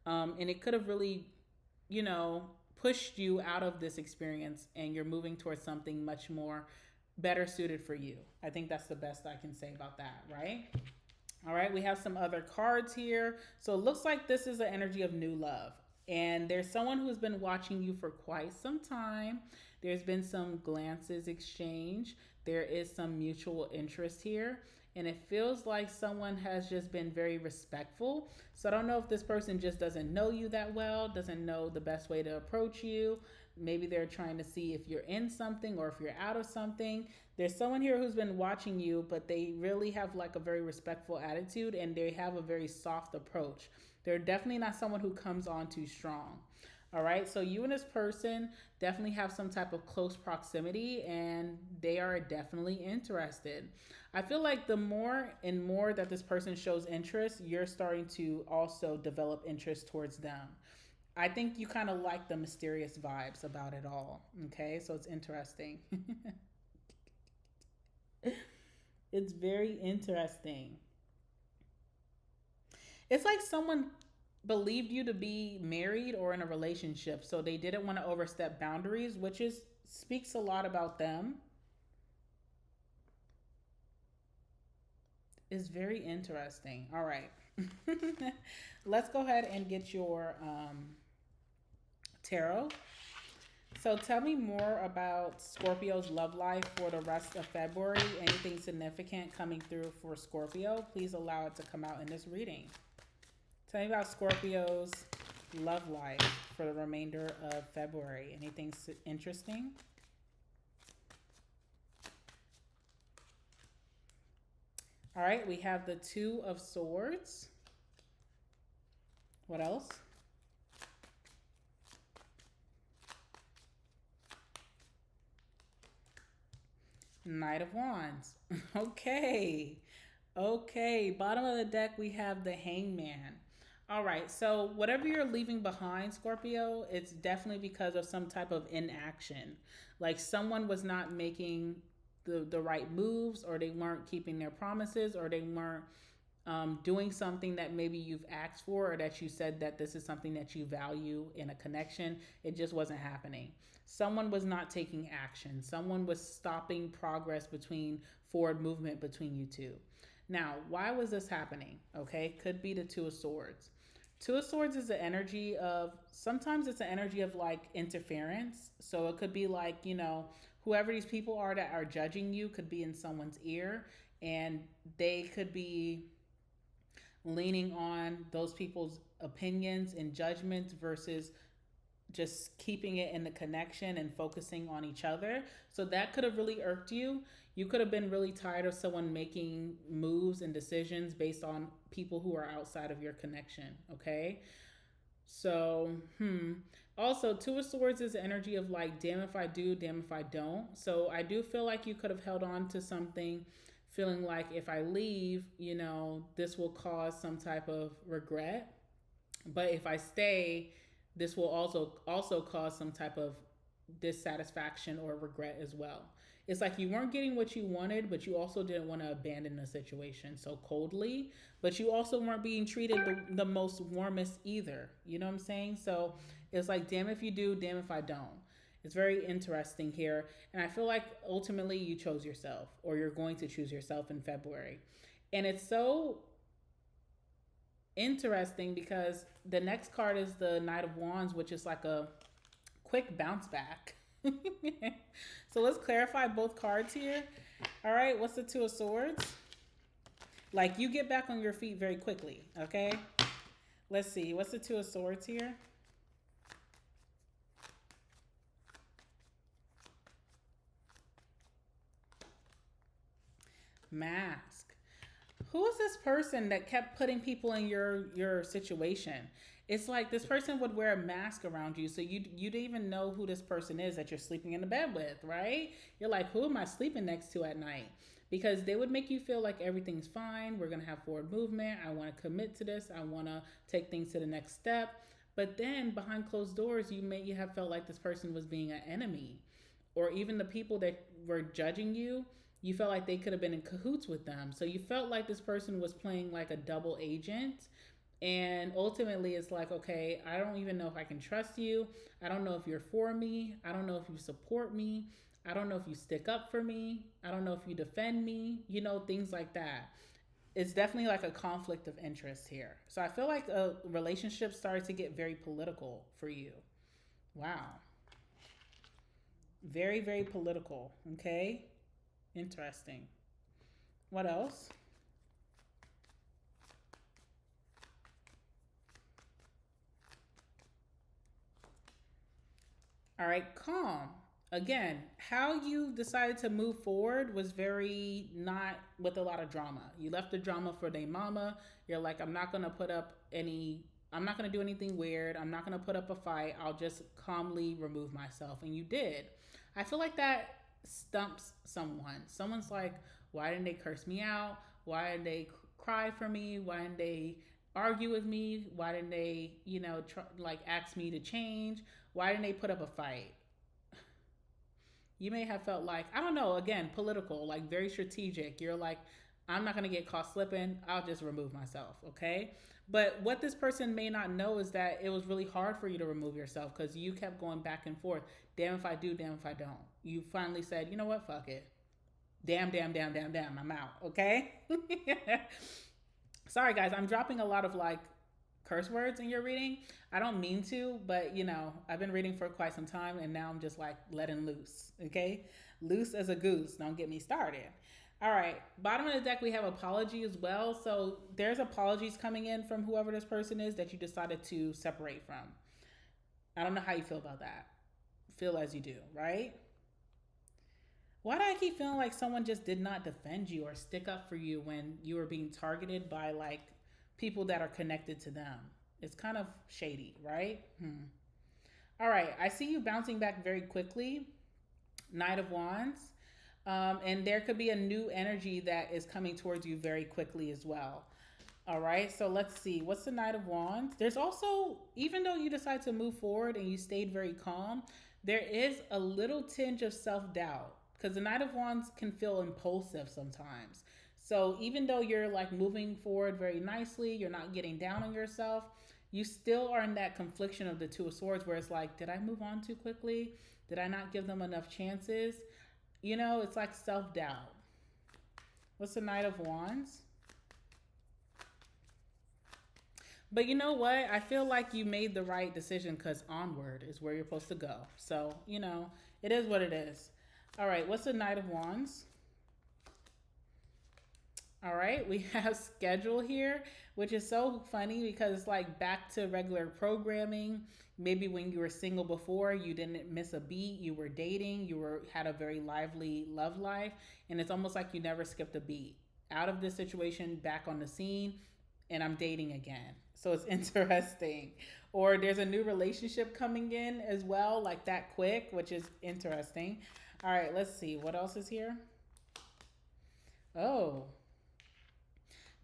And it could have really, you know, pushed you out of this experience and you're moving towards something much more better suited for you. I think that's the best I can say about that, right? All right, we have some other cards here. So it looks like this is an energy of new love. And there's someone who's been watching you for quite some time. There's been some glances exchanged. There is some mutual interest here. And it feels like someone has just been very respectful. So I don't know if this person just doesn't know you that well, doesn't know the best way to approach you. Maybe they're trying to see if you're in something or if you're out of something. There's someone here who's been watching you, but they really have like a very respectful attitude and they have a very soft approach. They're definitely not someone who comes on too strong. All right, so you and this person definitely have some type of close proximity and they are definitely interested. I feel like the more and more that this person shows interest, you're starting to also develop interest towards them. I think you kind of like the mysterious vibes about it all. Okay, so it's interesting. It's very interesting. It's like someone believed you to be married or in a relationship, so they didn't want to overstep boundaries, which is speaks a lot about them. It's very interesting. All right. Let's go ahead and get your tarot. So tell me more about Scorpio's love life for the rest of February. Anything significant coming through for Scorpio? Please allow it to come out in this reading. Tell me about Scorpio's love life for the remainder of February. Anything interesting? All right, we have the Two of Swords. What else? Knight of Wands. Okay. Okay. Bottom of the deck, we have the Hangman. All right. So, whatever you're leaving behind, Scorpio, it's definitely because of some type of inaction. Like someone was not making the right moves, or they weren't keeping their promises, or they weren't doing something that maybe you've asked for, or that you said that this is something that you value in a connection. It just wasn't happening. Someone was not taking action. Someone was stopping progress between forward movement between you two. Now, why was this happening? Okay, could be the Two of Swords. Two of Swords is the energy of, sometimes it's an energy of like interference. So it could be like, whoever these people are that are judging you could be in someone's ear, and they could be leaning on those people's opinions and judgments versus just keeping it in the connection and focusing on each other. So that could have really irked you. You could have been really tired of someone making moves and decisions based on people who are outside of your connection. Okay. So, Also, Two of Swords is the energy of like, damn if I do, damn if I don't. So I do feel like you could have held on to something, feeling like if I leave, this will cause some type of regret. But if I stay, this will also cause some type of dissatisfaction or regret as well. It's like you weren't getting what you wanted, but you also didn't want to abandon the situation so coldly, but you also weren't being treated the most warmest either. You know what I'm saying? So it's like, damn if you do, damn if I don't. It's very interesting here. And I feel like ultimately you chose yourself, or you're going to choose yourself in February. And it's so interesting because the next card is the Knight of Wands, which is like a quick bounce back. So let's clarify both cards here. All right, what's the Two of Swords? Like, you get back on your feet very quickly, okay? Let's see, what's the Two of Swords here? Mask. Who is this person that kept putting people in your situation? It's like this person would wear a mask around you, so you didn't even know who this person is that you're sleeping in the bed with, right? You're like, who am I sleeping next to at night? Because they would make you feel like everything's fine. We're gonna have forward movement. I want to commit to this. I want to take things to the next step. But then behind closed doors, you have felt like this person was being an enemy, or even the people that were judging you. You felt like they could have been in cahoots with them. So you felt like this person was playing like a double agent. And ultimately, it's like, okay, I don't even know if I can trust you. I don't know if you're for me. I don't know if you support me. I don't know if you stick up for me. I don't know if you defend me, things like that. It's definitely like a conflict of interest here. So I feel like a relationship started to get very political for you. Wow. Very, very political. Okay. Interesting. What else? All right, calm. Again, how you decided to move forward was very not with a lot of drama. You left the drama for their mama. You're like, I'm not going to put up any, I'm not going to do anything weird. I'm not going to put up a fight. I'll just calmly remove myself. And you did. I feel like that stumps someone. Someone's like, why didn't they curse me out? Why didn't they cry for me? Why didn't they argue with me? Why didn't they, like ask me to change? Why didn't they put up a fight? You may have felt like, I don't know, again, political, like very strategic. You're like, I'm not going to get caught slipping. I'll just remove myself. Okay. But what this person may not know is that it was really hard for you to remove yourself because you kept going back and forth. Damn if I do, damn if I don't. You finally said, you know what? Fuck it. Damn, damn, damn, damn, damn. I'm out. Okay. Sorry, guys. I'm dropping a lot of like curse words in your reading. I don't mean to, but I've been reading for quite some time and now I'm just like letting loose. Okay. Loose as a goose. Don't get me started. All right. Bottom of the deck, we have apology as well. So there's apologies coming in from whoever this person is that you decided to separate from. I don't know how you feel about that. Feel as you do, right? Why do I keep feeling like someone just did not defend you or stick up for you when you were being targeted by like people that are connected to them? It's kind of shady, right? All right. I see you bouncing back very quickly. Knight of Wands. And there could be a new energy that is coming towards you very quickly as well. All right. So let's see. What's the Knight of Wands? There's also, even though you decide to move forward and you stayed very calm, there is a little tinge of self-doubt because the Knight of Wands can feel impulsive sometimes. So even though you're like moving forward very nicely, you're not getting down on yourself, you still are in that confliction of the Two of Swords where it's like, did I move on too quickly? Did I not give them enough chances? It's like self-doubt. What's the Knight of Wands? But you know what? I feel like you made the right decision because onward is where you're supposed to go. So, it is what it is. All right, what's the Knight of Wands? All right, we have schedule here, which is so funny because it's like back to regular programming. Maybe when you were single before, you didn't miss a beat. You were dating. Had a very lively love life, and it's almost like you never skipped a beat. Out of this situation, back on the scene, and I'm dating again. So it's interesting. Or there's a new relationship coming in as well, like that quick, which is interesting. All right, let's see. What else is here? Oh.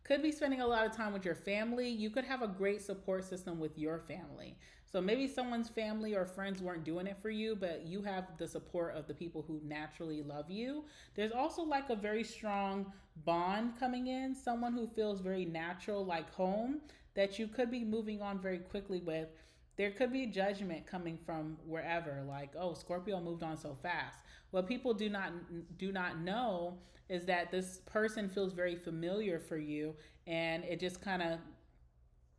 Could be spending a lot of time with your family. You could have a great support system with your family. So maybe someone's family or friends weren't doing it for you, but you have the support of the people who naturally love you. There's also like a very strong bond coming in, someone who feels very natural, like home, that you could be moving on very quickly with. There could be judgment coming from wherever, like, oh, Scorpio moved on so fast. What people do not know is that this person feels very familiar for you and it just kind of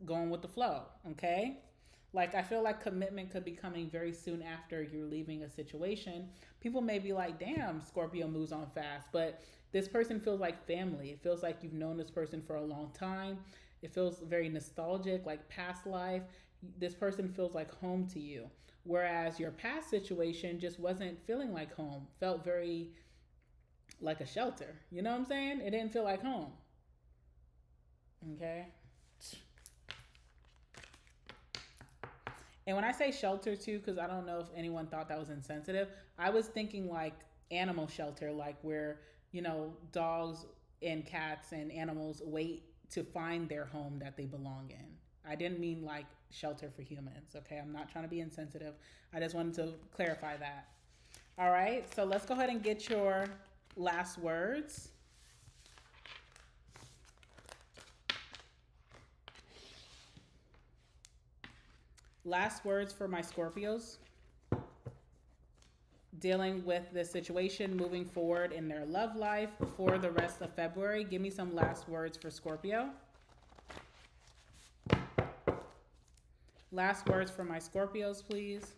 going with the flow, okay? Like, I feel like commitment could be coming very soon after you're leaving a situation. People may be like, damn, Scorpio moves on fast, but this person feels like family. It feels like you've known this person for a long time. It feels very nostalgic, like past life. This person feels like home to you. Whereas your past situation just wasn't feeling like home, felt very like a shelter. You know what I'm saying? It didn't feel like home. Okay. And when I say shelter too, because I don't know if anyone thought that was insensitive, I was thinking like animal shelter, like where, dogs and cats and animals wait to find their home that they belong in. I didn't mean like shelter for humans, okay? I'm not trying to be insensitive. I just wanted to clarify that. All right, so let's go ahead and get your last words. Last words for my Scorpios. dealing with this situation moving forward in their love life for the rest of February. Give me some last words for Scorpio. Last words for my Scorpios, please.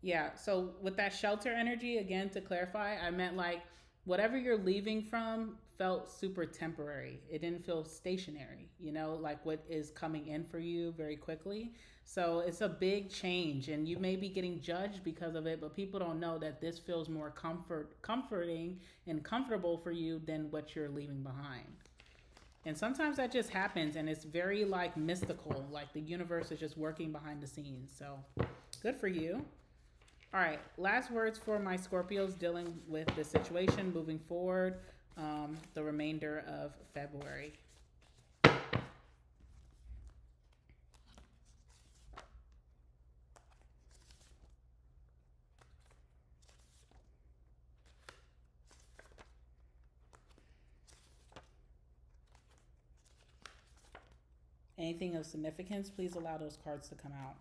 Yeah, so with that shelter energy, again, to clarify, I meant like whatever you're leaving from felt super temporary. It didn't feel stationary, like what is coming in for you very quickly. So it's a big change, and you may be getting judged because of it, but people don't know that this feels more comforting and comfortable for you than what you're leaving behind. And sometimes that just happens, and it's very like mystical, like the universe is just working behind the scenes. So good for you. All right, last words for my Scorpios dealing with the situation moving forward, the remainder of February. Anything of significance, please allow those cards to come out.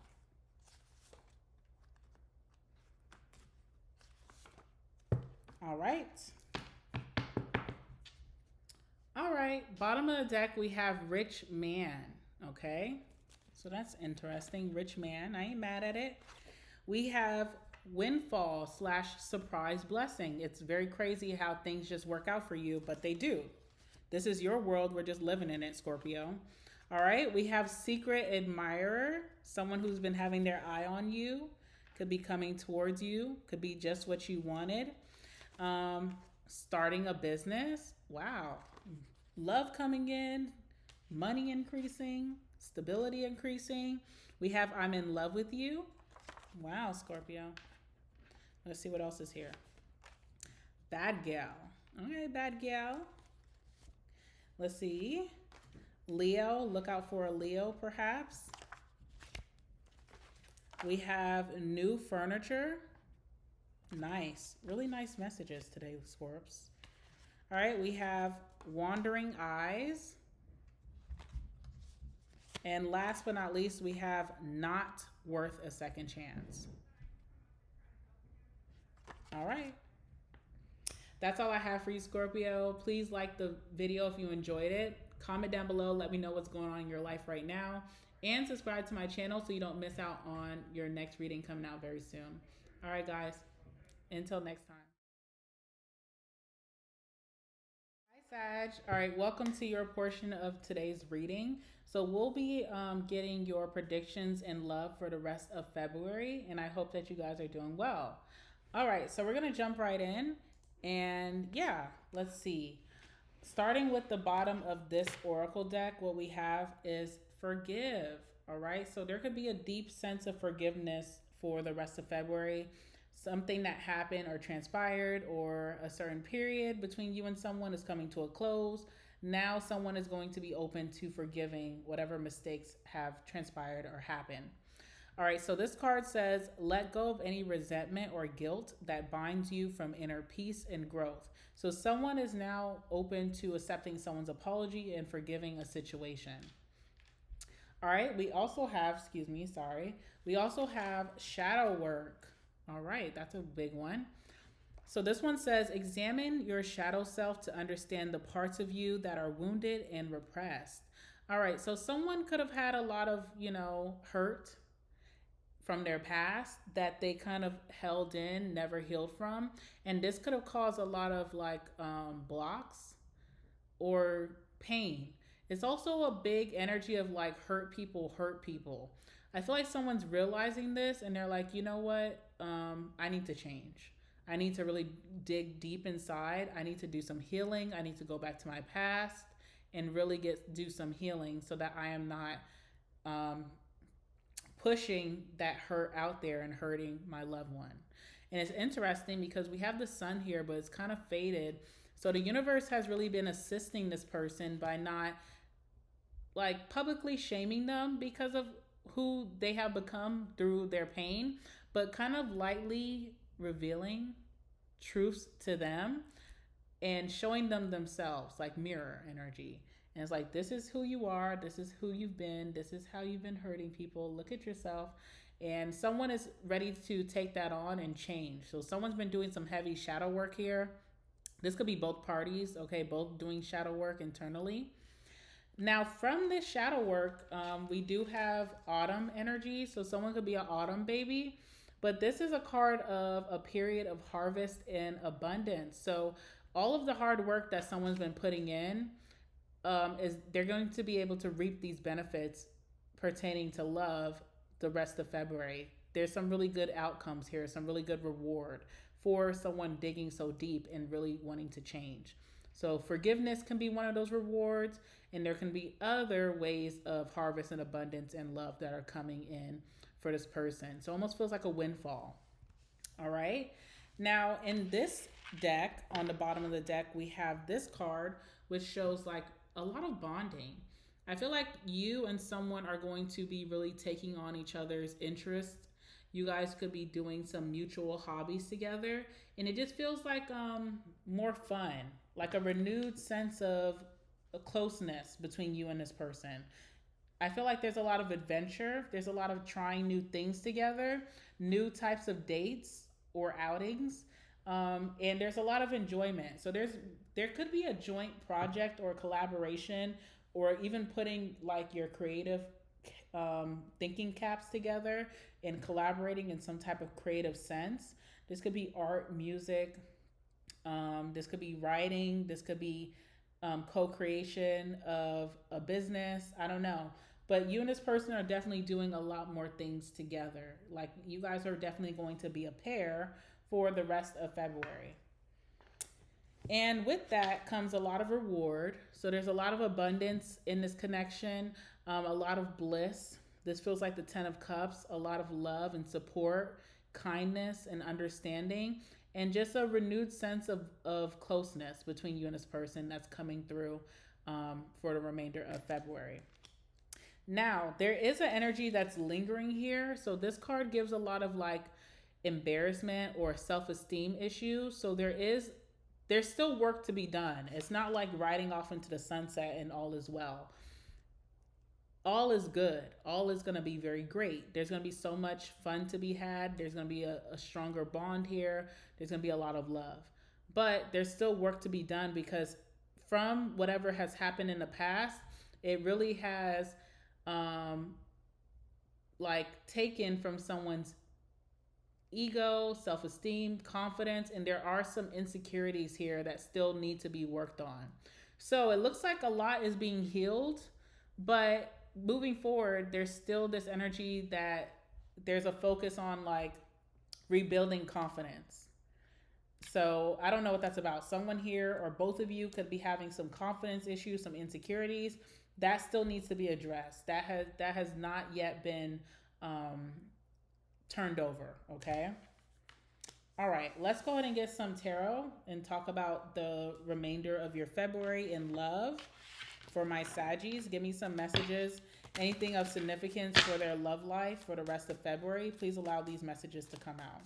All right. All right. Bottom of the deck, we have Rich Man. Okay. So that's interesting. Rich Man. I ain't mad at it. We have Windfall / surprise blessing. It's very crazy how things just work out for you, but they do. This is your world. We're just living in it, Scorpio. All right. We have Secret Admirer. Someone who's been having their eye on you. Could be coming towards you. Could be just what you wanted. Starting a business. Wow. Love coming in, money increasing, stability increasing. We have I'm in love with you. Wow, Scorpio. Let's see what else is here. Bad gal. Okay, bad gal. Let's see. Leo. Look out for a Leo, perhaps. We have new furniture. Nice. Really nice messages today, Scorps. All right, we have wandering eyes. And last but not least, we have not worth a second chance. All right. That's all I have for you, Scorpio. Please like the video if you enjoyed it. Comment down below. Let me know what's going on in your life right now. And subscribe to my channel so you don't miss out on your next reading coming out very soon. All right, guys. Until next time. Hi, Sag. All right, welcome to your portion of today's reading. So we'll be getting your predictions in love for the rest of February, and I hope that you guys are doing well. All right, so we're going to jump right in, and yeah, let's see. Starting with the bottom of this oracle deck, what we have is forgive. All right, so there could be a deep sense of forgiveness for the rest of February. Something that happened or transpired, or a certain period between you and someone is coming to a close. Now someone is going to be open to forgiving whatever mistakes have transpired or happened. All right, so this card says, let go of any resentment or guilt that binds you from inner peace and growth. So someone is now open to accepting someone's apology and forgiving a situation. All right, we also have, we also have shadow work. All right, that's a big one. So this one says, examine your shadow self to understand the parts of you that are wounded and repressed. All right, so someone could have had a lot of, hurt from their past that they kind of held in, never healed from. And this could have caused a lot of blocks or pain. It's also a big energy of hurt people hurt people. I feel like someone's realizing this and they're like, you know what? I need to change. I need to really dig deep inside. I need to do some healing. I need to go back to my past and really do some healing so that I am not pushing that hurt out there and hurting my loved one. And it's interesting because we have the sun here, but it's kind of faded. So the universe has really been assisting this person by not publicly shaming them because of who they have become through their pain, but kind of lightly revealing truths to them and showing them themselves, like mirror energy. And it's like, this is who you are. This is who you've been. This is how you've been hurting people. Look at yourself. And someone is ready to take that on and change. So someone's been doing some heavy shadow work here. This could be both parties, okay, both doing shadow work internally. Now, from this shadow work, we do have autumn energy. So someone could be an autumn baby. But this is a card of a period of harvest and abundance. So all of the hard work that someone's been putting in, is they're going to be able to reap these benefits pertaining to love the rest of February. There's some really good outcomes here, some really good reward for someone digging so deep and really wanting to change. So forgiveness can be one of those rewards, and there can be other ways of harvest and abundance and love that are coming in for this person. So it almost feels like a windfall. All right. Now, in this deck, on the bottom of the deck, we have this card, which shows like a lot of bonding. I feel like you and someone are going to be really taking on each other's interests. You guys could be doing some mutual hobbies together, and it just feels like more fun, like a renewed sense of a closeness between you and this person. I feel like there's a lot of adventure. There's a lot of trying new things together, new types of dates or outings, and there's a lot of enjoyment. So there could be a joint project or collaboration, or even putting like your creative thinking caps together and collaborating in some type of creative sense. This could be art, music. This could be writing. This could be co-creation of a business. I don't know. But you and this person are definitely doing a lot more things together. Like, you guys are definitely going to be a pair for the rest of February. And with that comes a lot of reward. So there's a lot of abundance in this connection, a lot of bliss. This feels like the 10 of Cups, a lot of love and support, kindness and understanding, and just a renewed sense of closeness between you and this person that's coming through for the remainder of February. Now, there is an energy that's lingering here. So this card gives a lot of like embarrassment or self-esteem issues. So there's still work to be done. It's not like riding off into the sunset and all is well. All is good. All is going to be very great. There's going to be so much fun to be had. There's going to be a stronger bond here. There's going to be a lot of love. But there's still work to be done, because from whatever has happened in the past, it really has like taken from someone's ego, self-esteem, confidence, and there are some insecurities here that still need to be worked on. So it looks like a lot is being healed, but moving forward, there's still this energy that there's a focus on like rebuilding confidence. So I don't know what that's about. Someone here or both of you could be having some confidence issues, some insecurities. That still needs to be addressed. That has not yet been turned over, okay? All right, let's go ahead and get some tarot and talk about the remainder of your February in love for my Saggies. Give me some messages, anything of significance for their love life for the rest of February. Please allow these messages to come out.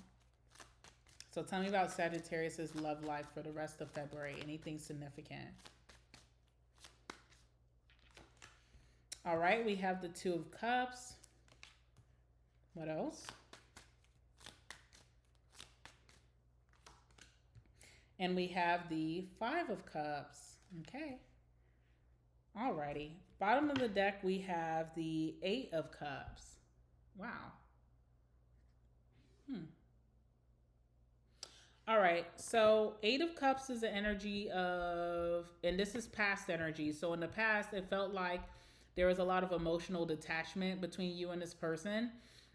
So tell me about Sagittarius's love life for the rest of February. Anything significant? All right, we have the Two of Cups. What else? And we have the Five of Cups. Okay. Alrighty. Bottom of the deck, we have the Eight of Cups. Wow. All right. So Eight of Cups is the energy of, and this is past energy. So in the past, it felt like there was a lot of emotional detachment between you and this person.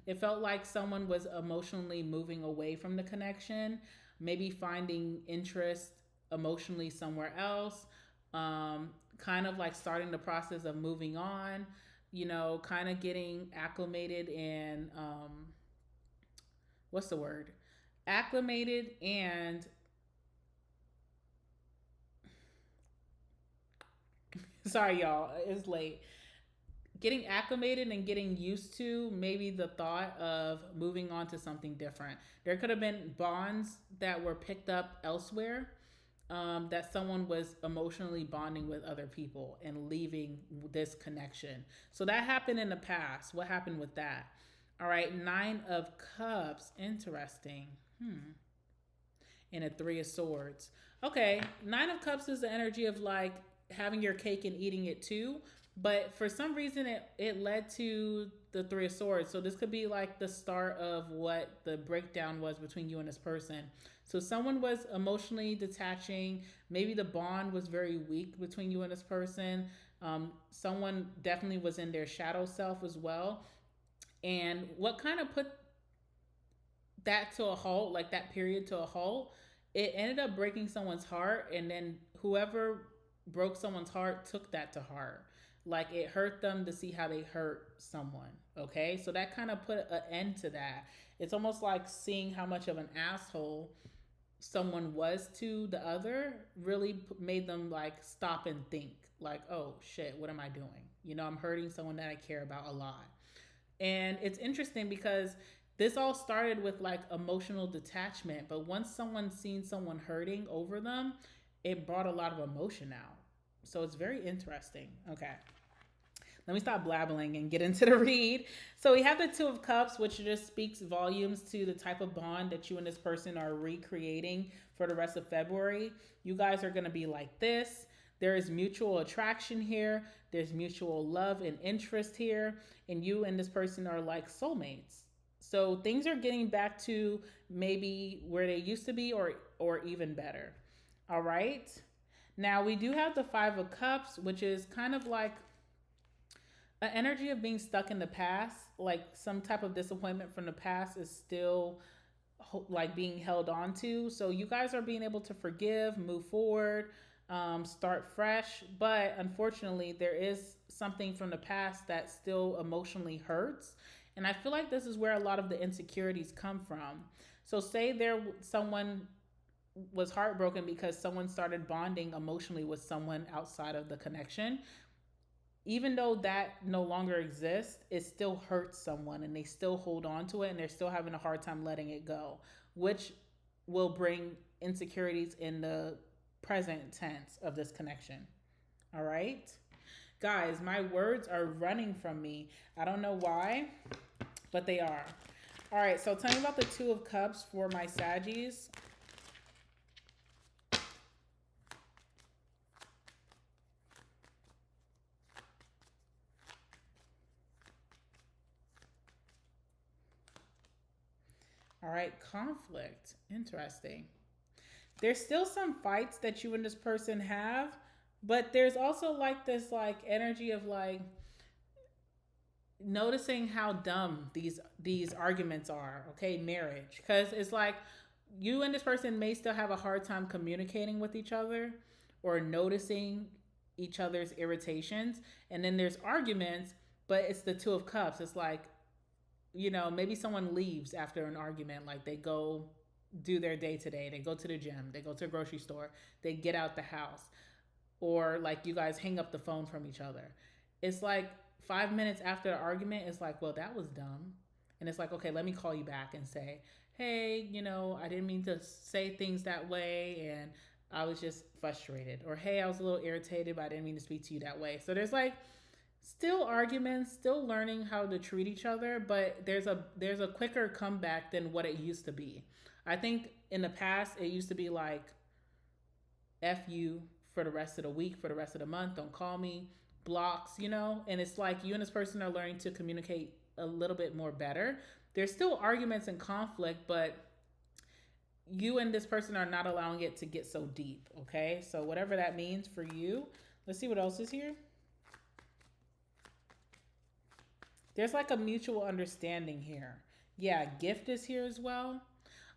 It felt like someone was emotionally moving away from the connection, maybe finding interest emotionally somewhere else, kind of like starting the process of moving on, you know, kind of getting acclimated and, what's the word? Acclimated and sorry, y'all, it's late. Getting acclimated and getting used to maybe the thought of moving on to something different. There could have been bonds that were picked up elsewhere, that someone was emotionally bonding with other people and leaving this connection. So that happened in the past. What happened with that? All right, Nine of Cups. Interesting. And a Three of Swords. Okay, Nine of Cups is the energy of like having your cake and eating it too. But for some reason, it led to the Three of Swords. So this could be like the start of what the breakdown was between you and this person. So someone was emotionally detaching. Maybe the bond was very weak between you and this person. Someone definitely was in their shadow self as well. And what kind of put that to a halt, like that period to a halt, it ended up breaking someone's heart. And then whoever broke someone's heart took that to heart. Like it hurt them to see how they hurt someone. Okay. So that kind of put an end to that. It's almost like seeing how much of an asshole someone was to the other really made them like stop and think like, oh shit, what am I doing? You know, I'm hurting someone that I care about a lot. And it's interesting because this all started with like emotional detachment, but once someone seen someone hurting over them, it brought a lot of emotion out. So it's very interesting. Okay. Let me stop blabbling and get into the read. So we have the Two of Cups, which just speaks volumes to the type of bond that you and this person are recreating for the rest of February. You guys are going to be like this. There is mutual attraction here. There's mutual love and interest here. And you and this person are like soulmates. So things are getting back to maybe where they used to be or even better. All right. Now we do have the Five of Cups, which is kind of like an energy of being stuck in the past. Like some type of disappointment from the past is still like being held on to. So you guys are being able to forgive, move forward, start fresh. But unfortunately, there is something from the past that still emotionally hurts. And I feel like this is where a lot of the insecurities come from. So say someone was heartbroken because someone started bonding emotionally with someone outside of the connection. Even though that no longer exists, it still hurts someone and they still hold on to it and they're still having a hard time letting it go, which will bring insecurities in the present tense of this connection. All right? Guys, my words are running from me. I don't know why, but they are. All right, so tell me about the Two of Cups for my Saggies. All right, conflict. Interesting. There's still some fights that you and this person have, but there's also like this like energy of like noticing how dumb these arguments are. Okay, marriage, because it's like you and this person may still have a hard time communicating with each other or noticing each other's irritations, and then there's arguments, but it's the Two of Cups. It's like, you know, maybe someone leaves after an argument, like they go do their day today, they go to the gym, they go to a grocery store, they get out the house, or like you guys hang up the phone from each other. It's like 5 minutes after the argument, it's like, well, that was dumb. And it's like, okay, let me call you back and say, hey, you know, I didn't mean to say things that way and I was just frustrated. Or hey, I was a little irritated, but I didn't mean to speak to you that way. So there's like still arguments, still learning how to treat each other, but there's a quicker comeback than what it used to be. I think in the past it used to be like F you for the rest of the week, for the rest of the month, don't call me, blocks, you know? And it's like you and this person are learning to communicate a little bit more better. There's still arguments and conflict, but you and this person are not allowing it to get so deep, okay? So whatever that means for you. Let's see what else is here. There's like a mutual understanding here. Yeah, gift is here as well.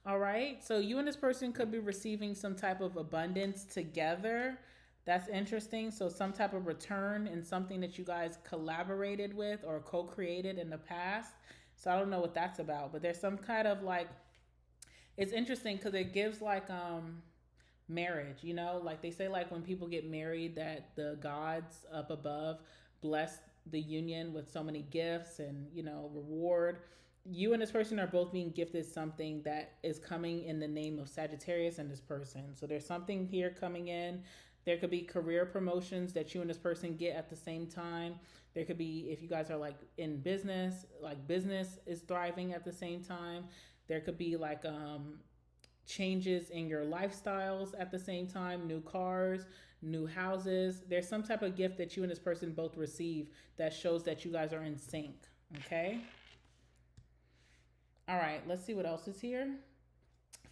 All right. So you and this person could be receiving some type of abundance together. That's interesting. So some type of return in something that you guys collaborated with or co-created in the past. So I don't know what that's about, but there's some kind of like, it's interesting because it gives like marriage, you know, like they say like when people get married that the gods up above bless the union with so many gifts and, you know, reward. you and this person are both being gifted something that is coming in the name of Sagittarius and this person. So there's something here coming in. There could be career promotions that you and this person get at the same time. There could be, if you guys are like in business, like business is thriving at the same time. There could be like changes in your lifestyles at the same time, new cars, new houses. There's some type of gift that you and this person both receive that shows that you guys are in sync. Okay. All right, let's see what else is here.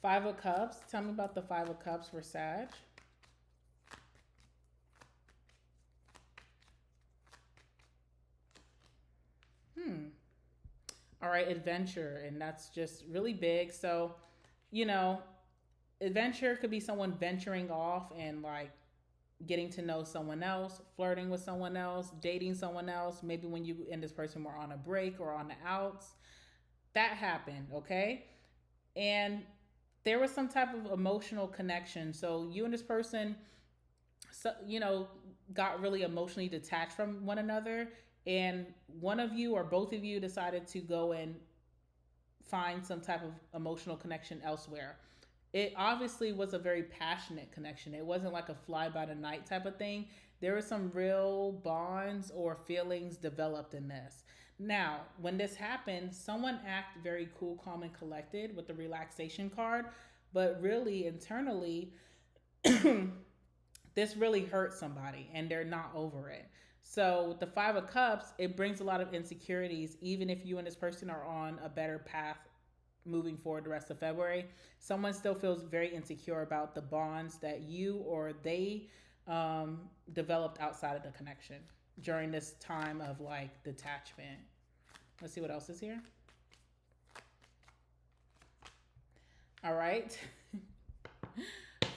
Five of Cups. Tell me about the Five of Cups for Sag. All right, adventure, and that's just really big. So, you know, adventure could be someone venturing off and like getting to know someone else, flirting with someone else, dating someone else. Maybe when you and this person were on a break or on the outs, that happened, okay? And there was some type of emotional connection. So you and this person, so, got really emotionally detached from one another, and one of you or both of you decided to go and find some type of emotional connection elsewhere. It obviously was a very passionate connection. It wasn't like a fly by the night type of thing. There were some real bonds or feelings developed in this. Now, when this happened, someone acted very cool, calm, and collected with the relaxation card, but really internally, this really hurt somebody and they're not over it. So with the Five of Cups, it brings a lot of insecurities, even if you and this person are on a better path moving forward the rest of February. Someone still feels very insecure about the bonds that you or they developed outside of the connection during this time of like detachment. Let's see what else is here. All right.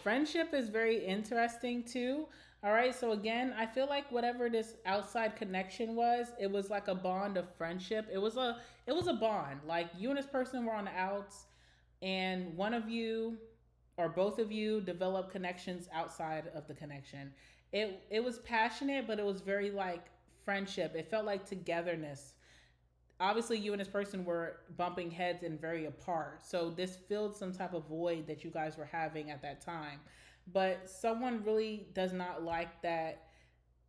Friendship is very interesting too. All right, so again, I feel like whatever this outside connection was, it was like a bond of friendship. It was a bond. Like you and this person were on the outs, and one of you or both of you developed connections outside of the connection. It was passionate, but it was very like friendship. It felt like togetherness. Obviously, you and this person were bumping heads and very apart. So this filled some type of void that you guys were having at that time. But someone really does not like that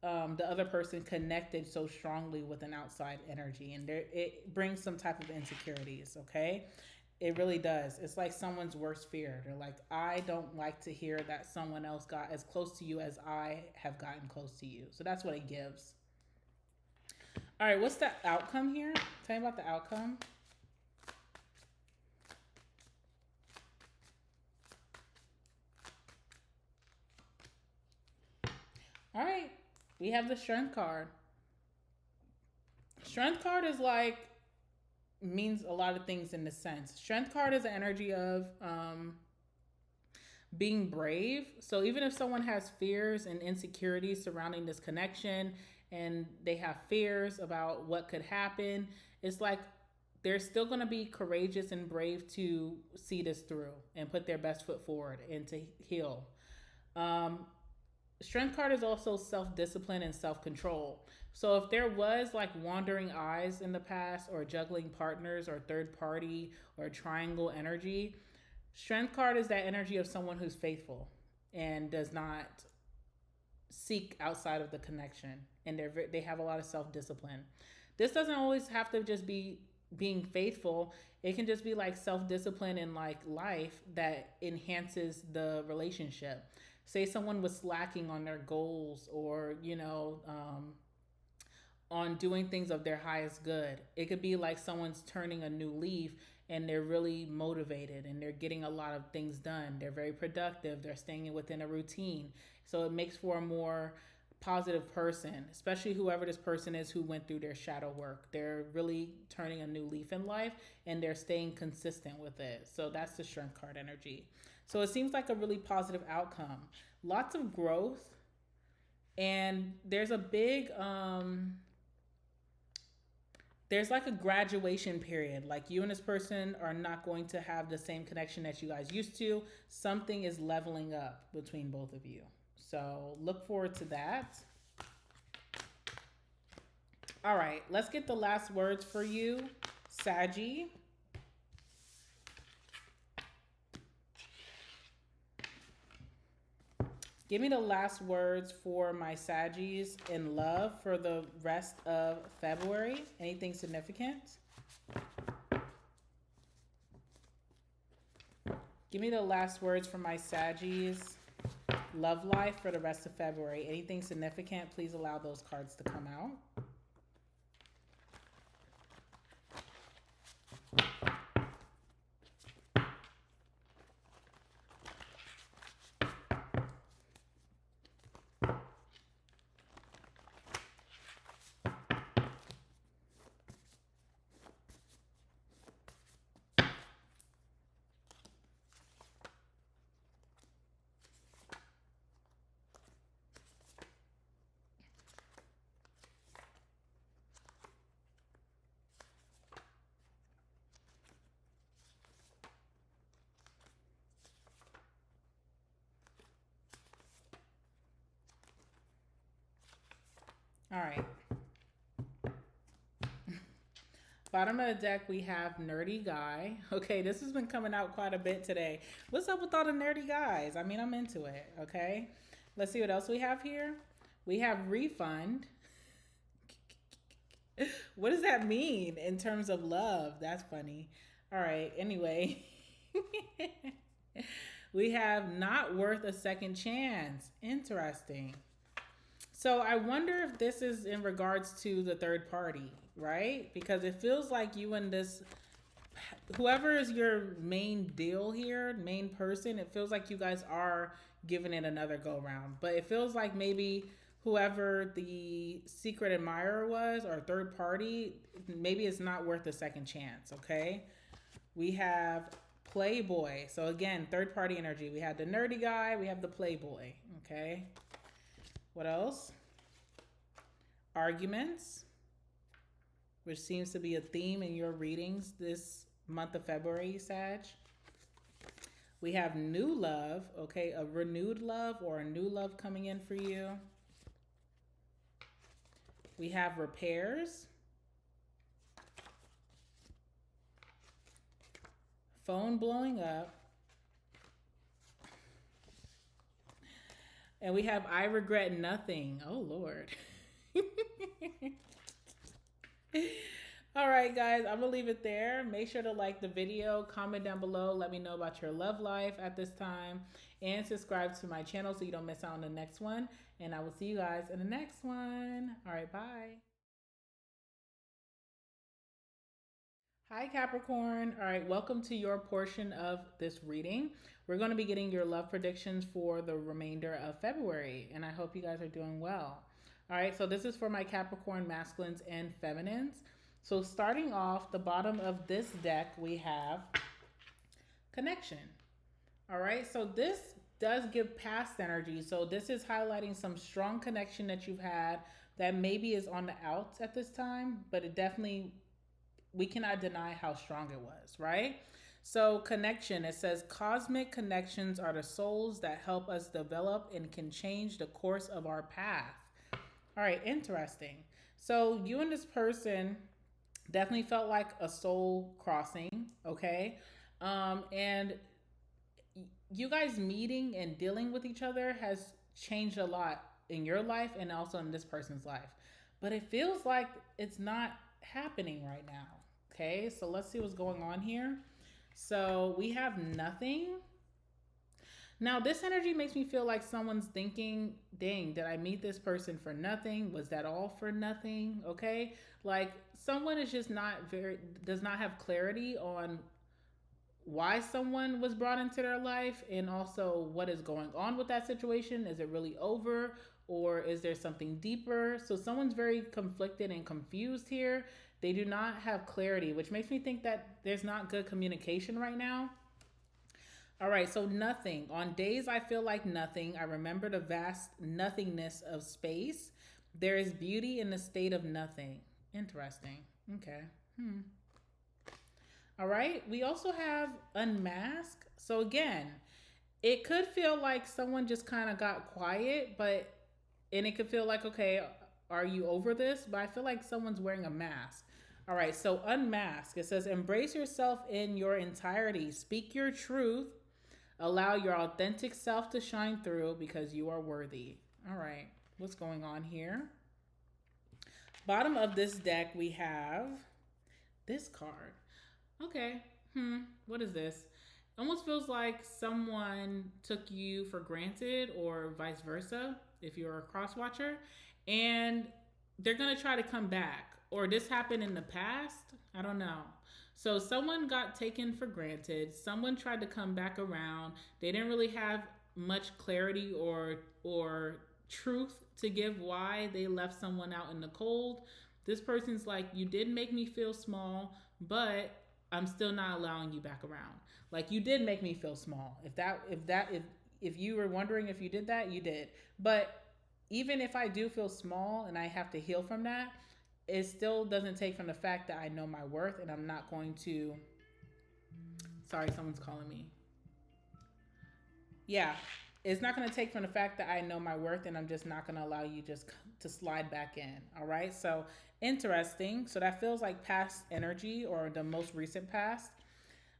the other person connected so strongly with an outside energy, and it brings some type of insecurities. Okay, it really does. It's like someone's worst fear. They're like, I don't like to hear that someone else got as close to you as I have gotten close to you. So that's what it gives. All right, what's the outcome here? Tell me about the outcome. All right, we have the Strength card. Strength card is like, means a lot of things in this sense. Strength card is the energy of being brave. So even if someone has fears and insecurities surrounding this connection and they have fears about what could happen, it's like they're still going to be courageous and brave to see this through and put their best foot forward and to heal. Um, Strength card is also self-discipline and self-control. So if there was like wandering eyes in the past or juggling partners or third party or triangle energy, Strength card is that energy of someone who's faithful and does not seek outside of the connection, and they have a lot of self-discipline. This doesn't always have to just be being faithful. It can just be like self-discipline in like life that enhances the relationship. Say someone was slacking on their goals or on doing things of their highest good. It could be like someone's turning a new leaf and they're really motivated and they're getting a lot of things done. They're very productive. They're staying within a routine. So it makes for a more positive person, especially whoever this person is who went through their shadow work. They're really turning a new leaf in life and they're staying consistent with it. So that's the Strength card energy. So it seems like a really positive outcome. Lots of growth. And there's a big there's like a graduation period. Like you and this person are not going to have the same connection that you guys used to. Something is leveling up between both of you. So look forward to that. All right, let's get the last words for you, Saggy. Give me the last words for my Saggies in love for the rest of February. Anything significant? Give me the last words for my Saggies love life for the rest of February. Anything significant? Please allow those cards to come out. All right. Bottom of the deck, we have Nerdy Guy. Okay, this has been coming out quite a bit today. What's up with all the nerdy guys? I mean, I'm into it, okay? Let's see what else we have here. We have Refund. What does that mean in terms of love? That's funny. All right, anyway. We have Not Worth a Second Chance. Interesting. So I wonder if this is in regards to the third party, right? Because it feels like you and this, whoever is your main deal here, main person, it feels like you guys are giving it another go round. But it feels like maybe whoever the secret admirer was or third party, maybe it's not worth a second chance, okay? We have Playboy. So again, third party energy. We have the nerdy guy, we have the Playboy, okay? What else? Arguments, which seems to be a theme in your readings this month of February, Sag. We have new love, okay? A renewed love or a new love coming in for you. We have repairs. Phone blowing up. And we have I regret nothing. Oh, Lord. All right, guys, I'm going to leave it there. Make sure to like the video, comment down below. Let me know about your love life at this time. And subscribe to my channel so you don't miss out on the next one. And I will see you guys in the next one. All right, bye. Hi, Capricorn. All right, welcome to your portion of this reading. We're going to be getting your love predictions for the remainder of February, and I hope you guys are doing well. All right, so this is for my Capricorn masculines and feminines. So starting off, the bottom of this deck, we have connection. All right, so this does give past energy. So this is highlighting some strong connection that you've had that maybe is on the outs at this time, but it definitely, we cannot deny how strong it was, right? So connection, it says cosmic connections are the souls that help us develop and can change the course of our path. All right, interesting. So you and this person definitely felt like a soul crossing, okay? And you guys meeting and dealing with each other has changed a lot in your life and also in this person's life. But it feels like it's not happening right now. Okay, so let's see what's going on here. So we have nothing. Now this energy makes me feel like someone's thinking, dang, did I meet this person for nothing? Was that all for nothing? Okay, like someone is just does not have clarity on why someone was brought into their life and also what is going on with that situation. Is it really over or is there something deeper? So someone's very conflicted and confused here. They do not have clarity, which makes me think that there's not good communication right now. All right, so nothing. On days I feel like nothing, I remember the vast nothingness of space. There is beauty in the state of nothing. Interesting. Okay. All right, we also have unmask. So again, it could feel like someone just kind of got quiet, and it could feel like, okay, are you over this? But I feel like someone's wearing a mask. All right, so unmask. It says, embrace yourself in your entirety. Speak your truth. Allow your authentic self to shine through because you are worthy. All right, what's going on here? Bottom of this deck, we have this card. Okay, what is this? Almost feels like someone took you for granted or vice versa if you're a cross watcher, and they're going to try to come back. Or this happened in the past. I don't know. So someone got taken for granted. Someone tried to come back around. They didn't really have much clarity or truth to give why they left someone out in the cold. This person's like, you did make me feel small, but I'm still not allowing you back around. Like, you did make me feel small. If you were wondering if you did that, you did. But even if I do feel small and I have to heal from that, it still doesn't take from the fact that I know my worth, and I'm not going to. Sorry, someone's calling me. Yeah, it's not going to take from the fact that I know my worth, and I'm just not going to allow you just to slide back in. All right, so interesting. So that feels like past energy or the most recent past.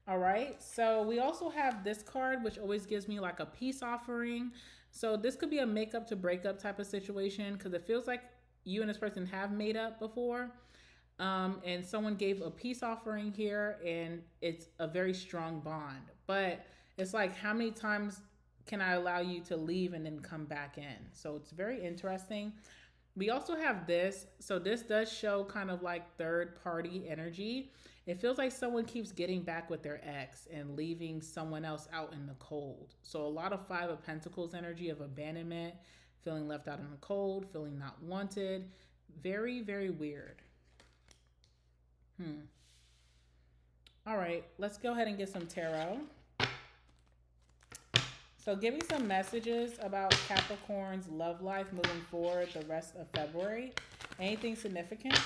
All right, so we also have this card, which always gives me like a peace offering. So this could be a makeup to breakup type of situation, because it feels like you and this person have made up before. And someone gave a peace offering here, and it's a very strong bond. But it's like, how many times can I allow you to leave and then come back in? So it's very interesting. We also have this. So this does show kind of like third party energy. It feels like someone keeps getting back with their ex and leaving someone else out in the cold. So a lot of Five of Pentacles energy of abandonment, feeling left out in the cold, feeling not wanted. Very, very weird. All right, let's go ahead and get some tarot. So give me some messages about Capricorn's love life moving forward the rest of February. Anything significant?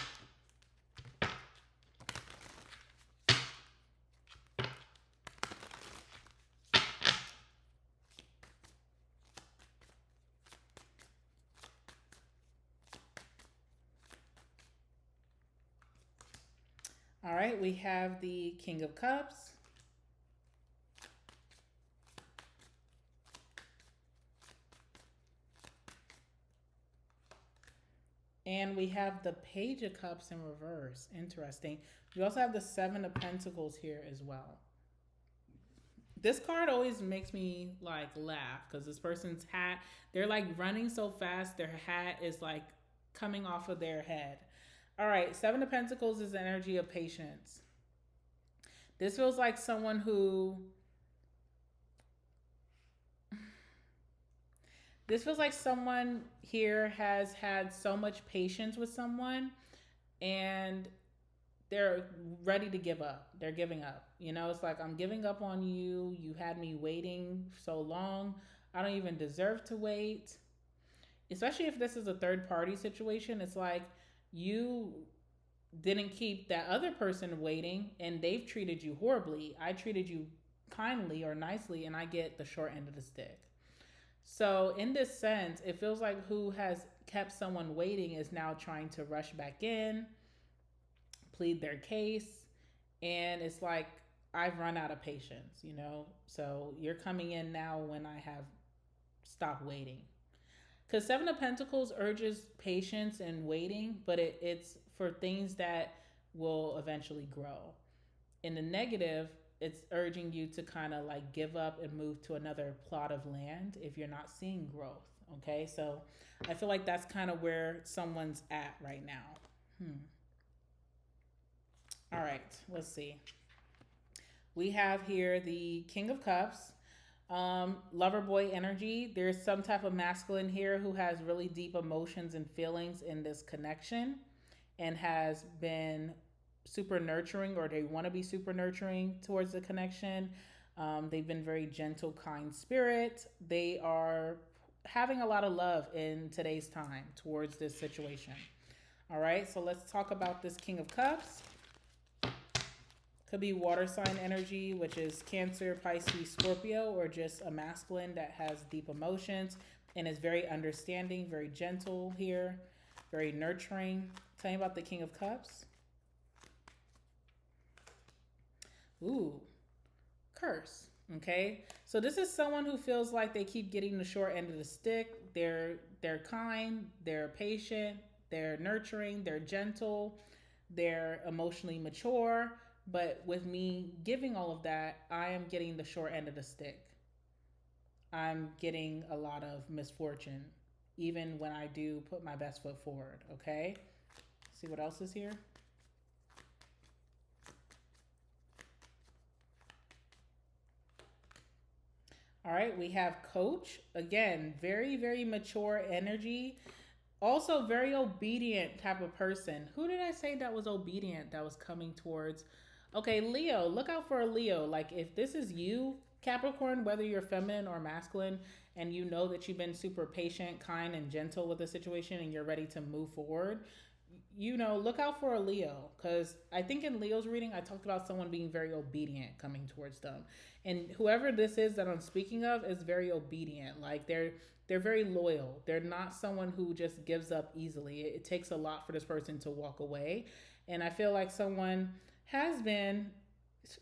All right, we have the King of Cups. And we have the Page of Cups in reverse. Interesting. We also have the Seven of Pentacles here as well. This card always makes me like laugh because this person's hat, they're like running so fast, their hat is like coming off of their head. All right, Seven of Pentacles is the energy of patience. This feels like someone who... This feels like someone here has had so much patience with someone and they're ready to give up. They're giving up. You know, it's like, I'm giving up on you. You had me waiting so long. I don't even deserve to wait. Especially if this is a third party situation. It's like, you didn't keep that other person waiting and they've treated you horribly. I treated you kindly or nicely and I get the short end of the stick. So in this sense, it feels like who has kept someone waiting is now trying to rush back in, plead their case. And it's like, I've run out of patience, you know? So you're coming in now when I have stopped waiting. Because Seven of Pentacles urges patience and waiting, but it's for things that will eventually grow. In the negative, it's urging you to kind of like give up and move to another plot of land if you're not seeing growth. Okay, so I feel like that's kind of where someone's at right now. All right, let's see. We have here the King of Cups, lover boy energy. There's some type of masculine here who has really deep emotions and feelings in this connection and has been super nurturing, or they want to be super nurturing towards the connection. They've been very gentle, kind spirit. They are having a lot of love in today's time towards this situation. All right, so let's talk about this King of Cups. Could be water sign energy, which is Cancer, Pisces, Scorpio, or just a masculine that has deep emotions and is very understanding, very gentle here, very nurturing. Tell me about the King of Cups. Ooh, curse. Okay, so this is someone who feels like they keep getting the short end of the stick. They're kind, they're patient, they're nurturing, they're gentle, they're emotionally mature. But with me giving all of that, I am getting the short end of the stick. I'm getting a lot of misfortune, even when I do put my best foot forward. Okay, see what else is here. All right, we have coach. Again, very, very mature energy. Also, very obedient type of person. Who did I say that was obedient that was coming towards? Okay, Leo. Look out for a Leo. Like, if this is you, Capricorn, whether you're feminine or masculine, and you know that you've been super patient, kind, and gentle with the situation and you're ready to move forward, look out for a Leo. Because I think in Leo's reading, I talked about someone being very obedient coming towards them. And whoever this is that I'm speaking of is very obedient. Like they're very loyal. They're not someone who just gives up easily. It takes a lot for this person to walk away. And I feel like someone has been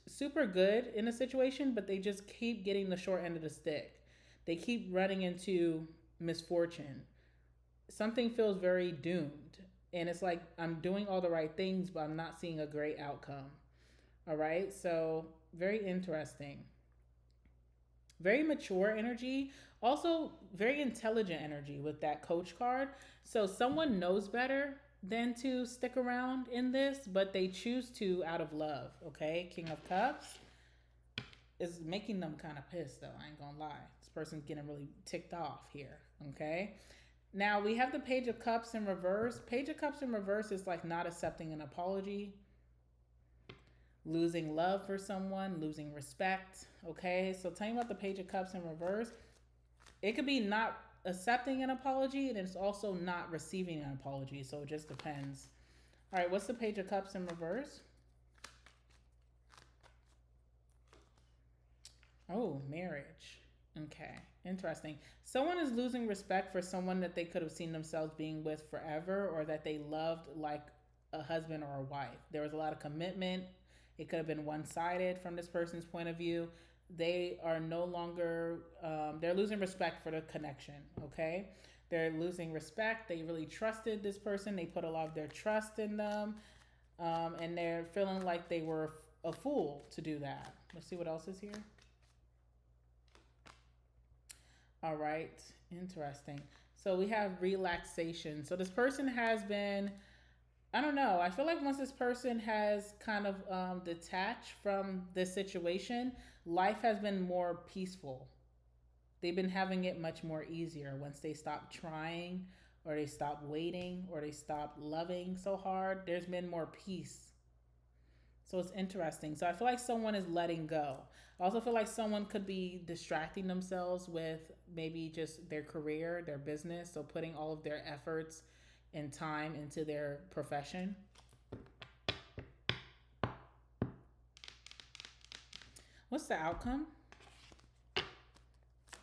super good in a situation, but they just keep getting the short end of the stick. They keep running into misfortune. Something feels very doomed. And it's like I'm doing all the right things, but I'm not seeing a great outcome. All right. So, very interesting. Very mature energy. Also, very intelligent energy with that coach card. So, someone knows better than to stick around in this, but they choose to out of love. Okay. King of Cups is making them kind of pissed, though. I ain't gonna lie. This person's getting really ticked off here. Okay. Now we have the Page of Cups in reverse. Page of Cups in reverse is like not accepting an apology, losing love for someone, losing respect. Okay, so tell me about the Page of Cups in reverse. It could be not accepting an apology, and it's also not receiving an apology. So it just depends. All right, what's the Page of Cups in reverse? Oh, marriage. Okay, interesting. Someone is losing respect for someone that they could have seen themselves being with forever or that they loved like a husband or a wife. There was a lot of commitment. It could have been one sided from this person's point of view. They are no longer, they're losing respect for the connection, okay? They're losing respect. They really trusted this person. They put a lot of their trust in them. And they're feeling like they were a fool to do that. Let's see what else is here. All right, interesting. So we have relaxation. So this person has been, I don't know, I feel like once this person has kind of detached from this situation, life has been more peaceful. They've been having it much more easier once they stop trying or they stop waiting or they stop loving so hard. There's been more peace. So it's interesting. So I feel like someone is letting go. I also feel like someone could be distracting themselves with maybe just their career, their business. So putting all of their efforts and time into their profession. What's the outcome?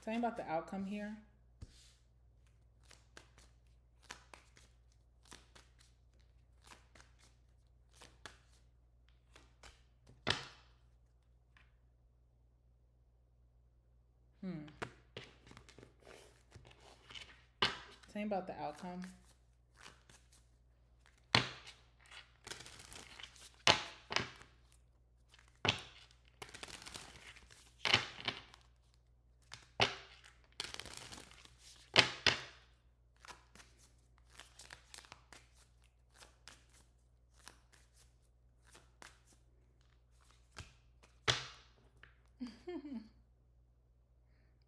Tell me about the outcome here. Tell me about the outcome.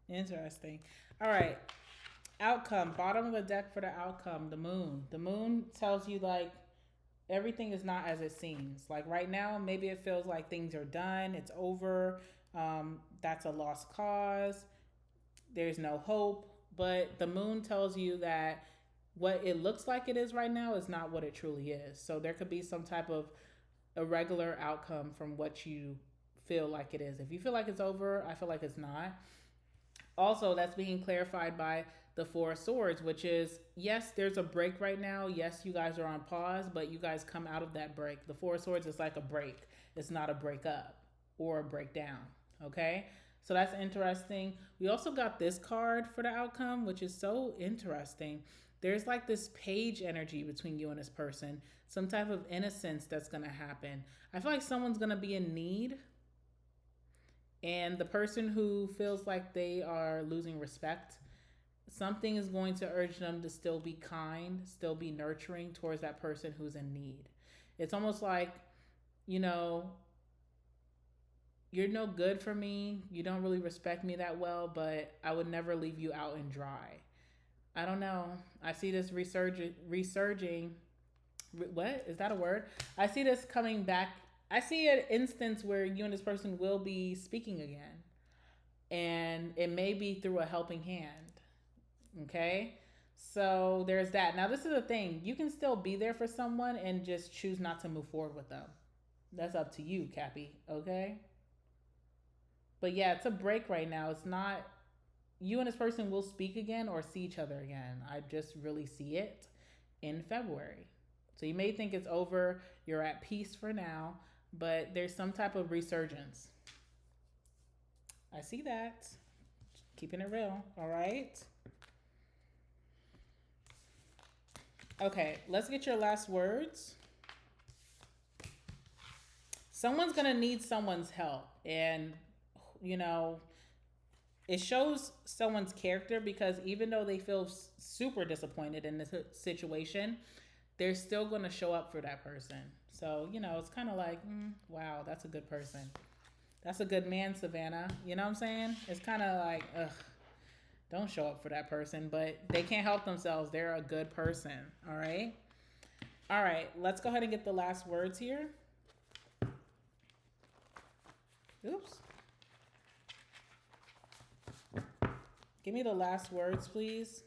Interesting. All right. Outcome. Bottom of the deck for the outcome. The moon. The moon tells you like everything is not as it seems. Like right now, maybe it feels like things are done. It's over. That's a lost cause. There's no hope. But the moon tells you that what it looks like it is right now is not what it truly is. So there could be some type of irregular outcome from what you feel like it is. If you feel like it's over, I feel like it's not. Also, that's being clarified by the Four of Swords, which is yes, there's a break right now. Yes, you guys are on pause, but you guys come out of that break. The Four of Swords is like a break, it's not a breakup. or break down. Okay. So that's interesting. We also got this card for the outcome, which is so interesting. There's like this page energy between you and this person, some type of innocence that's going to happen. I feel like someone's going to be in need, and the person who feels like they are losing respect, something is going to urge them to still be kind, still be nurturing towards that person who's in need. It's almost like, you know, you're no good for me. You don't really respect me that well, but I would never leave you out and dry. I don't know. I see this resurging. What? Is that a word? I see this coming back. I see an instance where you and this person will be speaking again. And it may be through a helping hand. Okay? So there's that. Now, this is the thing. You can still be there for someone and just choose not to move forward with them. That's up to you, Cappy. Okay? But yeah, it's a break right now. It's not, you and this person will speak again or see each other again. I just really see it in February. So you may think it's over. You're at peace for now, but there's some type of resurgence. I see that. Keeping it real. All right. Okay, let's get your last words. Someone's going to need someone's help. And, you know, it shows someone's character, because even though they feel super disappointed in this situation, they're still going to show up for that person. So, you know, it's kind of like, wow, that's a good person. That's a good man, Savannah. You know what I'm saying? It's kind of like, ugh, don't show up for that person, but they can't help themselves. They're a good person. All right. All right. Let's go ahead and get the last words here. Oops. Give me the last words, please.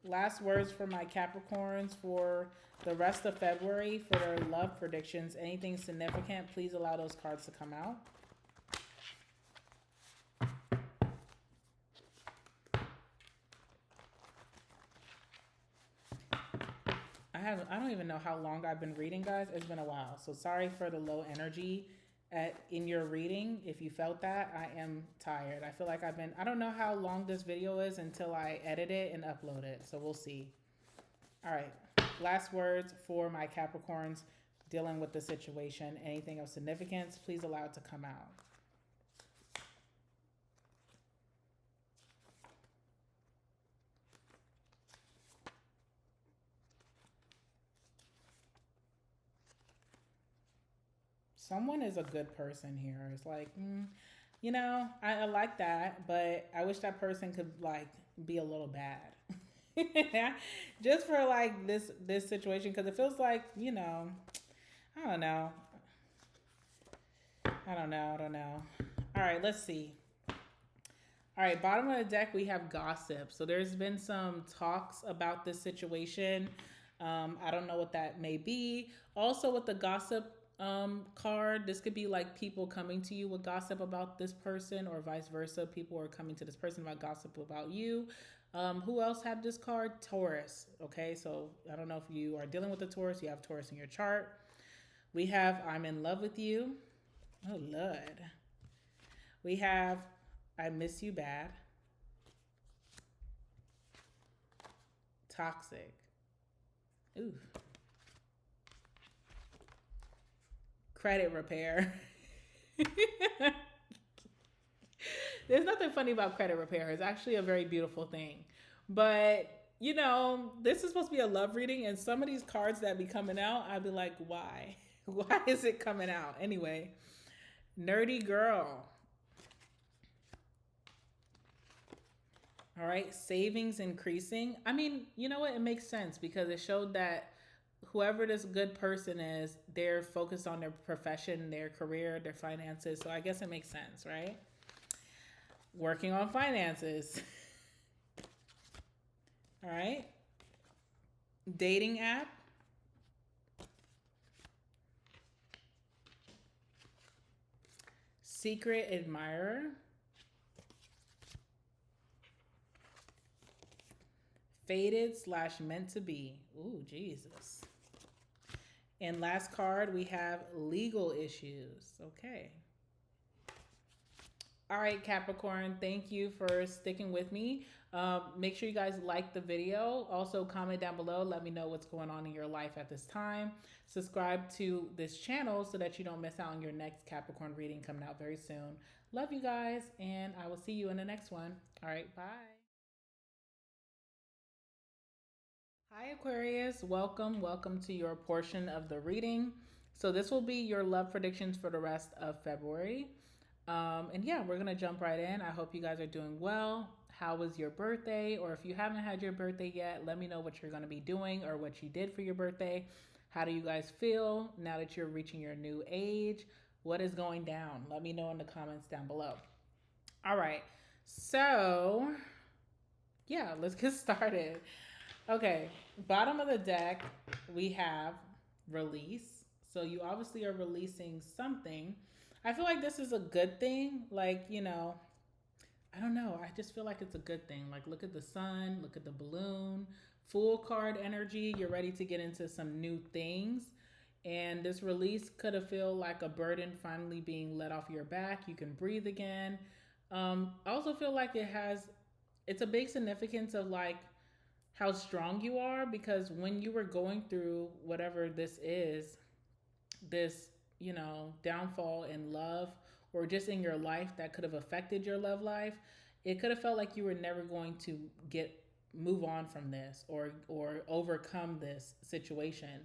Last words for my Capricorns for the rest of February for their love predictions. Anything significant, please allow those cards to come out. I don't even know how long I've been reading, guys. It's been a while. So sorry for the low energy in your reading. If you felt that, I am tired. I feel like I don't know how long this video is until I edit it and upload it. So we'll see. All right. Last words for my Capricorns dealing with the situation. Anything of significance, please allow it to come out. Someone is a good person here. It's like, you know, I like that, but I wish that person could like be a little bad. Just for like this situation, because it feels like, you know, I don't know. All right, let's see. All right, bottom of the deck, we have gossip. So there's been some talks about this situation. I don't know what that may be. Also, with the gossip card, this could be like people coming to you with gossip about this person, or vice versa. People are coming to this person about gossip about you. Who else had this card? Taurus. Okay, so I don't know if you are dealing with a Taurus. You have Taurus in your chart. We have I'm in love with you. Oh, Lord. We have I miss you bad. Toxic. Ooh. Credit repair. There's nothing funny about credit repair. It's actually a very beautiful thing. But, you know, this is supposed to be a love reading, and some of these cards that be coming out, I'd be like, why? Why is it coming out? Anyway, nerdy girl. All right, savings increasing. I mean, you know what? It makes sense, because it showed that whoever this good person is, they're focused on their profession, their career, their finances. So I guess it makes sense, right? Working on finances. All right. Dating app. Secret admirer. Fated / meant to be. Ooh, Jesus. And last card, we have legal issues. Okay. All right, Capricorn, thank you for sticking with me. Make sure you guys like the video. Also, comment down below. Let me know what's going on in your life at this time. Subscribe to this channel so that you don't miss out on your next Capricorn reading coming out very soon. Love you guys, and I will see you in the next one. All right, bye. Hi, Aquarius. Welcome to your portion of the reading. So this will be your love predictions for the rest of February. And yeah, we're going to jump right in. I hope you guys are doing well. How was your birthday? Or if you haven't had your birthday yet, let me know what you're going to be doing or what you did for your birthday. How do you guys feel now that you're reaching your new age? What is going down? Let me know in the comments down below. All right. So yeah, let's get started. Okay. Bottom of the deck, we have release. So you obviously are releasing something. I feel like this is a good thing. Like, you know, I don't know. I just feel like it's a good thing. Like, look at the sun, look at the balloon, full card energy. You're ready to get into some new things. And this release could have feel like a burden finally being let off your back. You can breathe again. I also feel like it's a big significance of like how strong you are, because when you were going through whatever this is, this, you know, downfall in love or just in your life that could have affected your love life, it could have felt like you were never going to move on from this or overcome this situation.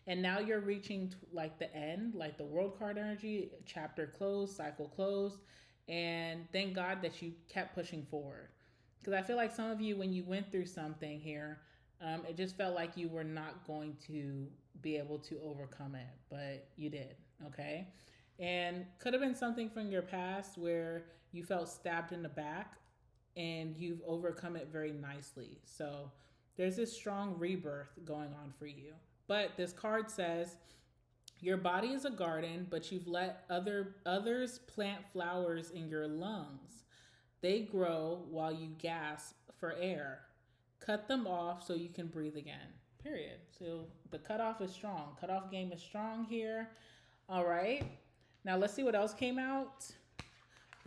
And now you're reaching like the end, like the world card energy, chapter closed, cycle closed. And thank God that you kept pushing forward. Because I feel like some of you, when you went through something here, it just felt like you were not going to be able to overcome it, but you did, okay? And could have been something from your past where you felt stabbed in the back and you've overcome it very nicely. So there's this strong rebirth going on for you. But this card says, your body is a garden, but you've let others plant flowers in your lungs. They grow while you gasp for air. Cut them off so you can breathe again. Period. So the cutoff is strong. Cutoff game is strong here. All right. Now let's see what else came out.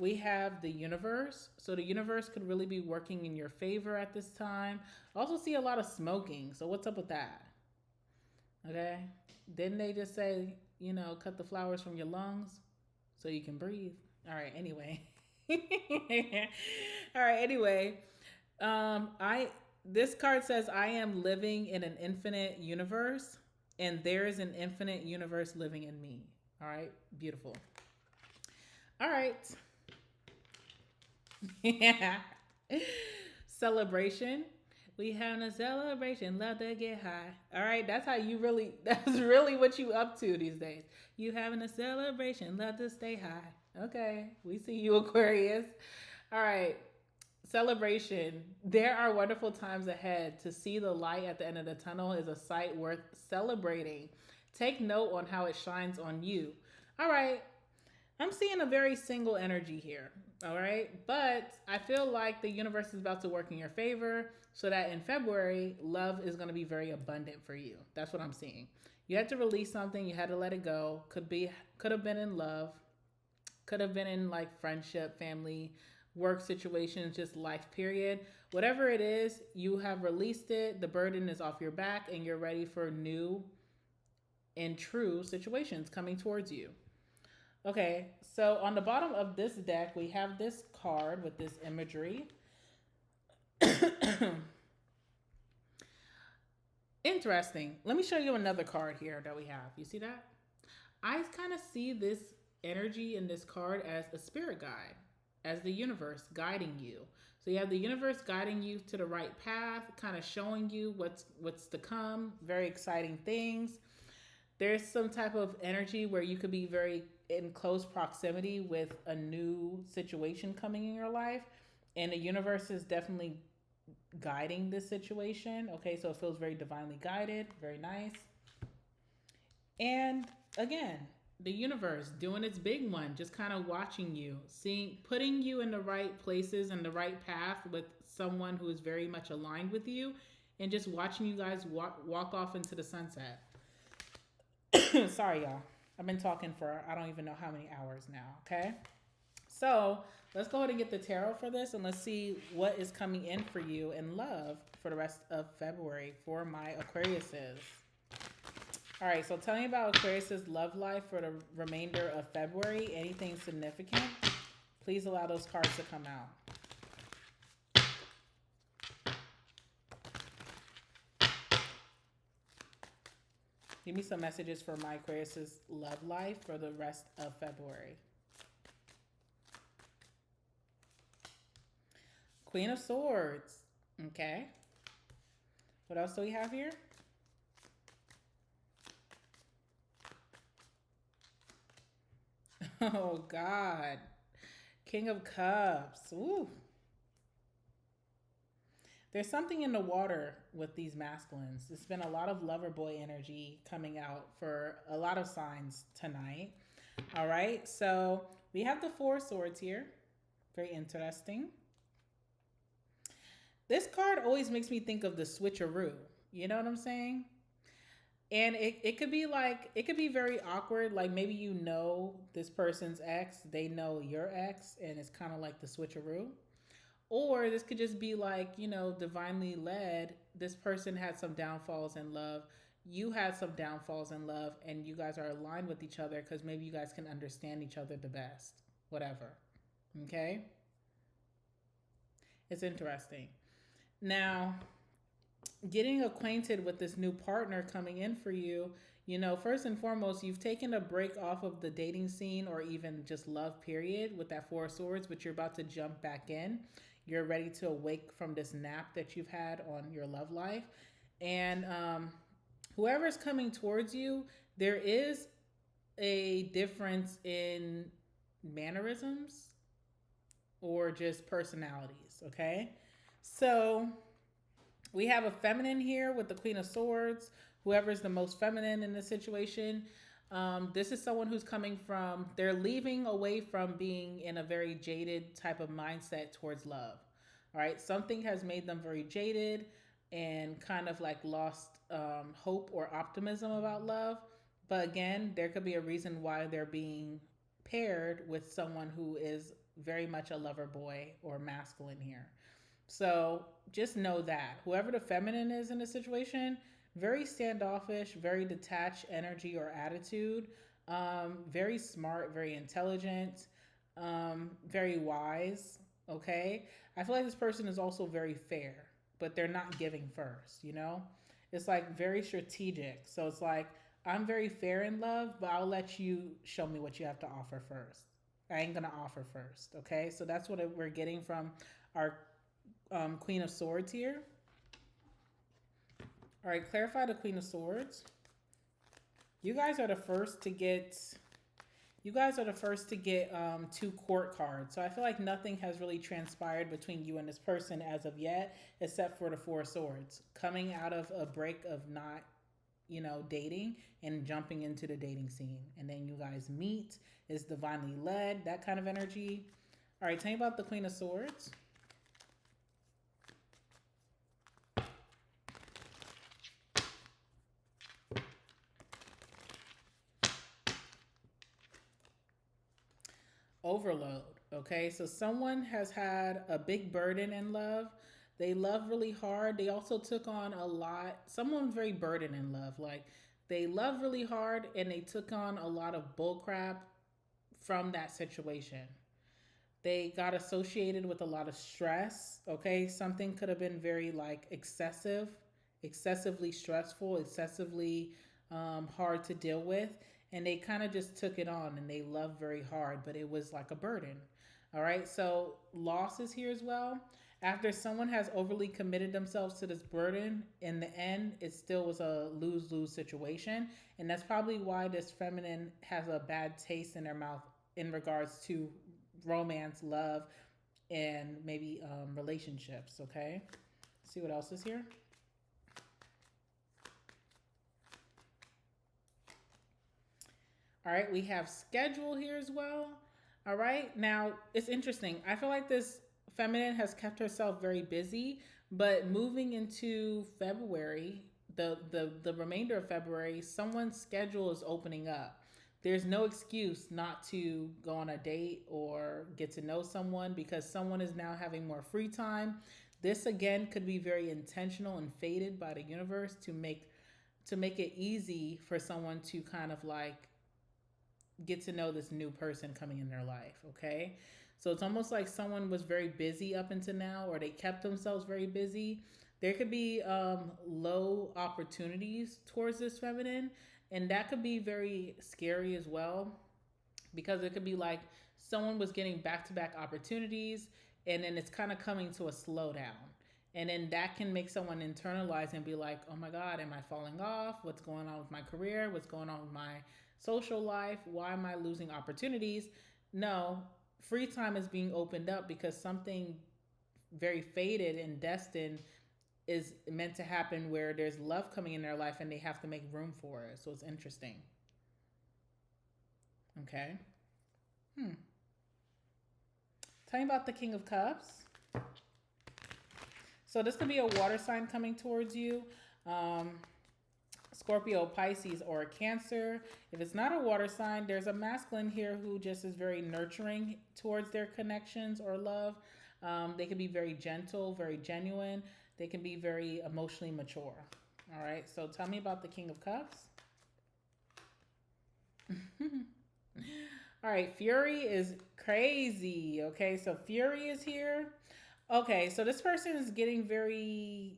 We have the universe. So the universe could really be working in your favor at this time. I also see a lot of smoking. So what's up with that? Okay. Didn't they just say, you know, cut the flowers from your lungs so you can breathe? All right. Anyway. All right. Anyway, this card says, I am living in an infinite universe, and there is an infinite universe living in me. All right. Beautiful. All right. Yeah. Celebration. We having a celebration. Love to get high. All right. That's really what you up to these days. You having a celebration. Love to stay high. Okay. We see you, Aquarius. All right. Celebration. There are wonderful times ahead. To see the light at the end of the tunnel is a sight worth celebrating. Take note on how it shines on you. All right. I'm seeing a very single energy here. All right. But I feel like the universe is about to work in your favor so that in February, love is going to be very abundant for you. That's what I'm seeing. You had to release something. You had to let it go. Could have been in love. Could have been in like friendship, family, work situations, just life period. Whatever it is, you have released it. The burden is off your back and you're ready for new and true situations coming towards you. Okay, so on the bottom of this deck, we have this card with this imagery. Interesting. Let me show you another card here that we have. You see that? I kind of see this energy in this card as a spirit guide, as the universe guiding you. So you have the universe guiding you to the right path, kind of showing you what's to come, very exciting things. There's some type of energy where you could be very in close proximity with a new situation coming in your life, and the universe is definitely guiding this situation. Okay, so it feels very divinely guided, very nice. And again, the universe doing its big one, just kind of watching you, putting you in the right places and the right path with someone who is very much aligned with you, and just watching you guys walk off into the sunset. Sorry, y'all. I've been talking for I don't even know how many hours now, okay? So let's go ahead and get the tarot for this and let's see what is coming in for you in love for the rest of February for my Aquariuses. All right, so tell me about Aquarius's love life for the remainder of February. Anything significant? Please allow those cards to come out. Give me some messages for my Aquarius's love life for the rest of February. Queen of Swords. Okay. What else do we have here? Oh, God. King of Cups. Ooh. There's something in the water with these masculines. There's been a lot of lover boy energy coming out for a lot of signs tonight. All right. So we have the Four of Swords here. Very interesting. This card always makes me think of the switcheroo. You know what I'm saying? And it could be like, it could be very awkward. Like maybe you know this person's ex, they know your ex, and it's kind of like the switcheroo. Or this could just be like, you know, divinely led. This person had some downfalls in love. You had some downfalls in love, and you guys are aligned with each other because maybe you guys can understand each other the best. Whatever. Okay? It's interesting. Now, getting acquainted with this new partner coming in for you, you know, first and foremost, you've taken a break off of the dating scene or even just love period with that Four of Swords, but you're about to jump back in. You're ready to awake from this nap that you've had on your love life. And whoever's coming towards you, there is a difference in mannerisms or just personalities, okay? So we have a feminine here with the Queen of Swords. Whoever's the most feminine in this situation, this is someone who's coming from, they're leaving away from being in a very jaded type of mindset towards love. All right. Something has made them very jaded and kind of like lost hope or optimism about love. But again, there could be a reason why they're being paired with someone who is very much a lover boy or masculine here. So just know that whoever the feminine is in the situation, very standoffish, very detached energy or attitude, very smart, very intelligent, very wise. Okay. I feel like this person is also very fair, but they're not giving first, you know? It's like very strategic. So it's like, I'm very fair in love, but I'll let you show me what you have to offer first. I ain't going to offer first. Okay. So that's what we're getting from our Queen of Swords here. All right, clarify the Queen of Swords. You guys are the first to get. You guys are the first to get 2 court cards. So I feel like nothing has really transpired between you and this person as of yet, except for the Four of Swords coming out of a break of not, you know, dating and jumping into the dating scene, and then you guys meet. Is divinely led, that kind of energy. All right, tell me about the Queen of Swords. Overload. Okay, so someone has had a big burden in love. They love really hard. They also took on a lot. Someone very burdened in love. Like they love really hard and they took on a lot of bullcrap from that situation. They got associated with a lot of stress. Okay, something could have been very like excessive, excessively stressful, excessively hard to deal with, and they kind of just took it on and they loved very hard, but it was like a burden. All right, so loss is here as well. After someone has overly committed themselves to this burden, in the end, it still was a lose-lose situation. And that's probably why this feminine has a bad taste in their mouth in regards to romance, love, and maybe relationships, okay? Let's see what else is here. All right, we have schedule here as well. All right, now it's interesting. I feel like this feminine has kept herself very busy, but moving into February, the remainder of February, someone's schedule is opening up. There's no excuse not to go on a date or get to know someone because someone is now having more free time. This again could be very intentional and fated by the universe to make it easy for someone to kind of like get to know this new person coming in their life, okay? So it's almost like someone was very busy up until now, or they kept themselves very busy. There could be low opportunities towards this feminine, and that could be very scary as well because it could be like someone was getting back-to-back opportunities and then it's kind of coming to a slowdown. And then that can make someone internalize and be like, oh my God, am I falling off? What's going on with my career? What's going on with my social life? Why am I losing opportunities? No, free time is being opened up because something very fated and destined is meant to happen where there's love coming in their life and they have to make room for it. So it's interesting. Okay. Tell me about the King of Cups. So this could be a water sign coming towards you. Scorpio, Pisces, or a Cancer. If it's not a water sign, there's a masculine here who just is very nurturing towards their connections or love. They can be very gentle, very genuine. They can be very emotionally mature. All right, so tell me about the King of Cups. All right, Fury is crazy. Okay, so Fury is here. Okay, so this person is getting very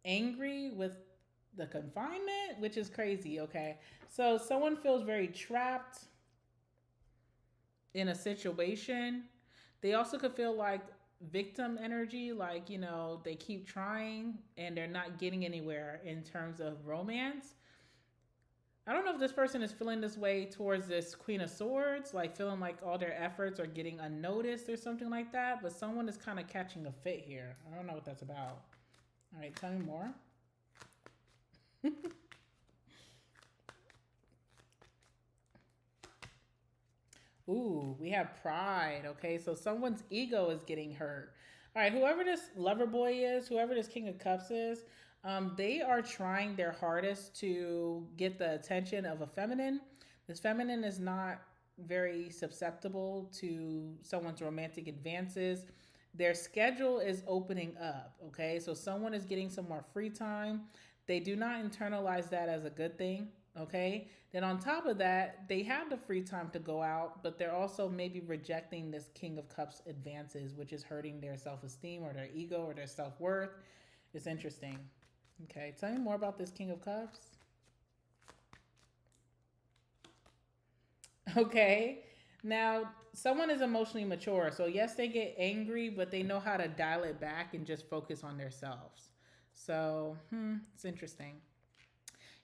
angry with the confinement, which is crazy. Okay, so someone feels very trapped in a situation. They also could feel like victim energy, like, you know, they keep trying and they're not getting anywhere in terms of romance. I don't know if this person is feeling this way towards this Queen of Swords, like feeling like all their efforts are getting unnoticed or something like that, but someone is kind of catching a fit here. I don't know what that's about. All right, tell me more. Ooh, we have pride. Okay, so someone's ego is getting hurt. All right, whoever this lover boy is, whoever this King of Cups is, they are trying their hardest to get the attention of a feminine. This feminine is not very susceptible to someone's romantic advances. Their schedule is opening up, okay? So someone is getting some more free time. They do not internalize that as a good thing, okay? Then on top of that, they have the free time to go out, but they're also maybe rejecting this King of Cups advances, which is hurting their self-esteem or their ego or their self-worth. It's interesting. Okay, tell me more about this King of Cups. Okay, now someone is emotionally mature. So yes, they get angry, but they know how to dial it back and just focus on themselves. So, it's interesting.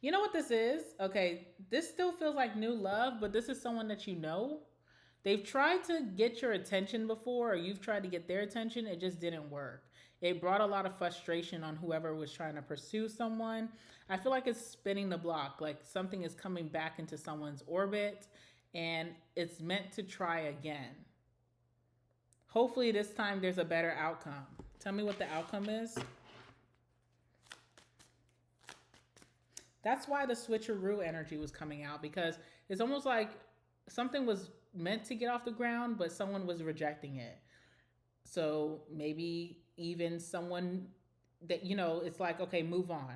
You know what this is? Okay, this still feels like new love, but this is someone that you know. They've tried to get your attention before, or you've tried to get their attention. It just didn't work. It brought a lot of frustration on whoever was trying to pursue someone. I feel like it's spinning the block, like something is coming back into someone's orbit and it's meant to try again. Hopefully this time there's a better outcome. Tell me what the outcome is. That's why the switcheroo energy was coming out, because it's almost like something was meant to get off the ground, but someone was rejecting it. So maybe even someone that, you know, it's like, okay, move on.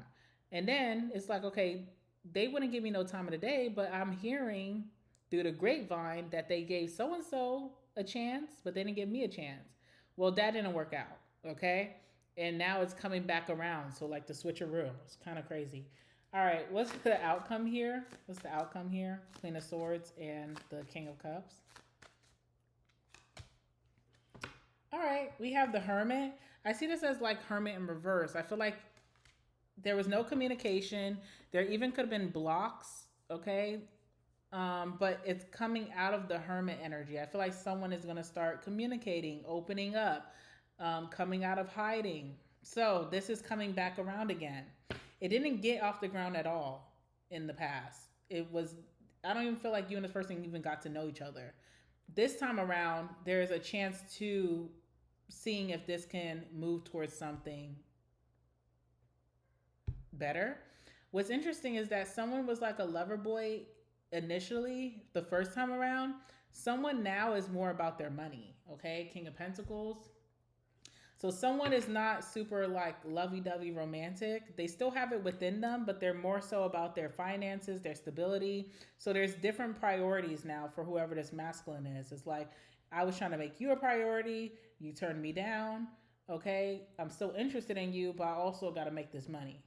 And then it's like, okay, they wouldn't give me no time of the day, but I'm hearing through the grapevine that they gave so-and-so a chance, but they didn't give me a chance. Well, that didn't work out, okay? And now it's coming back around. So like the switcheroo, it's kind of crazy. All right, what's the outcome here? What's the outcome here? Queen of Swords and the King of Cups. All right, we have the Hermit. I see this as like Hermit in reverse. I feel like there was no communication. There even could have been blocks, okay? But it's coming out of the Hermit energy. I feel like someone is going to start communicating, opening up, coming out of hiding. So this is coming back around again. It didn't get off the ground at all in the past. It was, I don't even feel like you and this person even got to know each other. This time around, there's a chance to seeing if this can move towards something better. What's interesting is that someone was like a lover boy initially the first time around. Someone now is more about their money. Okay, King of Pentacles. So someone is not super like lovey-dovey romantic. They still have it within them, but they're more so about their finances, their stability. So there's different priorities now for whoever this masculine is. It's like, I was trying to make you a priority. You turned me down. Okay, I'm still interested in you, but I also got to make this money.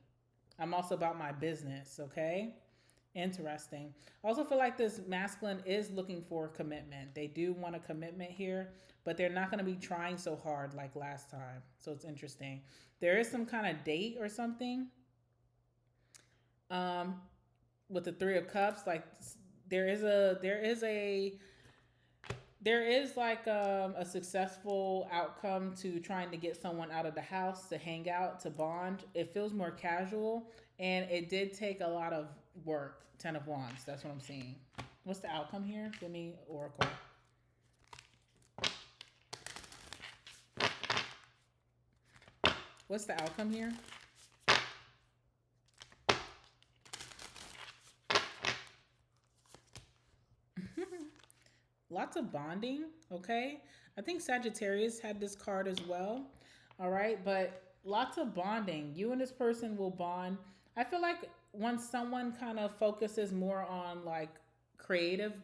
I'm also about my business. Okay. Interesting. I also feel like this masculine is looking for commitment. They do want a commitment here, but they're not going to be trying so hard like last time. So it's interesting. There is some kind of date or something with the Three of Cups. Like there is like a successful outcome to trying to get someone out of the house to hang out, to bond. It feels more casual, and it did take a lot of work. 10 of Wands, that's what I'm seeing. What's the outcome here? Give me Oracle. What's the outcome here? Lots of bonding, okay? I think Sagittarius had this card as well, all right? But lots of bonding. You and this person will bond. I feel like once someone kind of focuses more on like creative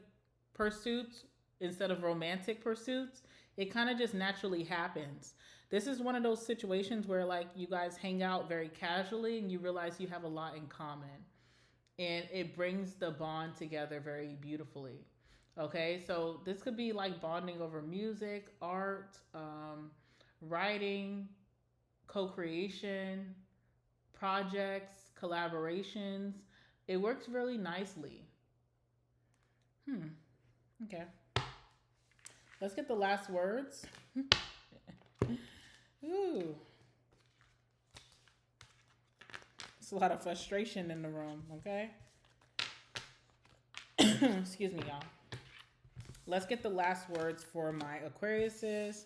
pursuits instead of romantic pursuits, it kind of just naturally happens. This is one of those situations where like you guys hang out very casually and you realize you have a lot in common. And it brings the bond together very beautifully. Okay, so this could be like bonding over music, art, writing, co-creation, projects, collaborations. It works really nicely. Okay. Let's get the last words. Ooh. It's a lot of frustration in the room, okay? Excuse me, y'all. Let's get the last words for my Aquariuses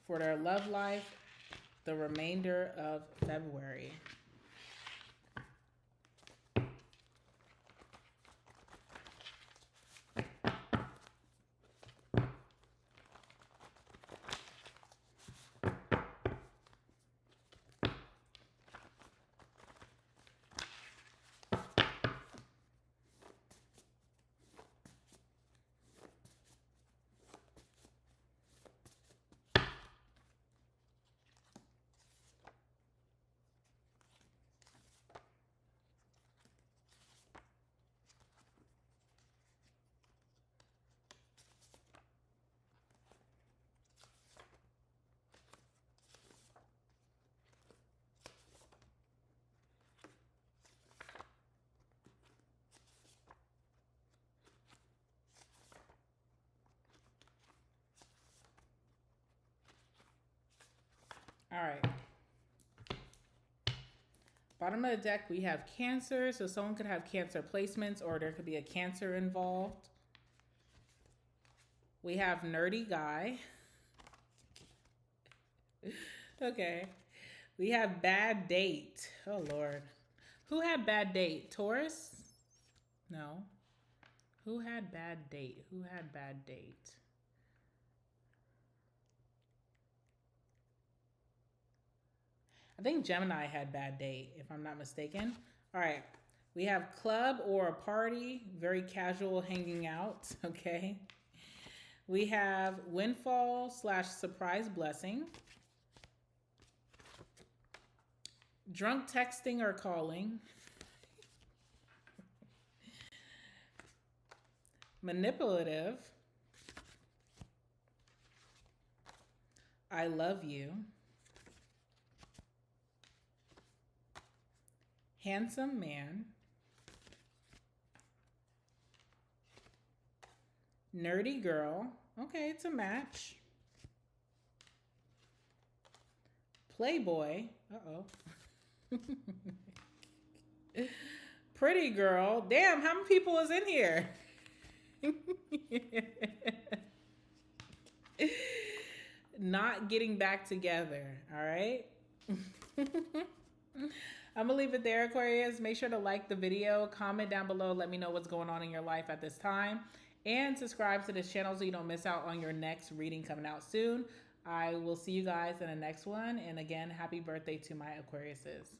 for their love life, the remainder of February. All right. Bottom of the deck, we have Cancer. So someone could have Cancer placements or there could be a Cancer involved. We have Nerdy Guy. Okay. We have Bad Date. Oh, Lord. Who had Bad Date? Taurus? No. Who had Bad Date? Who had Bad Date? I think Gemini had Bad Date, if I'm not mistaken. All right. We have club or a party, very casual hanging out, okay? We have windfall / surprise blessing. Drunk texting or calling. Manipulative. I love you. Handsome man. Nerdy girl. Okay, it's a match. Playboy. Uh-oh. Pretty girl. Damn, how many people is in here? Not getting back together, all right? I'm gonna leave it there, Aquarius. Make sure to like the video, comment down below, let me know what's going on in your life at this time, and subscribe to this channel so you don't miss out on your next reading coming out soon. I will see you guys in the next one. And again, happy birthday to my Aquariuses.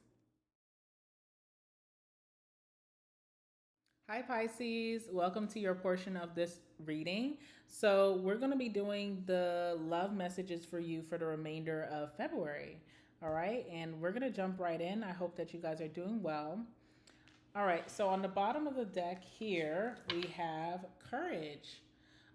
Hi Pisces, welcome to your portion of this reading. So we're going to be doing the love messages for you for the remainder of February. All right, and we're going to jump right in. I hope that you guys are doing well. All right, so on the bottom of the deck here, we have courage.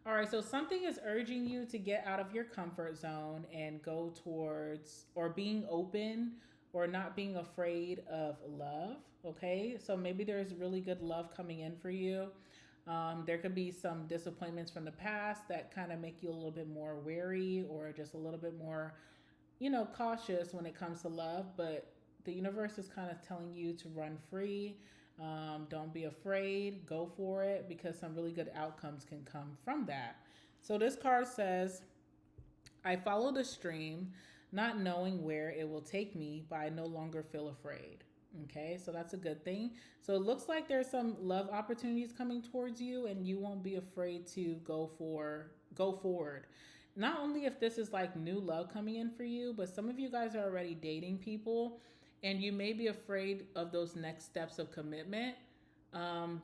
All right, so something is urging you to get out of your comfort zone and go towards or being open or not being afraid of love. Okay, so maybe there's really good love coming in for you. There could be some disappointments from the past that kind of make you a little bit more wary or just a little bit more, cautious when it comes to love. But the universe is kind of telling you to run free. Don't be afraid. Go for it because some really good outcomes can come from that. So this card says, I follow the stream, not knowing where it will take me, but I no longer feel afraid. Okay, so that's a good thing. So it looks like there's some love opportunities coming towards you and you won't be afraid to go forward. Not only if this is like new love coming in for you, but some of you guys are already dating people and you may be afraid of those next steps of commitment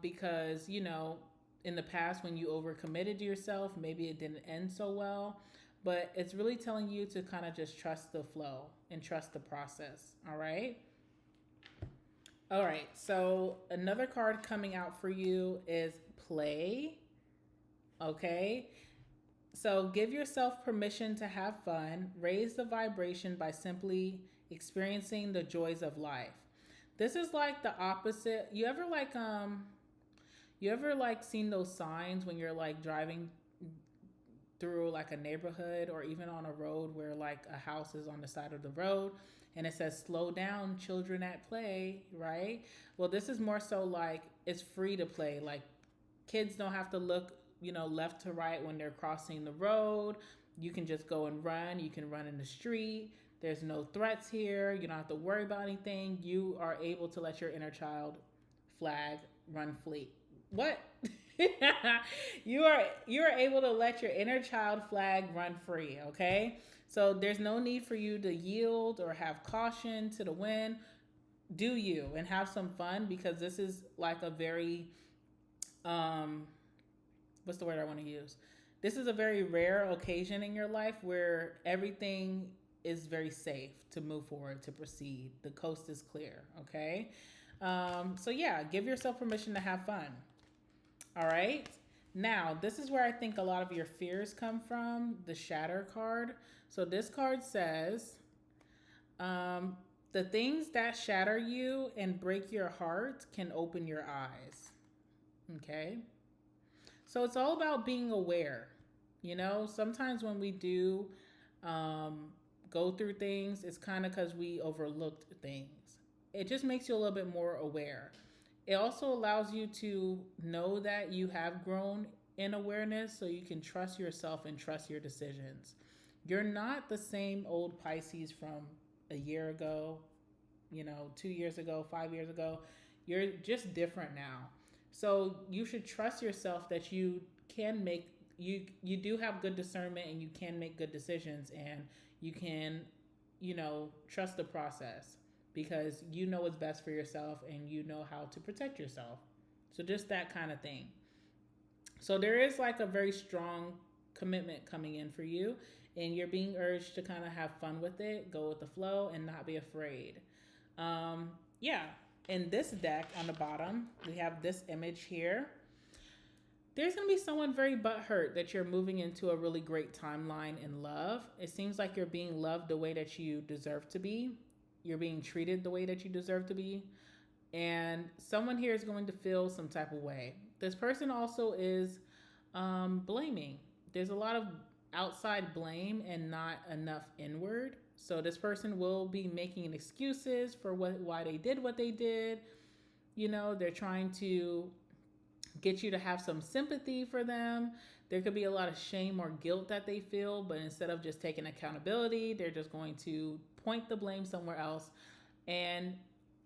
because, in the past when you overcommitted to yourself, maybe it didn't end so well. But it's really telling you to kind of just trust the flow and trust the process. All right. All right. So another card coming out for you is play. Okay. So give yourself permission to have fun. Raise the vibration by simply experiencing the joys of life. This is like the opposite. You ever seen those signs when you're like driving through like a neighborhood or even on a road where like a house is on the side of the road and it says slow down, children at play, right? Well, this is more so like it's free to play. Like kids don't have to look, left to right when they're crossing the road. You can just go and run. You can run in the street. There's no threats here. You don't have to worry about anything. You are able to let your inner child flag run free. What? you are able to let your inner child flag run free, okay? So there's no need for you to yield or have caution to the wind. Do you and have some fun because this is like a very what's the word I want to use? This is a very rare occasion in your life where everything is very safe to move forward, to proceed. The coast is clear, okay? So yeah, give yourself permission to have fun. All right. Now, this is where I think a lot of your fears come from, the Shatter card. So this card says, the things that shatter you and break your heart can open your eyes. Okay. So it's all about being aware. Sometimes when we do go through things, it's kind of because we overlooked things. It just makes you a little bit more aware. It also allows you to know that you have grown in awareness so you can trust yourself and trust your decisions. You're not the same old Pisces from a year ago, 2 years ago, 5 years ago. You're just different now. So you should trust yourself that you can you do have good discernment and you can make good decisions and you can, trust the process. Because you know what's best for yourself and you know how to protect yourself. So just that kind of thing. So there is like a very strong commitment coming in for you and you're being urged to kind of have fun with it, go with the flow and not be afraid. Yeah. In this deck on the bottom, we have this image here. There's going to be someone very butthurt that you're moving into a really great timeline in love. It seems like you're being loved the way that you deserve to be. You're being treated the way that you deserve to be. And someone here is going to feel some type of way. This person also is blaming. There's a lot of outside blame and not enough inward. So this person will be making excuses for why they did what they did. They're trying to get you to have some sympathy for them. There could be a lot of shame or guilt that they feel, but instead of just taking accountability, they're just going to point the blame somewhere else. And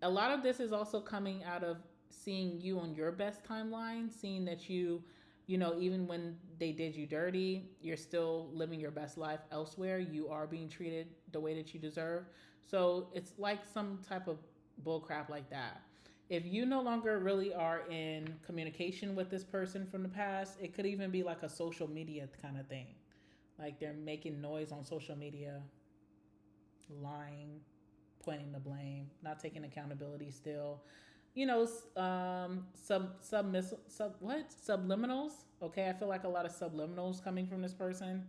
a lot of this is also coming out of seeing you on your best timeline, seeing that you know, even when they did you dirty, you're still living your best life elsewhere. You are being treated the way that you deserve. So it's like some type of bullcrap like that. If you no longer really are in communication with this person from the past, it could even be like a social media kind of thing. Like they're making noise on social media, lying, pointing the blame, not taking accountability still. You know, subliminals. Okay, I feel like a lot of subliminals coming from this person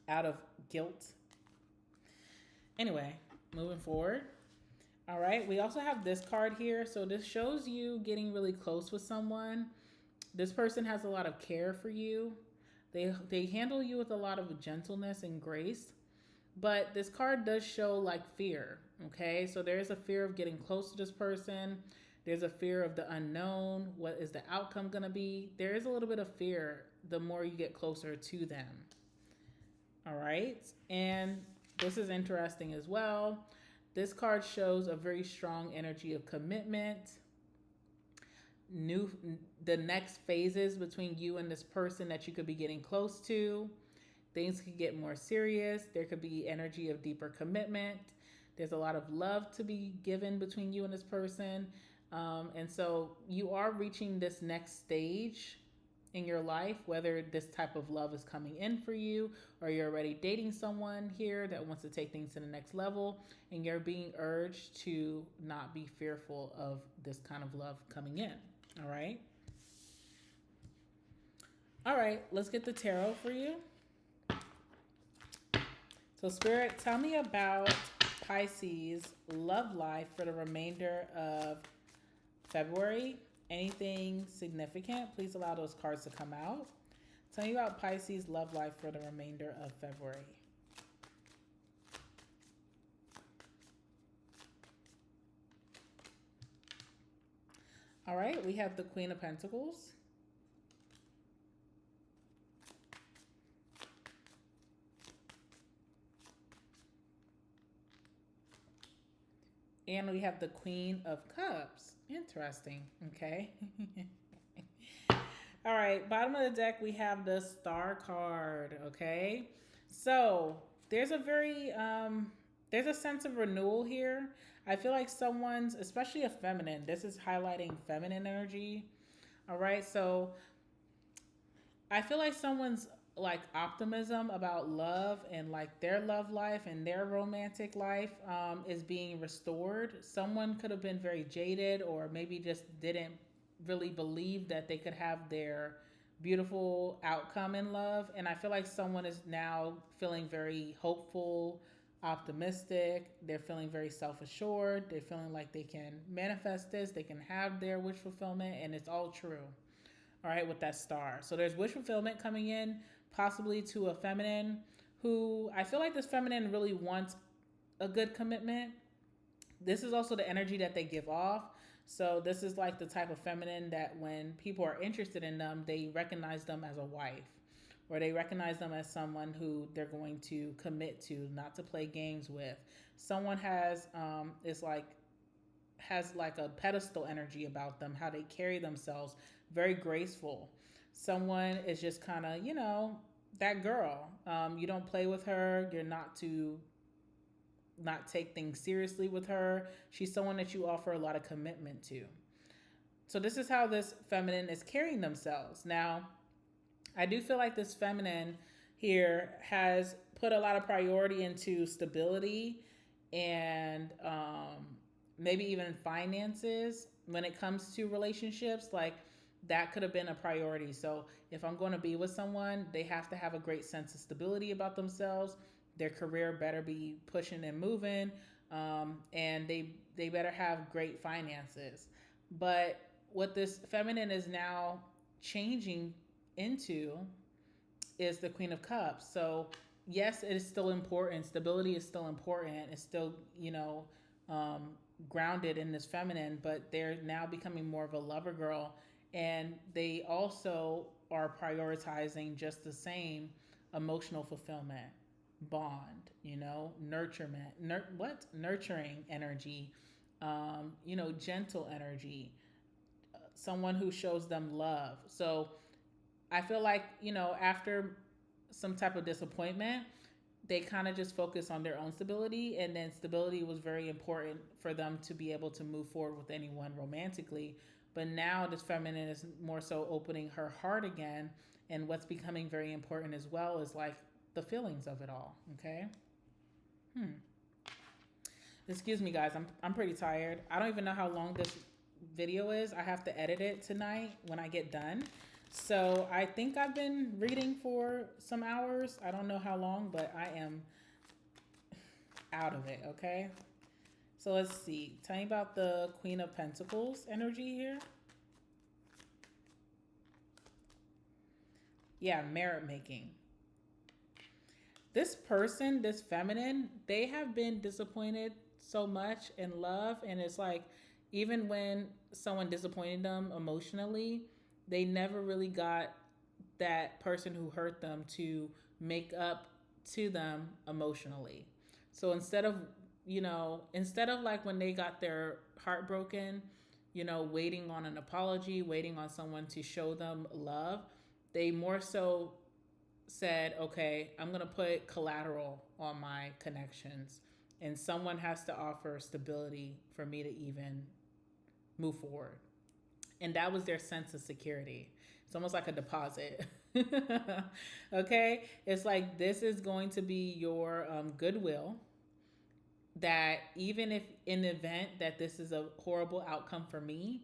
out of guilt. Anyway, moving forward. All right, we also have this card here. So this shows you getting really close with someone. This person has a lot of care for you. They handle you with a lot of gentleness and grace. But this card does show like fear. Okay, so there's a fear of getting close to this person. There's a fear of the unknown. What is the outcome going to be? There is a little bit of fear the more you get closer to them. All right, and this is interesting as well. This card shows a very strong energy of commitment. The next phases between you and this person that you could be getting close to. Things could get more serious. There could be energy of deeper commitment. There's a lot of love to be given between you and this person. And so you are reaching this next stage in your life, whether this type of love is coming in for you or you're already dating someone here that wants to take things to the next level, and you're being urged to not be fearful of this kind of love coming in. All right. All right, let's get the tarot for you. So Spirit, tell me about Pisces love life for the remainder of February. Anything significant? Please allow those cards to come out. Tell me about Pisces love life for the remainder of February. All right, we have the Queen of Pentacles. And we have the Queen of Cups. Interesting. Okay. All right. Bottom of the deck, we have the Star card. Okay. So there's a there's a sense of renewal here. I feel like someone's, especially a feminine, this is highlighting feminine energy. All right. So I feel like someone's like optimism about love and like their love life and their romantic life is being restored. Someone could have been very jaded or maybe just didn't really believe that they could have their beautiful outcome in love. And I feel like someone is now feeling very hopeful, optimistic. They're feeling very self-assured. They're feeling like they can manifest this. They can have their wish fulfillment, and it's all true. All right, with that star. So there's wish fulfillment coming in, possibly to a feminine who I feel like this feminine really wants a good commitment. This is also the energy that they give off. So this is like the type of feminine that when people are interested in them, they recognize them as a wife, or they recognize them as someone who they're going to commit to, not to play games with. Someone has like a pedestal energy about them, how they carry themselves, very graceful. Someone is just kind of, you know, that girl. You don't play with her. You're not to not take things seriously with her. She's someone that you offer a lot of commitment to. So this is how this feminine is carrying themselves. Now, I do feel like this feminine here has put a lot of priority into stability and maybe even finances when it comes to relationships. Like that could have been a priority. So if I'm going to be with someone, they have to have a great sense of stability about themselves. Their career better be pushing and moving, and they better have great finances. But what this feminine is now changing into is the Queen of Cups. So yes, it is still important. Stability is still important. It's still, you know, grounded in this feminine, but they're now becoming more of a lover girl. And they also are prioritizing just the same emotional fulfillment, bond, you know, nurturing energy, gentle energy, someone who shows them love. So I feel like, after some type of disappointment, they kind of just focus on their own stability. And then stability was very important for them to be able to move forward with anyone romantically. But now this feminine is more so opening her heart again. And what's becoming very important as well is like the feelings of it all. Okay. Excuse me, guys. I'm pretty tired. I don't even know how long this video is. I have to edit it tonight when I get done. So I think I've been reading for some hours. I don't know how long, but I am out of it, okay? So let's see. Tell me about the Queen of Pentacles energy here. Yeah, merit making. This person, this feminine, they have been disappointed so much in love. And it's like, even when someone disappointed them emotionally, they never really got that person who hurt them to make up to them emotionally. So instead of like when they got their heart broken, waiting on an apology, waiting on someone to show them love, they more so said, okay, I'm going to put collateral on my connections, and someone has to offer stability for me to even move forward. And that was their sense of security. It's almost like a deposit. Okay? It's like, this is going to be your goodwill, that even if in the event that this is a horrible outcome for me,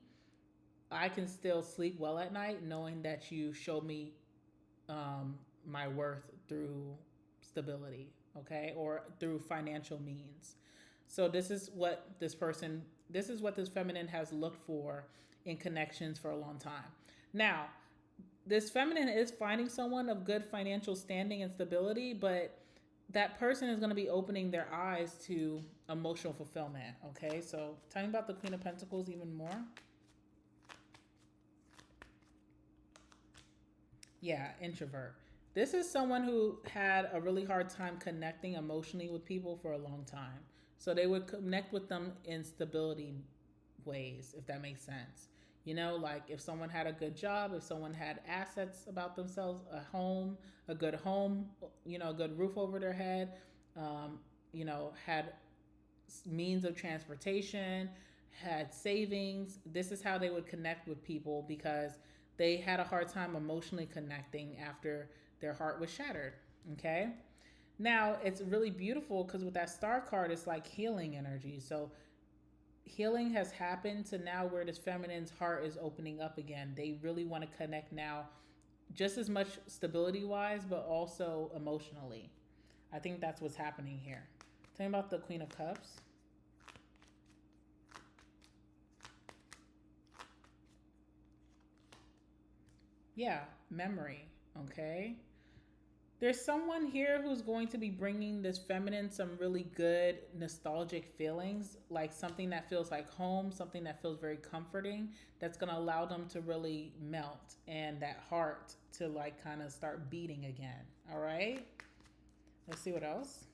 I can still sleep well at night knowing that you showed me my worth through stability, okay? Or through financial means. So this is what this feminine has looked for in connections for a long time. Now, this feminine is finding someone of good financial standing and stability, but that person is going to be opening their eyes to emotional fulfillment, okay? So tell me about the Queen of Pentacles even more. Yeah, introvert. This is someone who had a really hard time connecting emotionally with people for a long time. So they would connect with them in stability ways, if that makes sense. Like if someone had a good job, if someone had assets about themselves, a good home, a good roof over their head, had means of transportation, had savings. This is how they would connect with people, because they had a hard time emotionally connecting after their heart was shattered. Okay. Now it's really beautiful because with that star card, it's like healing energy. So healing has happened to now where this feminine's heart is opening up again. They really want to connect now, just as much stability wise, but also emotionally. I think that's what's happening here. Tell me about the Queen of Cups. Yeah, memory. Okay. There's someone here who's going to be bringing this feminine some really good nostalgic feelings, like something that feels like home, something that feels very comforting, that's going to allow them to really melt and that heart to like kind of start beating again. All right. Let's see what else.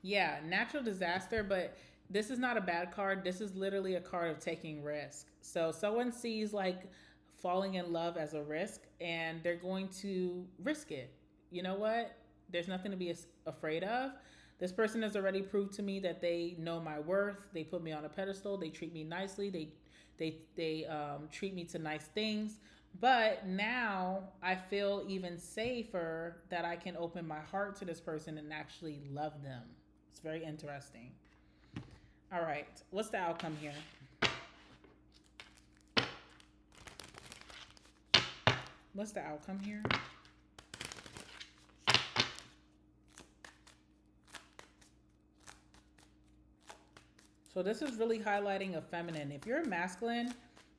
Yeah, natural disaster, but this is not a bad card. This is literally a card of taking risk. So someone sees like falling in love as a risk, and they're going to risk it. You know what? There's nothing to be afraid of. This person has already proved to me that they know my worth. They put me on a pedestal. They treat me nicely. They treat me to nice things. But now I feel even safer that I can open my heart to this person and actually love them. It's very interesting. All right. What's the outcome here? What's the outcome here? So this is really highlighting a feminine. If you're a masculine,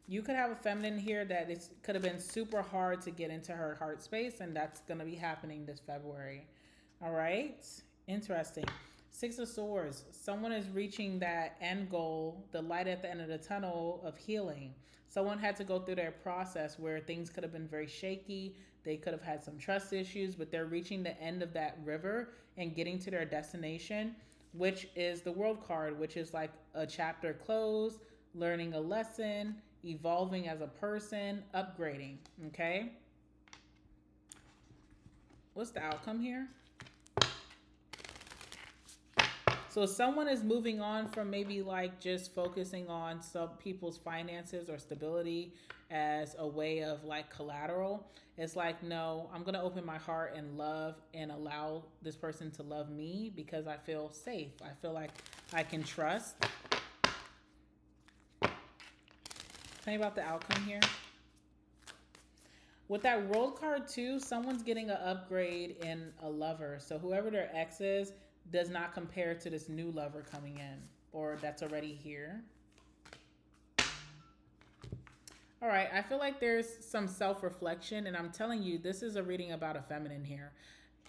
you could have a feminine here that could have been super hard to get into her heart space, and that's going to be happening this February. All right. Interesting. Six of Swords. Someone is reaching that end goal, the light at the end of the tunnel of healing. Someone had to go through their process where things could have been very shaky. They could have had some trust issues, but they're reaching the end of that river and getting to their destination, which is the World card, which is like a chapter closed, learning a lesson, evolving as a person, upgrading. Okay. What's the outcome here? So someone is moving on from maybe like just focusing on some people's finances or stability as a way of like collateral. It's like, no, I'm going to open my heart and love and allow this person to love me because I feel safe. I feel like I can trust. Tell me about the outcome here. With that World card too, someone's getting an upgrade in a lover. So whoever their ex is does not compare to this new lover coming in or that's already here. All right, I feel like there's some self-reflection, and I'm telling you, this is a reading about a feminine here.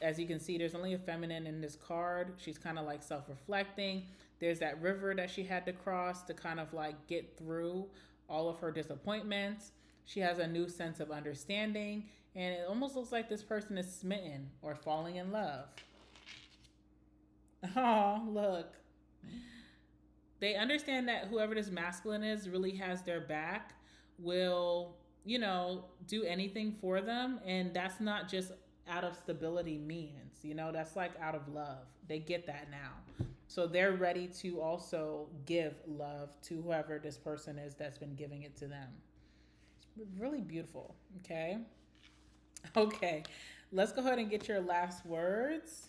As you can see, there's only a feminine in this card. She's kind of like self-reflecting. There's that river that she had to cross to kind of like get through all of her disappointments. She has a new sense of understanding, and it almost looks like this person is smitten or falling in love. Oh, look. They understand that whoever this masculine is really has their back, will, you know, do anything for them. And that's not just out of stability means, you know, that's like out of love. They get that now. So they're ready to also give love to whoever this person is that's been giving it to them. It's really beautiful. Okay. Okay. Let's go ahead and get your last words.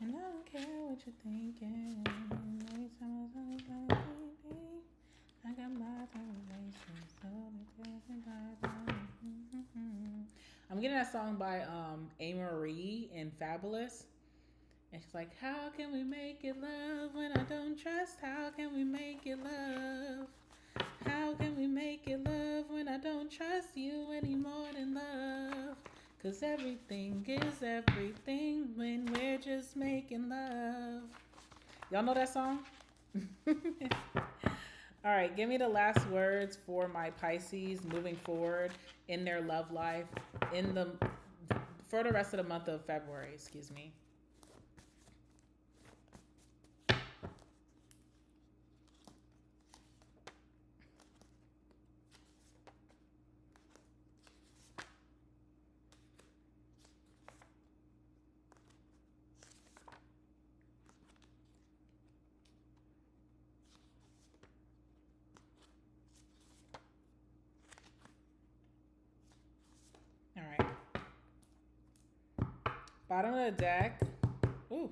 And I don't care what you're thinking. Every time I got my I'm getting that song by Marie in Fabulous. And she's like, how can we make it love when I don't trust? How can we make it love? How can we make it love when I don't trust you any more than love? Cause everything is everything when we're just making love. Y'all know that song? All right, give me the last words for my Pisces moving forward in their love life for the rest of the month of February, excuse me. All right. Bottom of the deck. Ooh.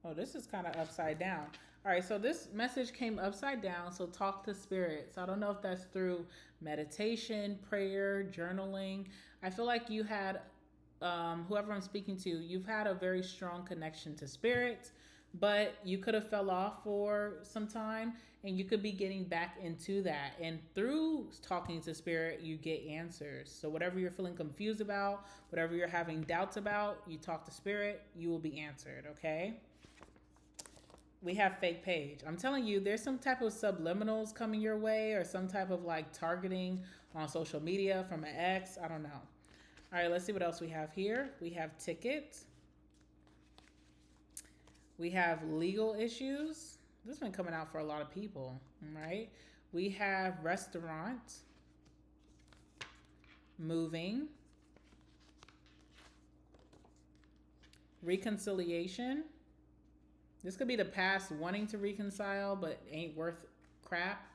Oh, this is kind of upside down. All right, so this message came upside down, so talk to spirit. So I don't know if that's through meditation, prayer, journaling. I feel like you had, whoever I'm speaking to, you've had a very strong connection to spirit, but you could have fell off for some time, and you could be getting back into that. And through talking to spirit, you get answers. So whatever you're feeling confused about, whatever you're having doubts about, you talk to spirit, you will be answered, okay? We have fake page. I'm telling you, there's some type of subliminals coming your way or some type of like targeting on social media from an ex. I don't know. All right, let's see what else we have here. We have ticket. We have legal issues. This has been coming out for a lot of people, right? We have restaurant, moving, reconciliation. This could be the past wanting to reconcile, but ain't worth crap.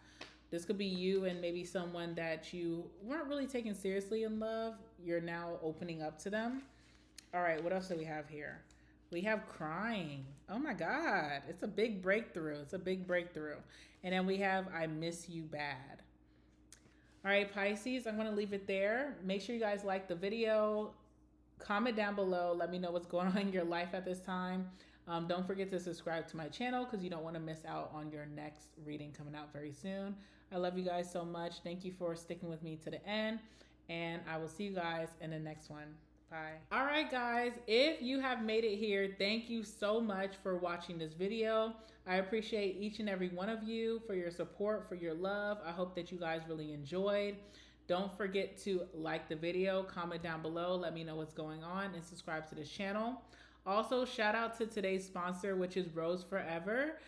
This could be you and maybe someone that you weren't really taking seriously in love. You're now opening up to them. All right, what else do we have here? We have crying. Oh my God, it's a big breakthrough. It's a big breakthrough. And then we have I miss you bad. All right, Pisces, I'm going to leave it there. Make sure you guys like the video. Comment down below. Let me know what's going on in your life at this time. Don't forget to subscribe to my channel because you don't want to miss out on your next reading coming out very soon. I love you guys so much. Thank you for sticking with me to the end. And I will see you guys in the next one. Bye. All right, guys, if you have made it here, thank you so much for watching this video. I appreciate each and every one of you for your support, for your love. I hope that you guys really enjoyed. Don't forget to like the video, comment down below, let me know what's going on, and subscribe to this channel. Also, shout out to today's sponsor, which is Rose Forever.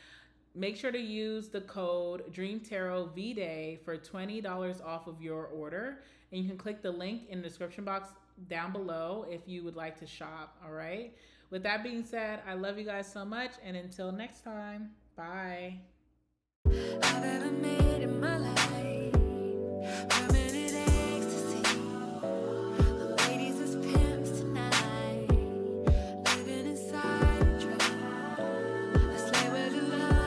Make sure to use the code DreamTarotVday for $20 off of your order. And you can click the link in the description box down below if you would like to shop, all right? With that being said, I love you guys so much, and until next time, bye.